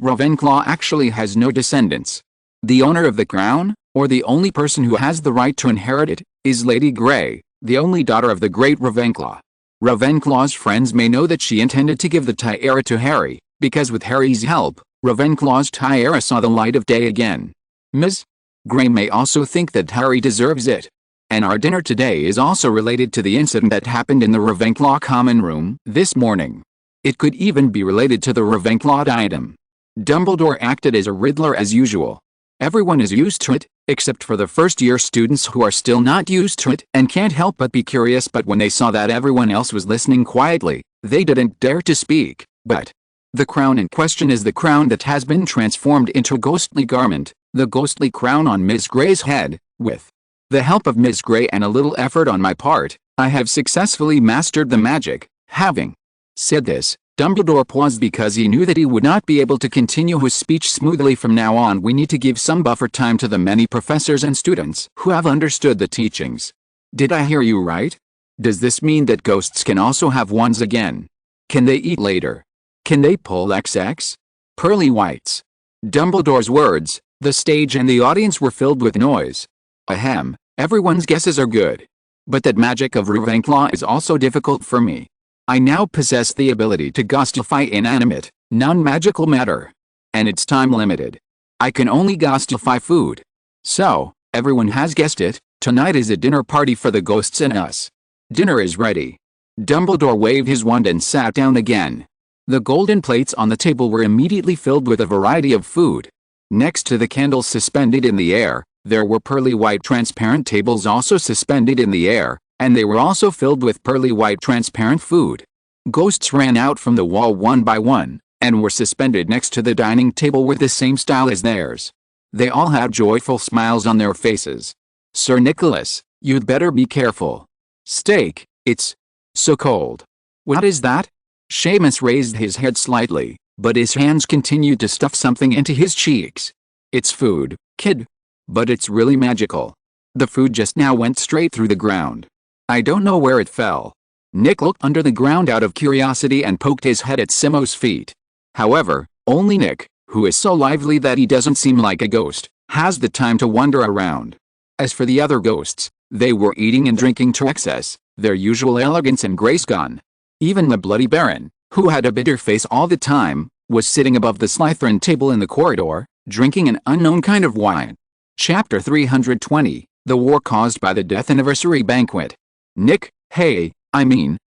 Ravenclaw actually has no descendants. The owner of the crown, or the only person who has the right to inherit it, is Lady Grey, the only daughter of the great Ravenclaw. Ravenclaw's friends may know that she intended to give the tiara to Harry, because with Harry's help, Ravenclaw's tiara saw the light of day again. Ms. Grey may also think that Harry deserves it. And our dinner today is also related to the incident that happened in the Ravenclaw common room this morning. It could even be related to the Ravenclaw diadem. Dumbledore acted as a Riddler as usual. Everyone is used to it, except for the first-year students who are still not used to it and can't help but be curious, but when they saw that everyone else was listening quietly, they didn't dare to speak. But the crown in question is the crown that has been transformed into a ghostly garment, the ghostly crown on Miss Grey's head. With the help of Miss Grey and a little effort on my part, I have successfully mastered the magic. Having said this, Dumbledore paused because he knew that he would not be able to continue his speech smoothly from now on. We need to give some buffer time to the many professors and students who have understood the teachings. Did I hear you right? Does this mean that ghosts can also have wands again? Can they eat later? Can they pull XX? Pearly whites. Dumbledore's words, the stage and the audience were filled with noise. Ahem, everyone's guesses are good. But that magic of Ravenclaw is also difficult for me. I now possess the ability to ghostify inanimate, non-magical matter. And it's time-limited. I can only ghostify food. So, everyone has guessed it, tonight is a dinner party for the ghosts and us. Dinner is ready. Dumbledore waved his wand and sat down again. The golden plates on the table were immediately filled with a variety of food. Next to the candles suspended in the air, there were pearly white transparent tables also suspended in the air, and they were also filled with pearly white transparent food. Ghosts ran out from the wall one by one, and were suspended next to the dining table with the same style as theirs. They all had joyful smiles on their faces. Sir Nicholas, you'd better be careful. Steak, it's so cold. What is that? Seamus raised his head slightly, but his hands continued to stuff something into his cheeks. It's food, kid. But it's really magical. The food just now went straight through the ground. I don't know where it fell. Nick looked under the ground out of curiosity and poked his head at Simo's feet. However, only Nick, who is so lively that he doesn't seem like a ghost, has the time to wander around. As for the other ghosts, they were eating and drinking to excess, their usual elegance and grace gone. Even the Bloody Baron, who had a bitter face all the time, was sitting above the Slytherin table in the corridor, drinking an unknown kind of wine. Chapter 320, The War Caused by the Death Anniversary Banquet. Nick, hey,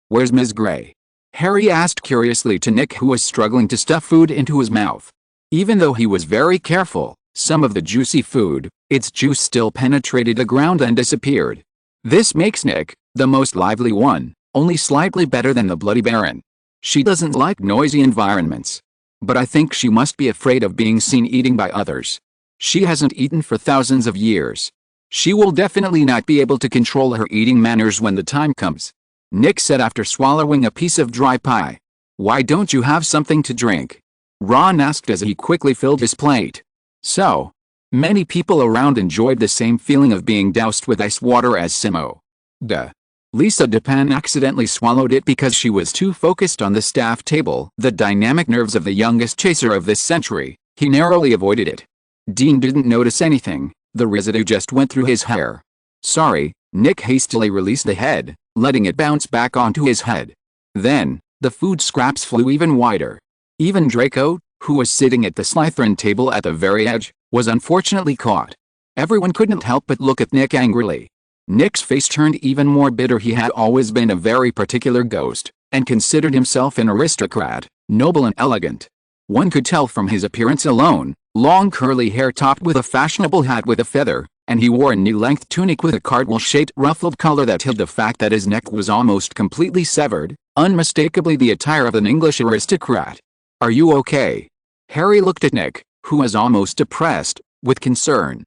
where's Ms. Grey? Harry asked curiously to Nick, who was struggling to stuff food into his mouth. Even though he was very careful, some of the juicy food, its juice still penetrated the ground and disappeared. This makes Nick the most lively one, only slightly better than the Bloody Baron. She doesn't like noisy environments. But I think she must be afraid of being seen eating by others. She hasn't eaten for thousands of years. She will definitely not be able to control her eating manners when the time comes. Nick said after swallowing a piece of dry pie. Why don't you have something to drink? Ron asked as he quickly filled his plate. So many people around enjoyed the same feeling of being doused with ice water as Simo. Duh. Lisa Dupin accidentally swallowed it because she was too focused on the staff table. The dynamic nerves of the youngest chaser of this century. He narrowly avoided it. Dean didn't notice anything. The residue just went through his hair. Sorry, Nick hastily released the head, letting it bounce back onto his head. Then, the food scraps flew even wider. Even Draco, who was sitting at the Slytherin table at the very edge, was unfortunately caught. Everyone couldn't help but look at Nick angrily. Nick's face turned even more bitter. He had always been a very particular ghost, and considered himself an aristocrat, noble and elegant. One could tell from his appearance alone, long curly hair topped with a fashionable hat with a feather, and he wore a knee-length tunic with a cardinal-shaped ruffled collar that hid the fact that his neck was almost completely severed, unmistakably the attire of an English aristocrat. Are you okay? Harry looked at Nick, who was almost depressed, with concern.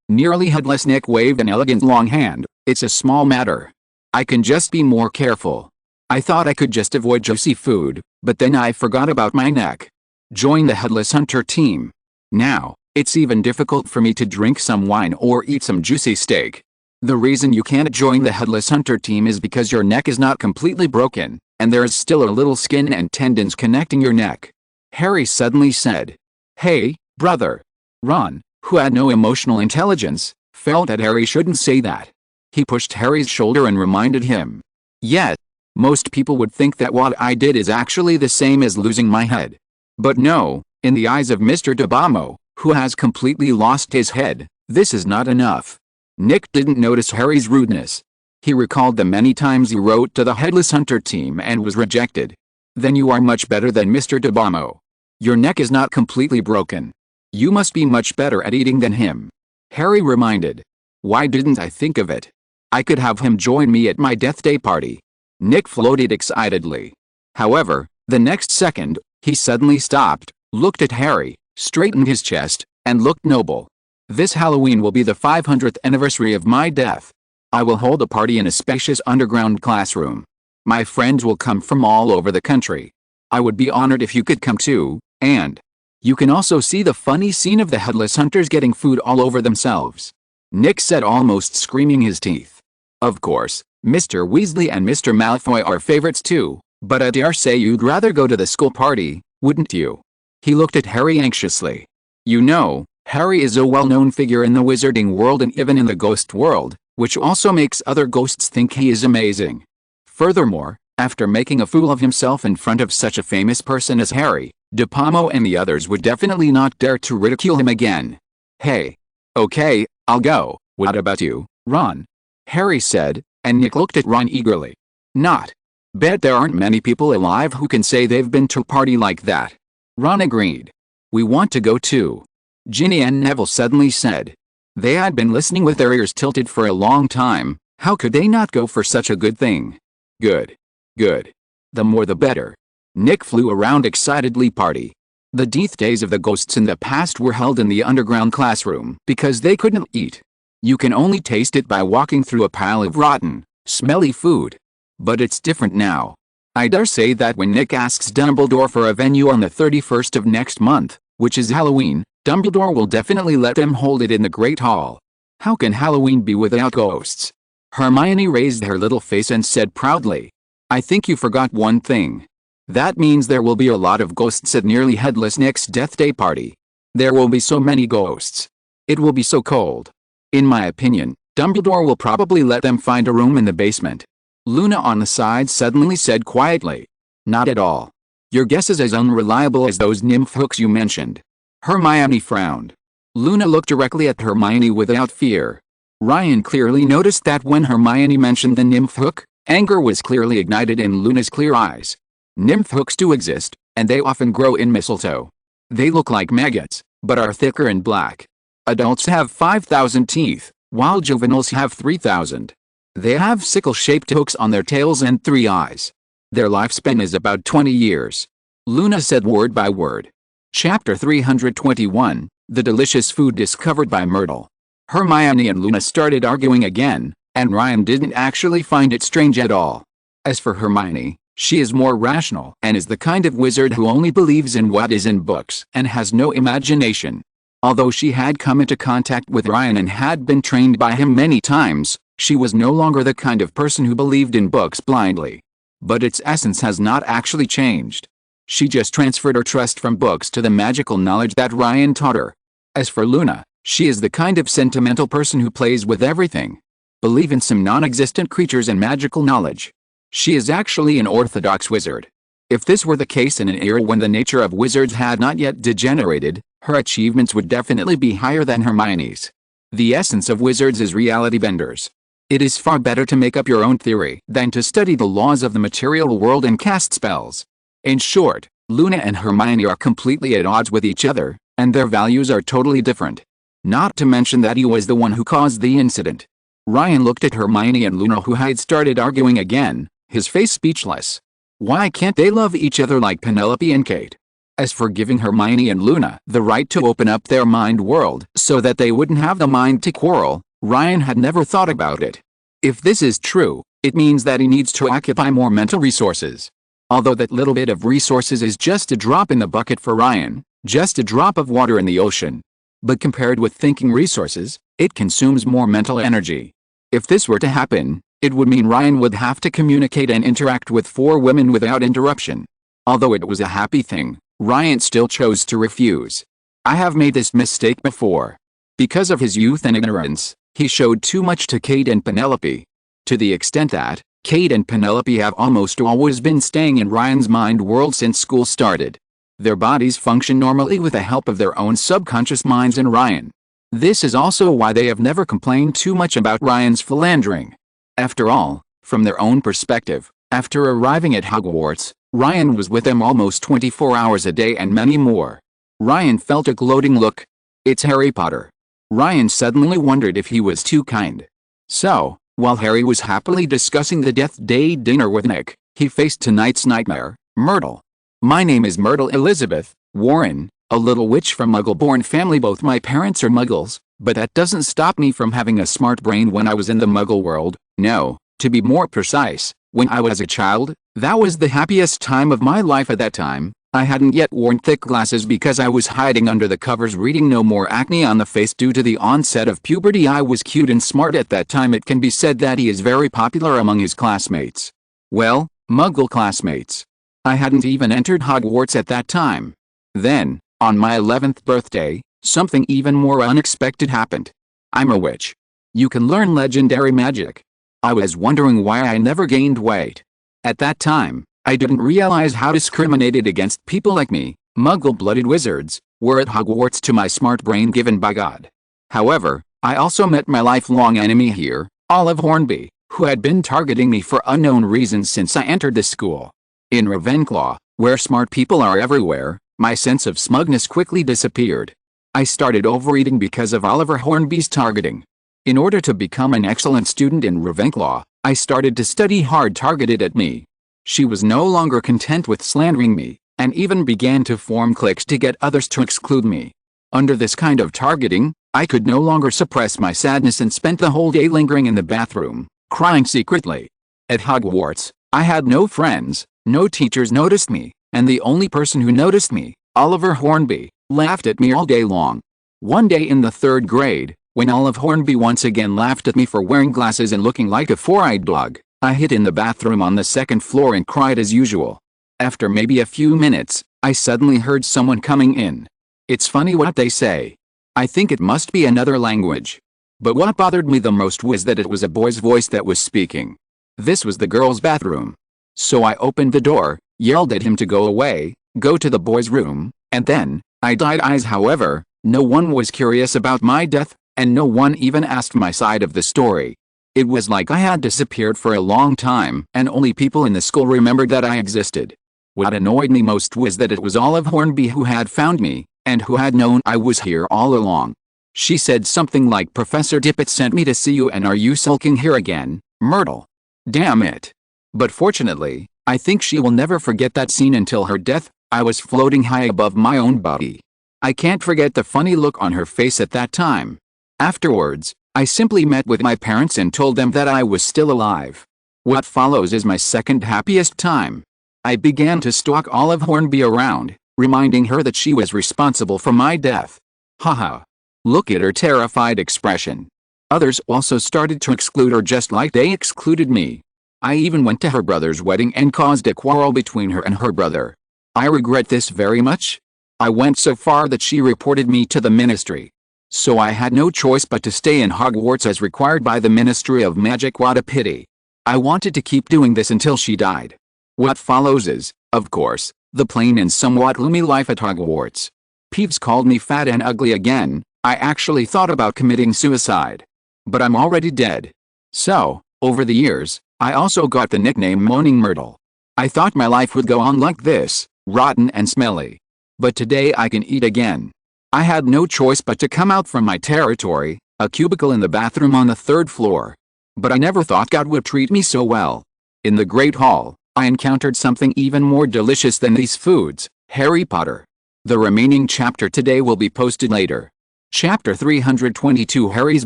Nearly headless Nick waved an elegant long hand. It's a small matter. I can just be more careful. I thought I could just avoid juicy food, but then I forgot about my neck. Join the Headless Hunter team. Now, it's even difficult for me to drink some wine or eat some juicy steak. The reason you can't join the Headless Hunter team is because your neck is not completely broken, and there is still a little skin and tendons connecting your neck. Harry suddenly said. Hey, brother. Ron, who had no emotional intelligence, felt that Harry shouldn't say that. He pushed Harry's shoulder and reminded him. Yet, most people would think that what I did is actually the same as losing my head. But no, in the eyes of Mr. Dabamo, who has completely lost his head, this is not enough. Nick didn't notice Harry's rudeness. He recalled the many times he wrote to the Headless Hunter team and was rejected. Then you are much better than Mr. Dabamo. Your neck is not completely broken. You must be much better at eating than him. Harry reminded. Why didn't I think of it? I could have him join me at my death day party. Nick floated excitedly. However, the next second, he suddenly stopped, looked at Harry, straightened his chest, and looked noble. This Halloween will be the 500th anniversary of my death. I will hold a party in a spacious underground classroom. My friends will come from all over the country. I would be honored if you could come too, and you can also see the funny scene of the Headless Hunters getting food all over themselves. Nick said, almost screaming his teeth. Of course, Mr. Weasley and Mr. Malfoy are favorites too, but I dare say you'd rather go to the school party, wouldn't you? He looked at Harry anxiously. You know, Harry is a well-known figure in the wizarding world and even in the ghost world, which also makes other ghosts think he is amazing. Furthermore, after making a fool of himself in front of such a famous person as Harry, Dabamo and the others would definitely not dare to ridicule him again. Hey. Okay, I'll go. What about you, Ron? Harry said, and Nick looked at Ron eagerly. Not. Bet there aren't many people alive who can say they've been to a party like that. Ron agreed. We want to go too. Ginny and Neville suddenly said. They had been listening with their ears tilted for a long time. How could they not go for such a good thing? Good. Good. The more the better. Nick flew around excitedly. Party. The death days of the ghosts in the past were held in the underground classroom because they couldn't eat. You can only taste it by walking through a pile of rotten, smelly food. But it's different now. I dare say that when Nick asks Dumbledore for a venue on the 31st of next month, which is Halloween, Dumbledore will definitely let them hold it in the Great Hall. How can Halloween be without ghosts? Hermione raised her little face and said proudly. I think you forgot one thing. That means there will be a lot of ghosts at Nearly Headless Nick's death day party. There will be so many ghosts. It will be so cold. In my opinion, Dumbledore will probably let them find a room in the basement. Luna on the side suddenly said quietly. Not at all. Your guess is as unreliable as those nymph hooks you mentioned. Hermione frowned. Luna looked directly at Hermione without fear. Ryan clearly noticed that when Hermione mentioned the nymph hook, anger was clearly ignited in Luna's clear eyes. Nymph hooks do exist, and they often grow in mistletoe. They look like maggots, but are thicker and black. Adults have 5,000 teeth, while juveniles have 3,000. They have sickle-shaped hooks on their tails and 3 eyes. Their lifespan is about 20 years. Luna said word by word. Chapter 321, The Delicious Food Discovered by Myrtle. Hermione and Luna started arguing again, and Ryan didn't actually find it strange at all. As for Hermione, she is more rational and is the kind of wizard who only believes in what is in books and has no imagination. Although she had come into contact with Ryan and had been trained by him many times, she was no longer the kind of person who believed in books blindly. But its essence has not actually changed. She just transferred her trust from books to the magical knowledge that Ryan taught her. As for Luna, she is the kind of sentimental person who plays with everything. Believe in some non-existent creatures and magical knowledge. She is actually an orthodox wizard. If this were the case in an era when the nature of wizards had not yet degenerated, her achievements would definitely be higher than Hermione's. The essence of wizards is reality benders. It is far better to make up your own theory than to study the laws of the material world and cast spells. In short, Luna and Hermione are completely at odds with each other, and their values are totally different. Not to mention that he was the one who caused the incident. Ryan looked at Hermione and Luna, who had started arguing again, his face speechless. Why can't they love each other like Penelope and Kate? As for giving Hermione and Luna the right to open up their mind world so that they wouldn't have the mind to quarrel, Ryan had never thought about it. If this is true, it means that he needs to occupy more mental resources. Although that little bit of resources is just a drop in the bucket for Ryan, just a drop of water in the ocean. But compared with thinking resources, it consumes more mental energy. If this were to happen, it would mean Ryan would have to communicate and interact with 4 women without interruption. Although it was a happy thing, Ryan still chose to refuse. I have made this mistake before. Because of his youth and ignorance, he showed too much to Kate and Penelope. To the extent that, Kate and Penelope have almost always been staying in Ryan's mind world since school started. Their bodies function normally with the help of their own subconscious minds and Ryan. This is also why they have never complained too much about Ryan's philandering. After all, from their own perspective, after arriving at Hogwarts, Ryan was with them almost 24 hours a day and many more. Ryan felt a gloating look. It's Harry Potter. Ryan suddenly wondered if he was too kind. So, while Harry was happily discussing the Death Day dinner with Nick, he faced tonight's nightmare, Myrtle. My name is Myrtle Elizabeth Warren, a little witch from Muggle-born family. Both my parents are Muggles, but that doesn't stop me from having a smart brain when I was in the Muggle world. No, to be more precise, when I was a child, that was the happiest time of my life. At that time, I hadn't yet worn thick glasses because I was hiding under the covers reading No More Acne on the Face due to the onset of puberty. I was cute and smart at that time. It can be said that he is very popular among his classmates. Well, Muggle classmates. I hadn't even entered Hogwarts at that time. Then, on my 11th birthday, something even more unexpected happened. I'm a witch. You can learn legendary magic. I was wondering why I never gained weight. At that time, I didn't realize how discriminated against people like me, Muggle-blooded wizards, were at Hogwarts to my smart brain given by God. However, I also met my lifelong enemy here, Olive Hornby, who had been targeting me for unknown reasons since I entered the school. In Ravenclaw, where smart people are everywhere, my sense of smugness quickly disappeared. I started overeating because of Oliver Hornby's targeting. In order to become an excellent student in Ravenclaw, I started to study hard. Targeted at me. She was no longer content with slandering me, and even began to form cliques to get others to exclude me. Under this kind of targeting, I could no longer suppress my sadness and spent the whole day lingering in the bathroom, crying secretly. At Hogwarts, I had no friends, no teachers noticed me, and the only person who noticed me, Oliver Hornby, laughed at me all day long. One day in the 3rd grade, when Olive Hornby once again laughed at me for wearing glasses and looking like a 4-eyed dog, I hid in the bathroom on the 2nd floor and cried as usual. After maybe a few minutes, I suddenly heard someone coming in. It's funny what they say. I think it must be another language. But what bothered me the most was that it was a boy's voice that was speaking. This was the girls' bathroom. So I opened the door, yelled at him to go away, go to the boys' room, and then, I died eyes. However, no one was curious about my death, and no one even asked my side of the story. It was like I had disappeared for a long time, and only people in the school remembered that I existed. What annoyed me most was that it was Olive Hornby who had found me, and who had known I was here all along. She said something like, "Professor Dippet sent me to see you, and are you sulking here again, Myrtle?" Damn it. But fortunately, I think she will never forget that scene until her death. I was floating high above my own body. I can't forget the funny look on her face at that time. Afterwards, I simply met with my parents and told them that I was still alive. What follows is my second happiest time. I began to stalk Olive Hornby around, reminding her that she was responsible for my death. Haha. Look at her terrified expression. Others also started to exclude her just like they excluded me. I even went to her brother's wedding and caused a quarrel between her and her brother. I regret this very much. I went so far that she reported me to the ministry. So I had no choice but to stay in Hogwarts as required by the Ministry of Magic. What a pity. I wanted to keep doing this until she died. What follows is, of course, the plain and somewhat gloomy life at Hogwarts. Peeves called me fat and ugly again. I actually thought about committing suicide. But I'm already dead. So, over the years, I also got the nickname Moaning Myrtle. I thought my life would go on like this, rotten and smelly. But today I can eat again. I had no choice but to come out from my territory, a cubicle in the bathroom on the 3rd floor. But I never thought God would treat me so well. In the Great Hall, I encountered something even more delicious than these foods, Harry Potter. The remaining chapter today will be posted later. Chapter 322 Harry's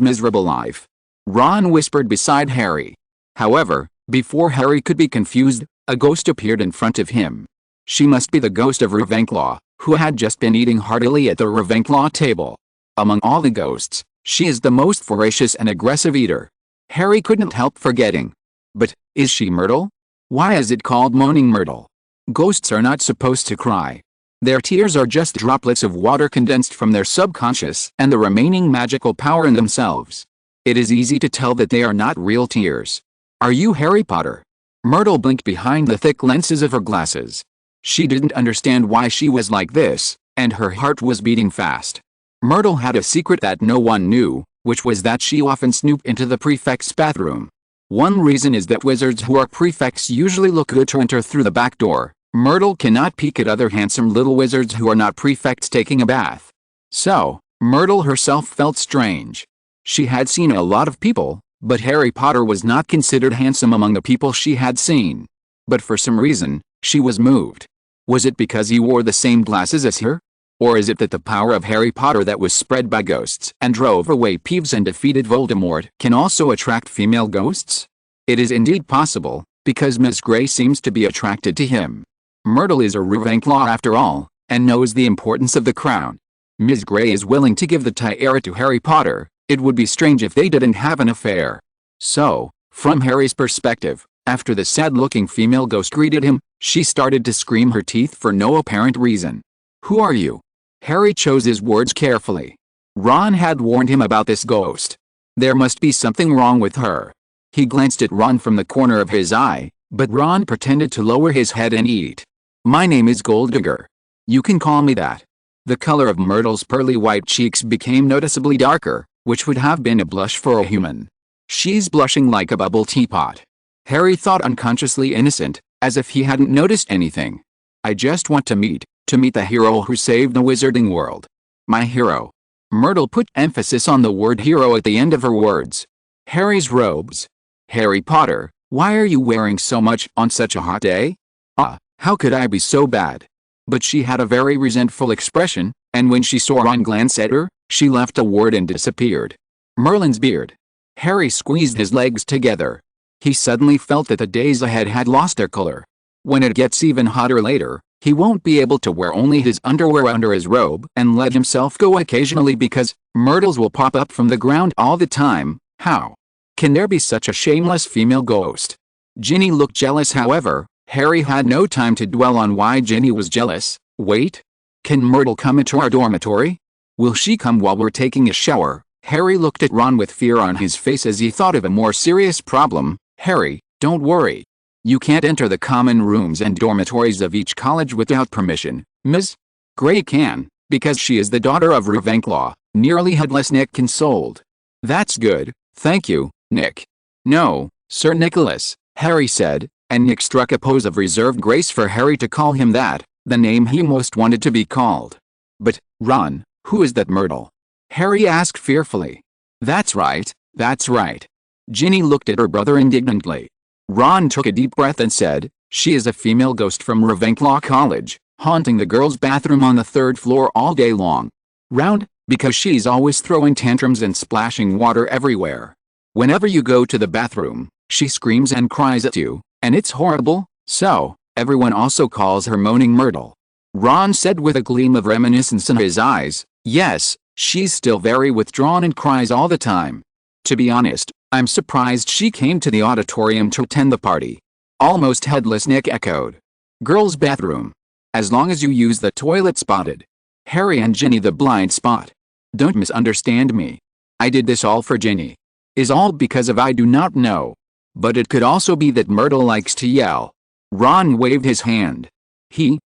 Miserable Life. Ron whispered beside Harry. However, before Harry could be confused, a ghost appeared in front of him. She must be the ghost of Ravenclaw, who had just been eating heartily at the Ravenclaw table. Among all the ghosts, she is the most voracious and aggressive eater. Harry couldn't help forgetting. But, is she Myrtle? Why is it called Moaning Myrtle? Ghosts are not supposed to cry. Their tears are just droplets of water condensed from their subconscious and the remaining magical power in themselves. It is easy to tell that they are not real tears. Are you Harry Potter? Myrtle blinked behind the thick lenses of her glasses. She didn't understand why she was like this, and her heart was beating fast. Myrtle had a secret that no one knew, which was that she often snooped into the prefect's bathroom. One reason is that wizards who are prefects usually look good to enter through the back door. Myrtle cannot peek at other handsome little wizards who are not prefects taking a bath. So, Myrtle herself felt strange. She had seen a lot of people, but Harry Potter was not considered handsome among the people she had seen. But for some reason, she was moved. Was it because he wore the same glasses as her? Or is it that the power of Harry Potter that was spread by ghosts and drove away Peeves and defeated Voldemort can also attract female ghosts? It is indeed possible, because Miss Grey seems to be attracted to him. Myrtle is a Ravenclaw after all, and knows the importance of the crown. Miss Grey is willing to give the tiara to Harry Potter. It would be strange if they didn't have an affair. So, from Harry's perspective, after the sad-looking female ghost greeted him, she started to scream her teeth for no apparent reason. Who are you? Harry chose his words carefully. Ron had warned him about this ghost. There must be something wrong with her. He glanced at Ron from the corner of his eye, but Ron pretended to lower his head and eat. My name is Golddigger. You can call me that. The color of Myrtle's pearly white cheeks became noticeably darker, which would have been a blush for a human. She's blushing like a bubble teapot. Harry thought unconsciously innocent, as if he hadn't noticed anything. I just want to meet the hero who saved the wizarding world. My hero. Myrtle put emphasis on the word hero at the end of her words. Harry's robes. Harry Potter, why are you wearing so much on such a hot day? Ah, how could I be so bad? But she had a very resentful expression, and when she saw Ron glance at her, she left a word and disappeared. Merlin's beard. Harry squeezed his legs together. He suddenly felt that the days ahead had lost their color. When it gets even hotter later, he won't be able to wear only his underwear under his robe and let himself go occasionally because Myrtles will pop up from the ground all the time. How can there be such a shameless female ghost? Ginny looked jealous. However, Harry had no time to dwell on why Ginny was jealous. Wait. Can Myrtle come into our dormitory? Will she come while we're taking a shower? Harry looked at Ron with fear on his face as he thought of a more serious problem. Harry, don't worry. You can't enter the common rooms and dormitories of each college without permission. Ms. Grey can, because she is the daughter of Ravenclaw, nearly headless Nick consoled. That's good, thank you, Nick. No, Sir Nicholas, Harry said, and Nick struck a pose of reserved grace for Harry to call him that, the name he most wanted to be called. But, Ron, who is that Myrtle? Harry asked fearfully. That's right, that's right. Ginny looked at her brother indignantly. Ron took a deep breath and said, She is a female ghost from Ravenclaw College, haunting the girls' bathroom on the 3rd floor all day long. Round, because she's always throwing tantrums and splashing water everywhere. Whenever you go to the bathroom, she screams and cries at you, and it's horrible, so everyone also calls her Moaning Myrtle. Ron said with a gleam of reminiscence in his eyes. Yes, she's still very withdrawn and cries all the time. To be honest, I'm surprised she came to the auditorium to attend the party. Almost Headless Nick echoed. Girls' bathroom. As long as you use the toilet spotted. Harry and Ginny the blind spot. Don't misunderstand me. I did this all for Ginny. Is all because of I do not know. But it could also be that Myrtle likes to yell. Ron waved his hand.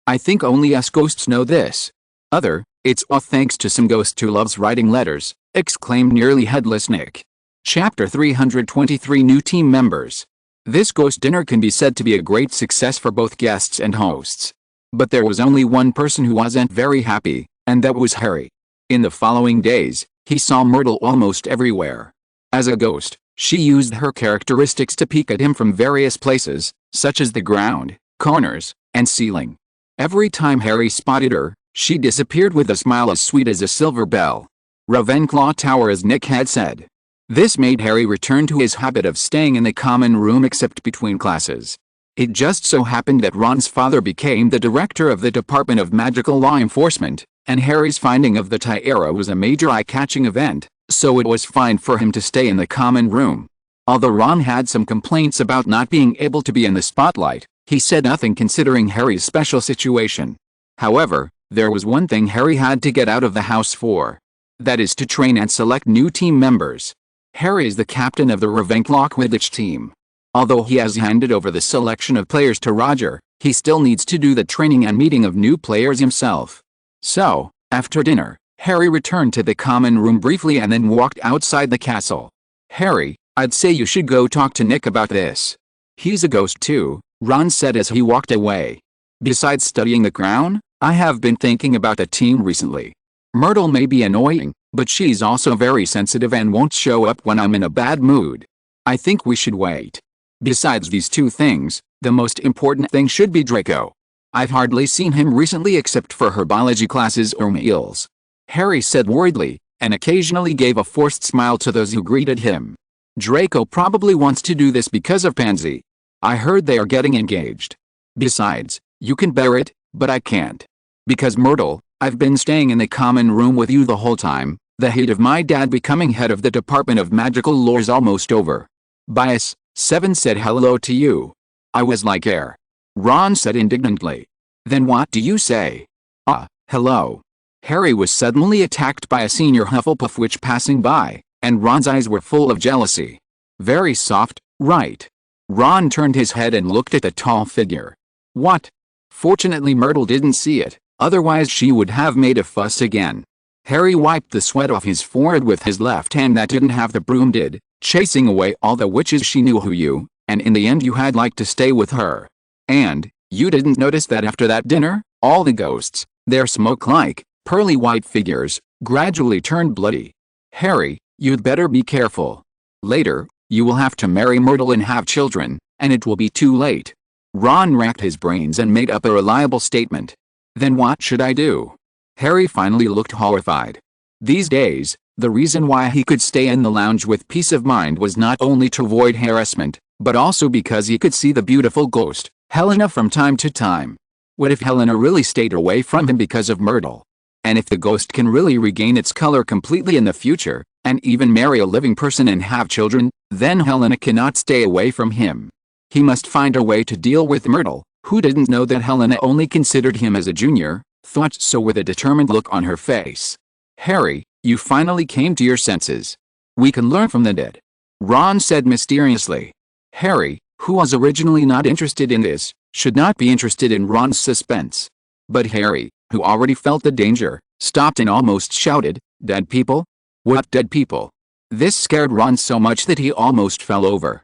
I think only us ghosts know this. It's all thanks to some ghost who loves writing letters, exclaimed nearly Headless Nick. Chapter 323 New Team Members. This ghost dinner can be said to be a great success for both guests and hosts. But there was only one person who wasn't very happy, and that was Harry. In the following days, he saw Myrtle almost everywhere. As a ghost, she used her characteristics to peek at him from various places, such as the ground, corners, and ceiling. Every time Harry spotted her, she disappeared with a smile as sweet as a silver bell. Ravenclaw Tower, as Nick had said. This made Harry return to his habit of staying in the common room except between classes. It just so happened that Ron's father became the director of the Department of Magical Law Enforcement, and Harry's finding of the tiara was a major eye-catching event, so it was fine for him to stay in the common room. Although Ron had some complaints about not being able to be in the spotlight, he said nothing considering Harry's special situation. However, there was one thing Harry had to get out of the house for. That is to train and select new team members. Harry is the captain of the Ravenclaw Quidditch team. Although he has handed over the selection of players to Roger, he still needs to do the training and meeting of new players himself. So, after dinner, Harry returned to the common room briefly and then walked outside the castle. Harry, I'd say you should go talk to Nick about this. He's a ghost too, Ron said as he walked away. Besides studying the crown, I have been thinking about the team recently. Myrtle may be annoying, but she's also very sensitive and won't show up when I'm in a bad mood. I think we should wait. Besides these two things, the most important thing should be Draco. I've hardly seen him recently except for her biology classes or meals. Harry said worriedly, and occasionally gave a forced smile to those who greeted him. Draco probably wants to do this because of Pansy. I heard they are getting engaged. Besides, you can bear it, but I can't. Because Myrtle, I've been staying in the common room with you the whole time. The hate of my dad becoming head of the Department of Magical Lore's almost over. Bias, 7 said hello to you. I was like air. Ron said indignantly. Then what do you say? Hello. Harry was suddenly attacked by a senior Hufflepuff witch passing by, and Ron's eyes were full of jealousy. Very soft, right? Ron turned his head and looked at the tall figure. What? Fortunately Myrtle didn't see it, otherwise she would have made a fuss again. Harry wiped the sweat off his forehead with his left hand that didn't have the broom did, chasing away all the witches she knew who you, and in the end you had like to stay with her. And, you didn't notice that after that dinner, all the ghosts, their smoke-like, pearly white figures, gradually turned bloody. Harry, you'd better be careful. Later, you will have to marry Myrtle and have children, and it will be too late. Ron racked his brains and made up a reliable statement. Then what should I do? Harry finally looked horrified. These days, the reason why he could stay in the lounge with peace of mind was not only to avoid harassment, but also because he could see the beautiful ghost, Helena, from time to time. What if Helena really stayed away from him because of Myrtle? And if the ghost can really regain its color completely in the future, and even marry a living person and have children, then Helena cannot stay away from him. He must find a way to deal with Myrtle, who didn't know that Helena only considered him as a junior, thought so with a determined look on her face. Harry, you finally came to your senses. We can learn from the dead. Ron said mysteriously. Harry, who was originally not interested in this, should not be interested in Ron's suspense. But Harry, who already felt the danger, stopped and almost shouted, Dead people? What dead people? This scared Ron so much that he almost fell over.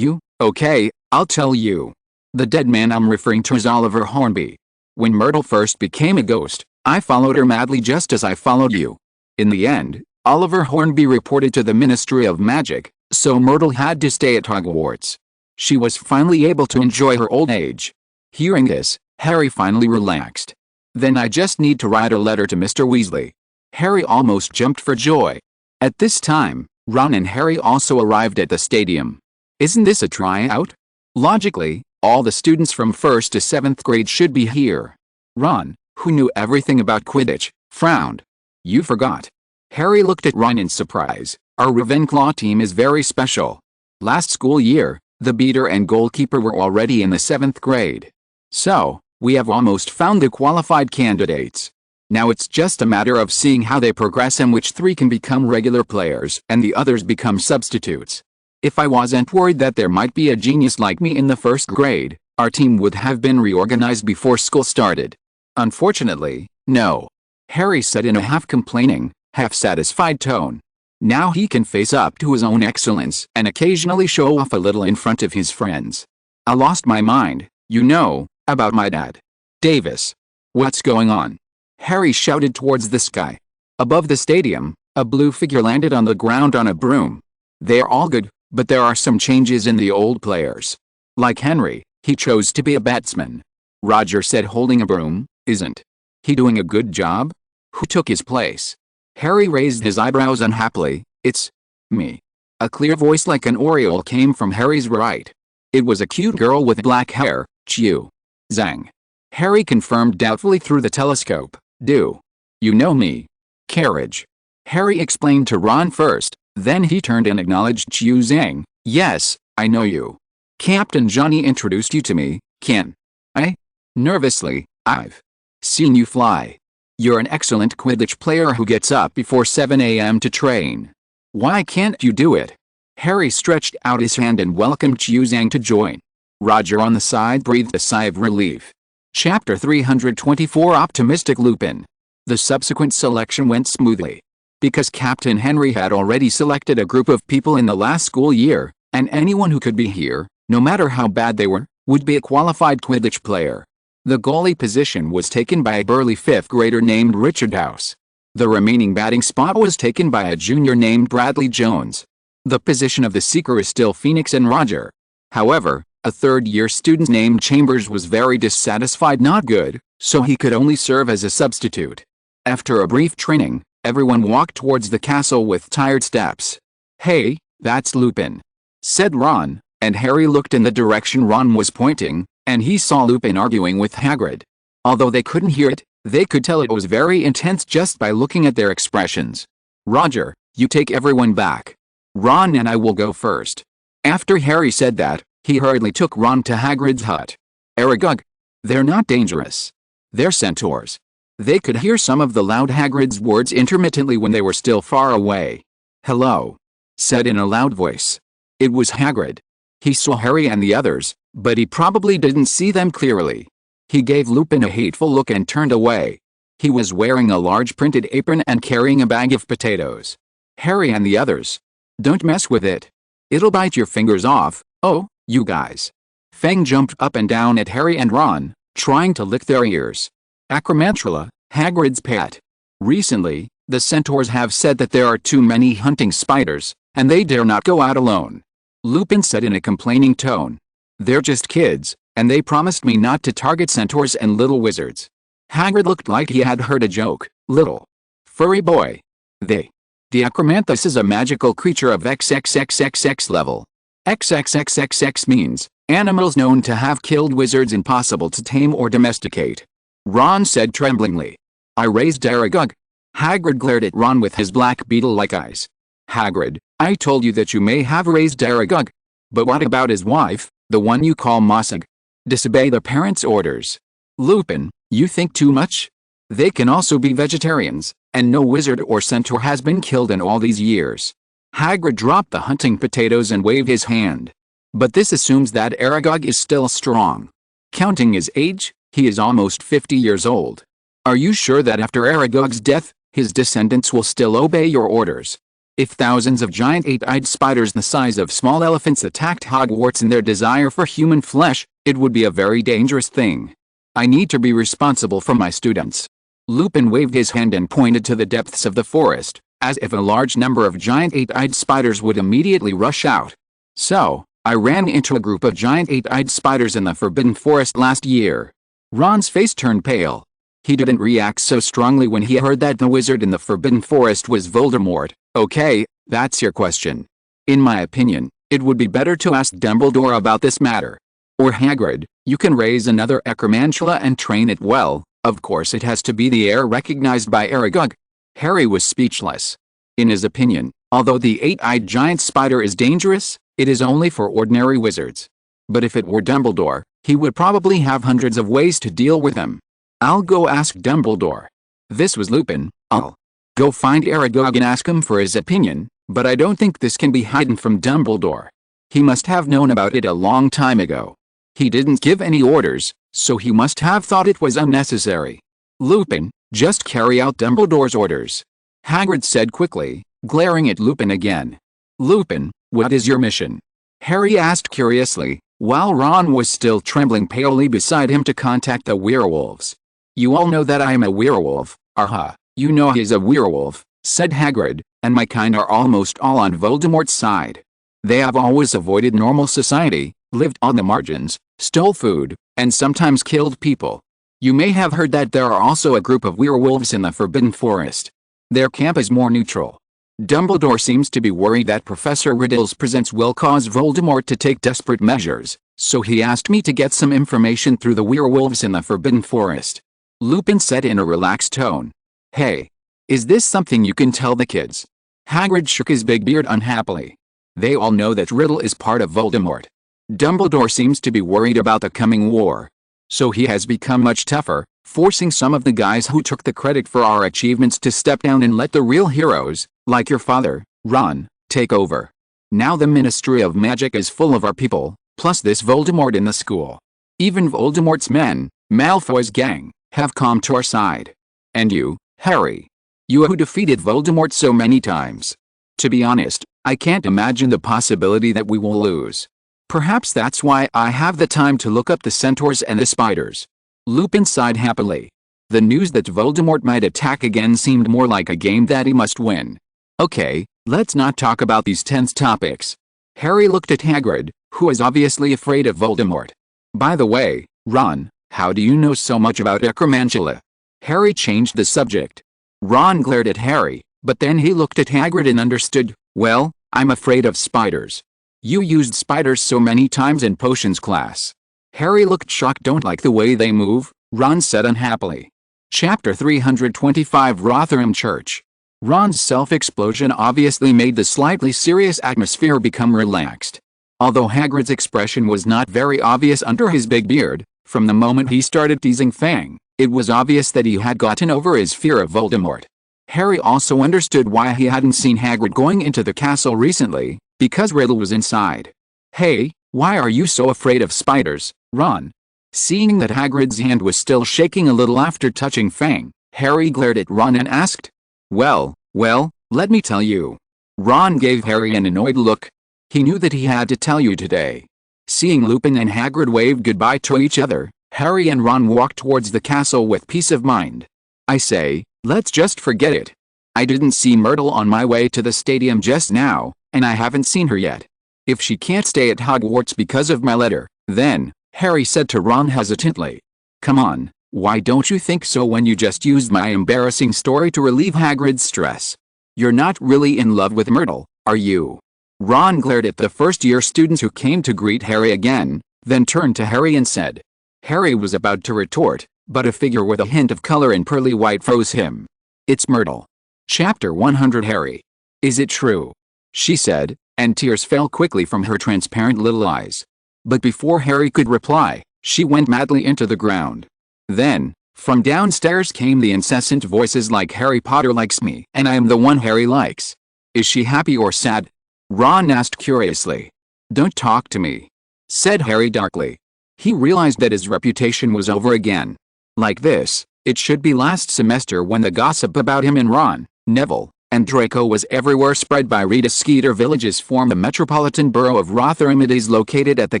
Okay, I'll tell you. The dead man I'm referring to is Oliver Hornby. When Myrtle first became a ghost, I followed her madly just as I followed you. In the end, Oliver Hornby reported to the Ministry of Magic, so Myrtle had to stay at Hogwarts. She was finally able to enjoy her old age. Hearing this, Harry finally relaxed. Then I just need to write a letter to Mr. Weasley. Harry almost jumped for joy. At this time, Ron and Harry also arrived at the stadium. Isn't this a tryout? Logically, all the students from 1st to 7th grade should be here. Ron, who knew everything about Quidditch, frowned. You forgot. Harry looked at Ron in surprise. Our Ravenclaw team is very special. Last school year, the beater and goalkeeper were already in the 7th grade. So, we have almost found the qualified candidates. Now it's just a matter of seeing how they progress and which 3 can become regular players and the others become substitutes. If I wasn't worried that there might be a genius like me in the 1st grade, our team would have been reorganized before school started. Unfortunately, no. Harry said in a half-complaining, half-satisfied tone. Now he can face up to his own excellence and occasionally show off a little in front of his friends. I lost my mind, you know, about my dad. Davis. What's going on? Harry shouted towards the sky. Above the stadium, a blue figure landed on the ground on a broom. They're all good, but there are some changes in the old players. Like Henry, he chose to be a batsman. Roger said, holding a broom. Isn't he doing a good job? Who took his place? Harry raised his eyebrows unhappily. It's me. A clear voice like an oriole came from Harry's right. It was a cute girl with black hair. Chew. Zang. Harry confirmed doubtfully through the telescope. Do you know me? Carriage. Harry explained to Ron first, then he turned and acknowledged Chew Zhang. Yes, I know you. Captain Johnny introduced you to me, Ken. I? Nervously, I've seen you fly. You're an excellent Quidditch player who gets up before 7 a.m. to train. Why can't you do it? Harry stretched out his hand and welcomed Chew Zhang to join. Roger on the side breathed a sigh of relief. Chapter 324 Optimistic Lupin. The subsequent selection went smoothly. Because Captain Henry had already selected a group of people in the last school year, and anyone who could be here, no matter how bad they were, would be a qualified Quidditch player. The goalie position was taken by a burly 5th grader named Richard House. The remaining batting spot was taken by a junior named Bradley Jones. The position of the seeker is still Phoenix and Roger. However, a 3rd-year student named Chambers was very dissatisfied, not good, so he could only serve as a substitute. After a brief training, everyone walked towards the castle with tired steps. Hey, that's Lupin, said Ron, and Harry looked in the direction Ron was pointing, and he saw Lupin arguing with Hagrid. Although they couldn't hear it, they could tell it was very intense just by looking at their expressions. Roger, you take everyone back. Ron and I will go first. After Harry said that, he hurriedly took Ron to Hagrid's hut. Aragog. They're not dangerous. They're centaurs. They could hear some of the loud Hagrid's words intermittently when they were still far away. Hello, said in a loud voice. It was Hagrid. He saw Harry and the others, but he probably didn't see them clearly. He gave Lupin a hateful look and turned away. He was wearing a large printed apron and carrying a bag of potatoes. Harry and the others. Don't mess with it. It'll bite your fingers off. Oh, you guys. Fang jumped up and down at Harry and Ron, trying to lick their ears. Acromantula, Hagrid's pet. Recently, the centaurs have said that there are too many hunting spiders, and they dare not go out alone. Lupin said in a complaining tone. They're just kids, and they promised me not to target centaurs and little wizards. Hagrid looked like he had heard a joke. Little furry boy. The Acromanthus is a magical creature of XXXXX level. XXXXX means animals known to have killed wizards impossible to tame or domesticate. Ron said tremblingly. I raised Aragog. Hagrid glared at Ron with his black beetle-like eyes. Hagrid, I told you that you may have raised Aragog. But what about his wife, the one you call Mossig? Disobey the parents' orders. Lupin, you think too much? They can also be vegetarians, and no wizard or centaur has been killed in all these years. Hagrid dropped the hunting potatoes and waved his hand. But this assumes that Aragog is still strong. Counting his age, he is almost 50 years old. Are you sure that after Aragog's death, his descendants will still obey your orders? If thousands of giant 8-eyed spiders the size of small elephants attacked Hogwarts in their desire for human flesh, it would be a very dangerous thing. I need to be responsible for my students. Lupin waved his hand and pointed to the depths of the forest, as if a large number of giant 8-eyed spiders would immediately rush out. So, I ran into a group of giant eight-eyed spiders in the Forbidden Forest last year. Ron's face turned pale. He didn't react so strongly when he heard that the wizard in the Forbidden Forest was Voldemort. Okay, that's your question. In my opinion, it would be better to ask Dumbledore about this matter. Or Hagrid. You can raise another Necromantula and train it well. Of course it has to be the heir recognized by Aragog. Harry was speechless. In his opinion, although the eight-eyed giant spider is dangerous, it is only for ordinary wizards. But if it were Dumbledore, he would probably have hundreds of ways to deal with him. I'll go ask Dumbledore. This was Lupin. I'll go find Aragog and ask him for his opinion, but I don't think this can be hidden from Dumbledore. He must have known about it a long time ago. He didn't give any orders, so he must have thought it was unnecessary. Lupin, just carry out Dumbledore's orders. Hagrid said quickly, glaring at Lupin again. Lupin, what is your mission? Harry asked curiously, while Ron was still trembling palely beside him to contact the werewolves. You all know that I am a werewolf. Aha, you know he's a werewolf, said Hagrid, and my kind are almost all on Voldemort's side. They have always avoided normal society, lived on the margins, stole food, and sometimes killed people. You may have heard that there are also a group of werewolves in the Forbidden Forest. Their camp is more neutral. Dumbledore seems to be worried that Professor Riddle's presence will cause Voldemort to take desperate measures, so he asked me to get some information through the werewolves in the Forbidden Forest. Lupin said in a relaxed tone. Hey, is this something you can tell the kids? Hagrid shook his big beard unhappily. They all know that Riddle is part of Voldemort. Dumbledore seems to be worried about the coming war. So he has become much tougher, forcing some of the guys who took the credit for our achievements to step down and let the real heroes, like your father, Ron, take over. Now the Ministry of Magic is full of our people, plus this Voldemort in the school. Even Voldemort's men, Malfoy's gang, have come to our side. And you, Harry. You who defeated Voldemort so many times. To be honest, I can't imagine the possibility that we will lose. Perhaps that's why I have the time to look up the centaurs and the spiders. Lupin sighed happily. The news that Voldemort might attack again seemed more like a game that he must win. Okay, let's not talk about these tense topics. Harry looked at Hagrid, who is obviously afraid of Voldemort. By the way, Ron, how do you know so much about Necromantula? Harry changed the subject. Ron glared at Harry, but then he looked at Hagrid and understood. Well, I'm afraid of spiders. You used spiders so many times in potions class. Harry looked shocked. Don't like the way they move, Ron said unhappily. Chapter 325 Rotherham Church. Ron's self-explosion obviously made the slightly serious atmosphere become relaxed. Although Hagrid's expression was not very obvious under his big beard, from the moment he started teasing Fang, it was obvious that he had gotten over his fear of Voldemort. Harry also understood why he hadn't seen Hagrid going into the castle recently, because Riddle was inside. Hey, why are you so afraid of spiders, Ron? Seeing that Hagrid's hand was still shaking a little after touching Fang, Harry glared at Ron and asked. Well, let me tell you. Ron gave Harry an annoyed look. He knew that he had to tell you today. Seeing Lupin and Hagrid wave goodbye to each other, Harry and Ron walked towards the castle with peace of mind. I say, let's just forget it. I didn't see Myrtle on my way to the stadium just now, and I haven't seen her yet. If she can't stay at Hogwarts because of my letter, then, Harry said to Ron hesitantly. Come on, why don't you think so when you just used my embarrassing story to relieve Hagrid's stress? You're not really in love with Myrtle, are you? Ron glared at the first-year students who came to greet Harry again, then turned to Harry and said. Harry was about to retort, but a figure with a hint of color and pearly white froze him. It's Myrtle. Chapter 100 Harry. Is it true? She said, and tears fell quickly from her transparent little eyes. But before Harry could reply, she went madly into the ground. Then, from downstairs came the incessant voices like Harry Potter likes me and I am the one Harry likes. Is she happy or sad? Ron asked curiously. Don't talk to me, said Harry darkly. He realized that his reputation was over again. Like this, it should be last semester when the gossip about him and Ron, Neville, and Draco was everywhere spread by Rita Skeeter villages form the metropolitan borough of Rotherham. It is located at the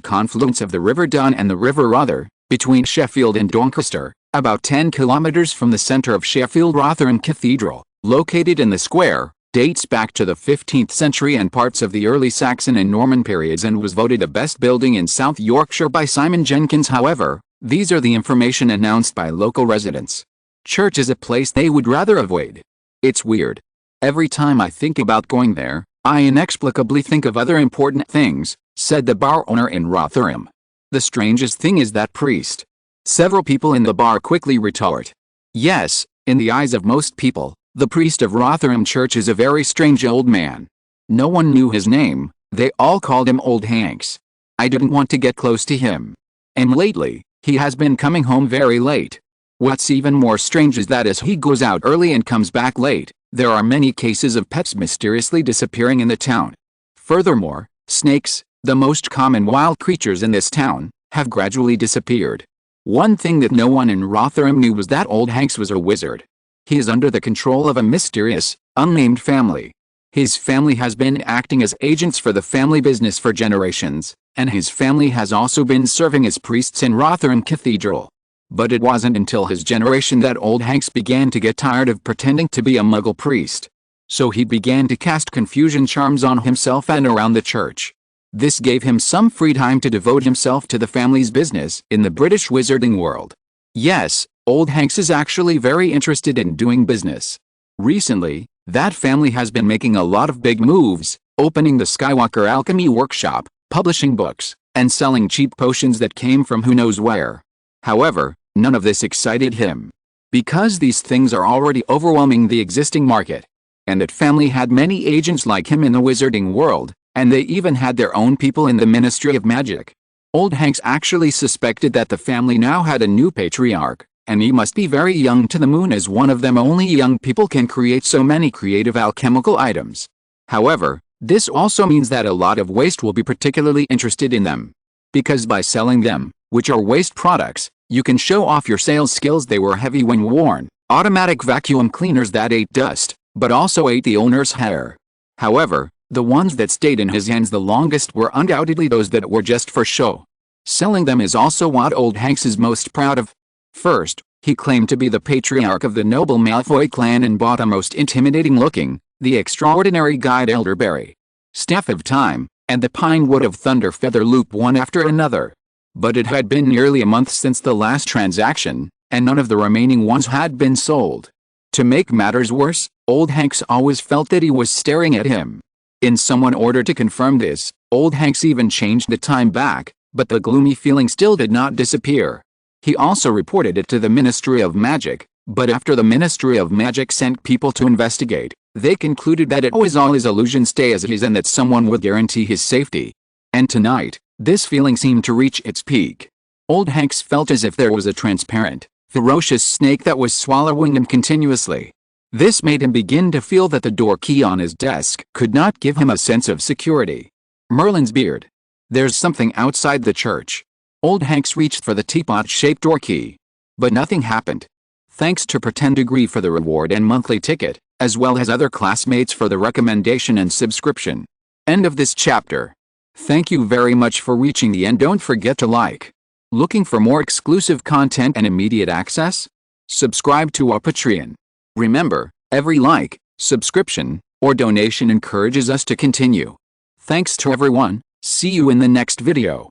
confluence of the River Don and the River Rother, between Sheffield and Doncaster, about 10 kilometers from the center of Sheffield. Rotherham Cathedral, located in the square, dates back to the 15th century and parts of the early Saxon and Norman periods and was voted the best building in South Yorkshire by Simon Jenkins. However, these are the information announced by local residents. Church is a place they would rather avoid. It's weird. Every time I think about going there, I inexplicably think of other important things, said the bar owner in Rotherham. The strangest thing is that priest. Several people in the bar quickly retort. Yes, in the eyes of most people, the priest of Rotherham Church is a very strange old man. No one knew his name, they all called him Old Hanks. I didn't want to get close to him. And lately, he has been coming home very late. What's even more strange is that as he goes out early and comes back late, there are many cases of pets mysteriously disappearing in the town. Furthermore, snakes, the most common wild creatures in this town, have gradually disappeared. One thing that no one in Rotherham knew was that Old Hanks was a wizard. He is under the control of a mysterious, unnamed family. His family has been acting as agents for the family business for generations, and his family has also been serving as priests in Rotherham Cathedral. But it wasn't until his generation that Old Hanks began to get tired of pretending to be a Muggle priest. So he began to cast confusion charms on himself and around the church. This gave him some free time to devote himself to the family's business in the British wizarding world. Yes, Old Hanks is actually very interested in doing business. Recently, that family has been making a lot of big moves, opening the Skywalker Alchemy Workshop, publishing books, and selling cheap potions that came from who knows where. However, none of this excited him. Because these things are already overwhelming the existing market. And that family had many agents like him in the wizarding world, and they even had their own people in the Ministry of Magic. Old Hanks actually suspected that the family now had a new patriarch, and he must be very young to the moon, as one of them only young people can create so many creative alchemical items. However, this also means that a lot of waste will be particularly interested in them. Because by selling them, which are waste products, you can show off your sales skills. They were heavy when worn, automatic vacuum cleaners that ate dust, but also ate the owner's hair. However, the ones that stayed in his hands the longest were undoubtedly those that were just for show. Selling them is also what Old Hanks is most proud of. First, he claimed to be the patriarch of the noble Malfoy clan and bought a most intimidating-looking, the extraordinary guide elderberry, staff of time, and the pine wood of thunder feather loop one after another. But it had been nearly a month since the last transaction, and none of the remaining ones had been sold. To make matters worse, Old Hanks always felt that he was staring at him. In someone order to confirm this, Old Hanks even changed the time back, but the gloomy feeling still did not disappear. He also reported it to the Ministry of Magic, but after the Ministry of Magic sent people to investigate, they concluded that it was all his illusion, stay as it is, and that someone would guarantee his safety. And tonight, this feeling seemed to reach its peak. Old Hanks felt as if there was a transparent, ferocious snake that was swallowing him continuously. This made him begin to feel that the door key on his desk could not give him a sense of security. Merlin's beard. There's something outside the church. Old Hanks reached for the teapot-shaped door key. But nothing happened. Thanks to Pretend Degree for the reward and monthly ticket, as well as other classmates for the recommendation and subscription. End of this chapter. Thank you very much for reaching the end. Don't forget to like. Looking for more exclusive content and immediate access? Subscribe to our Patreon. Remember, every like, subscription, or donation encourages us to continue. Thanks to everyone. See you in the next video.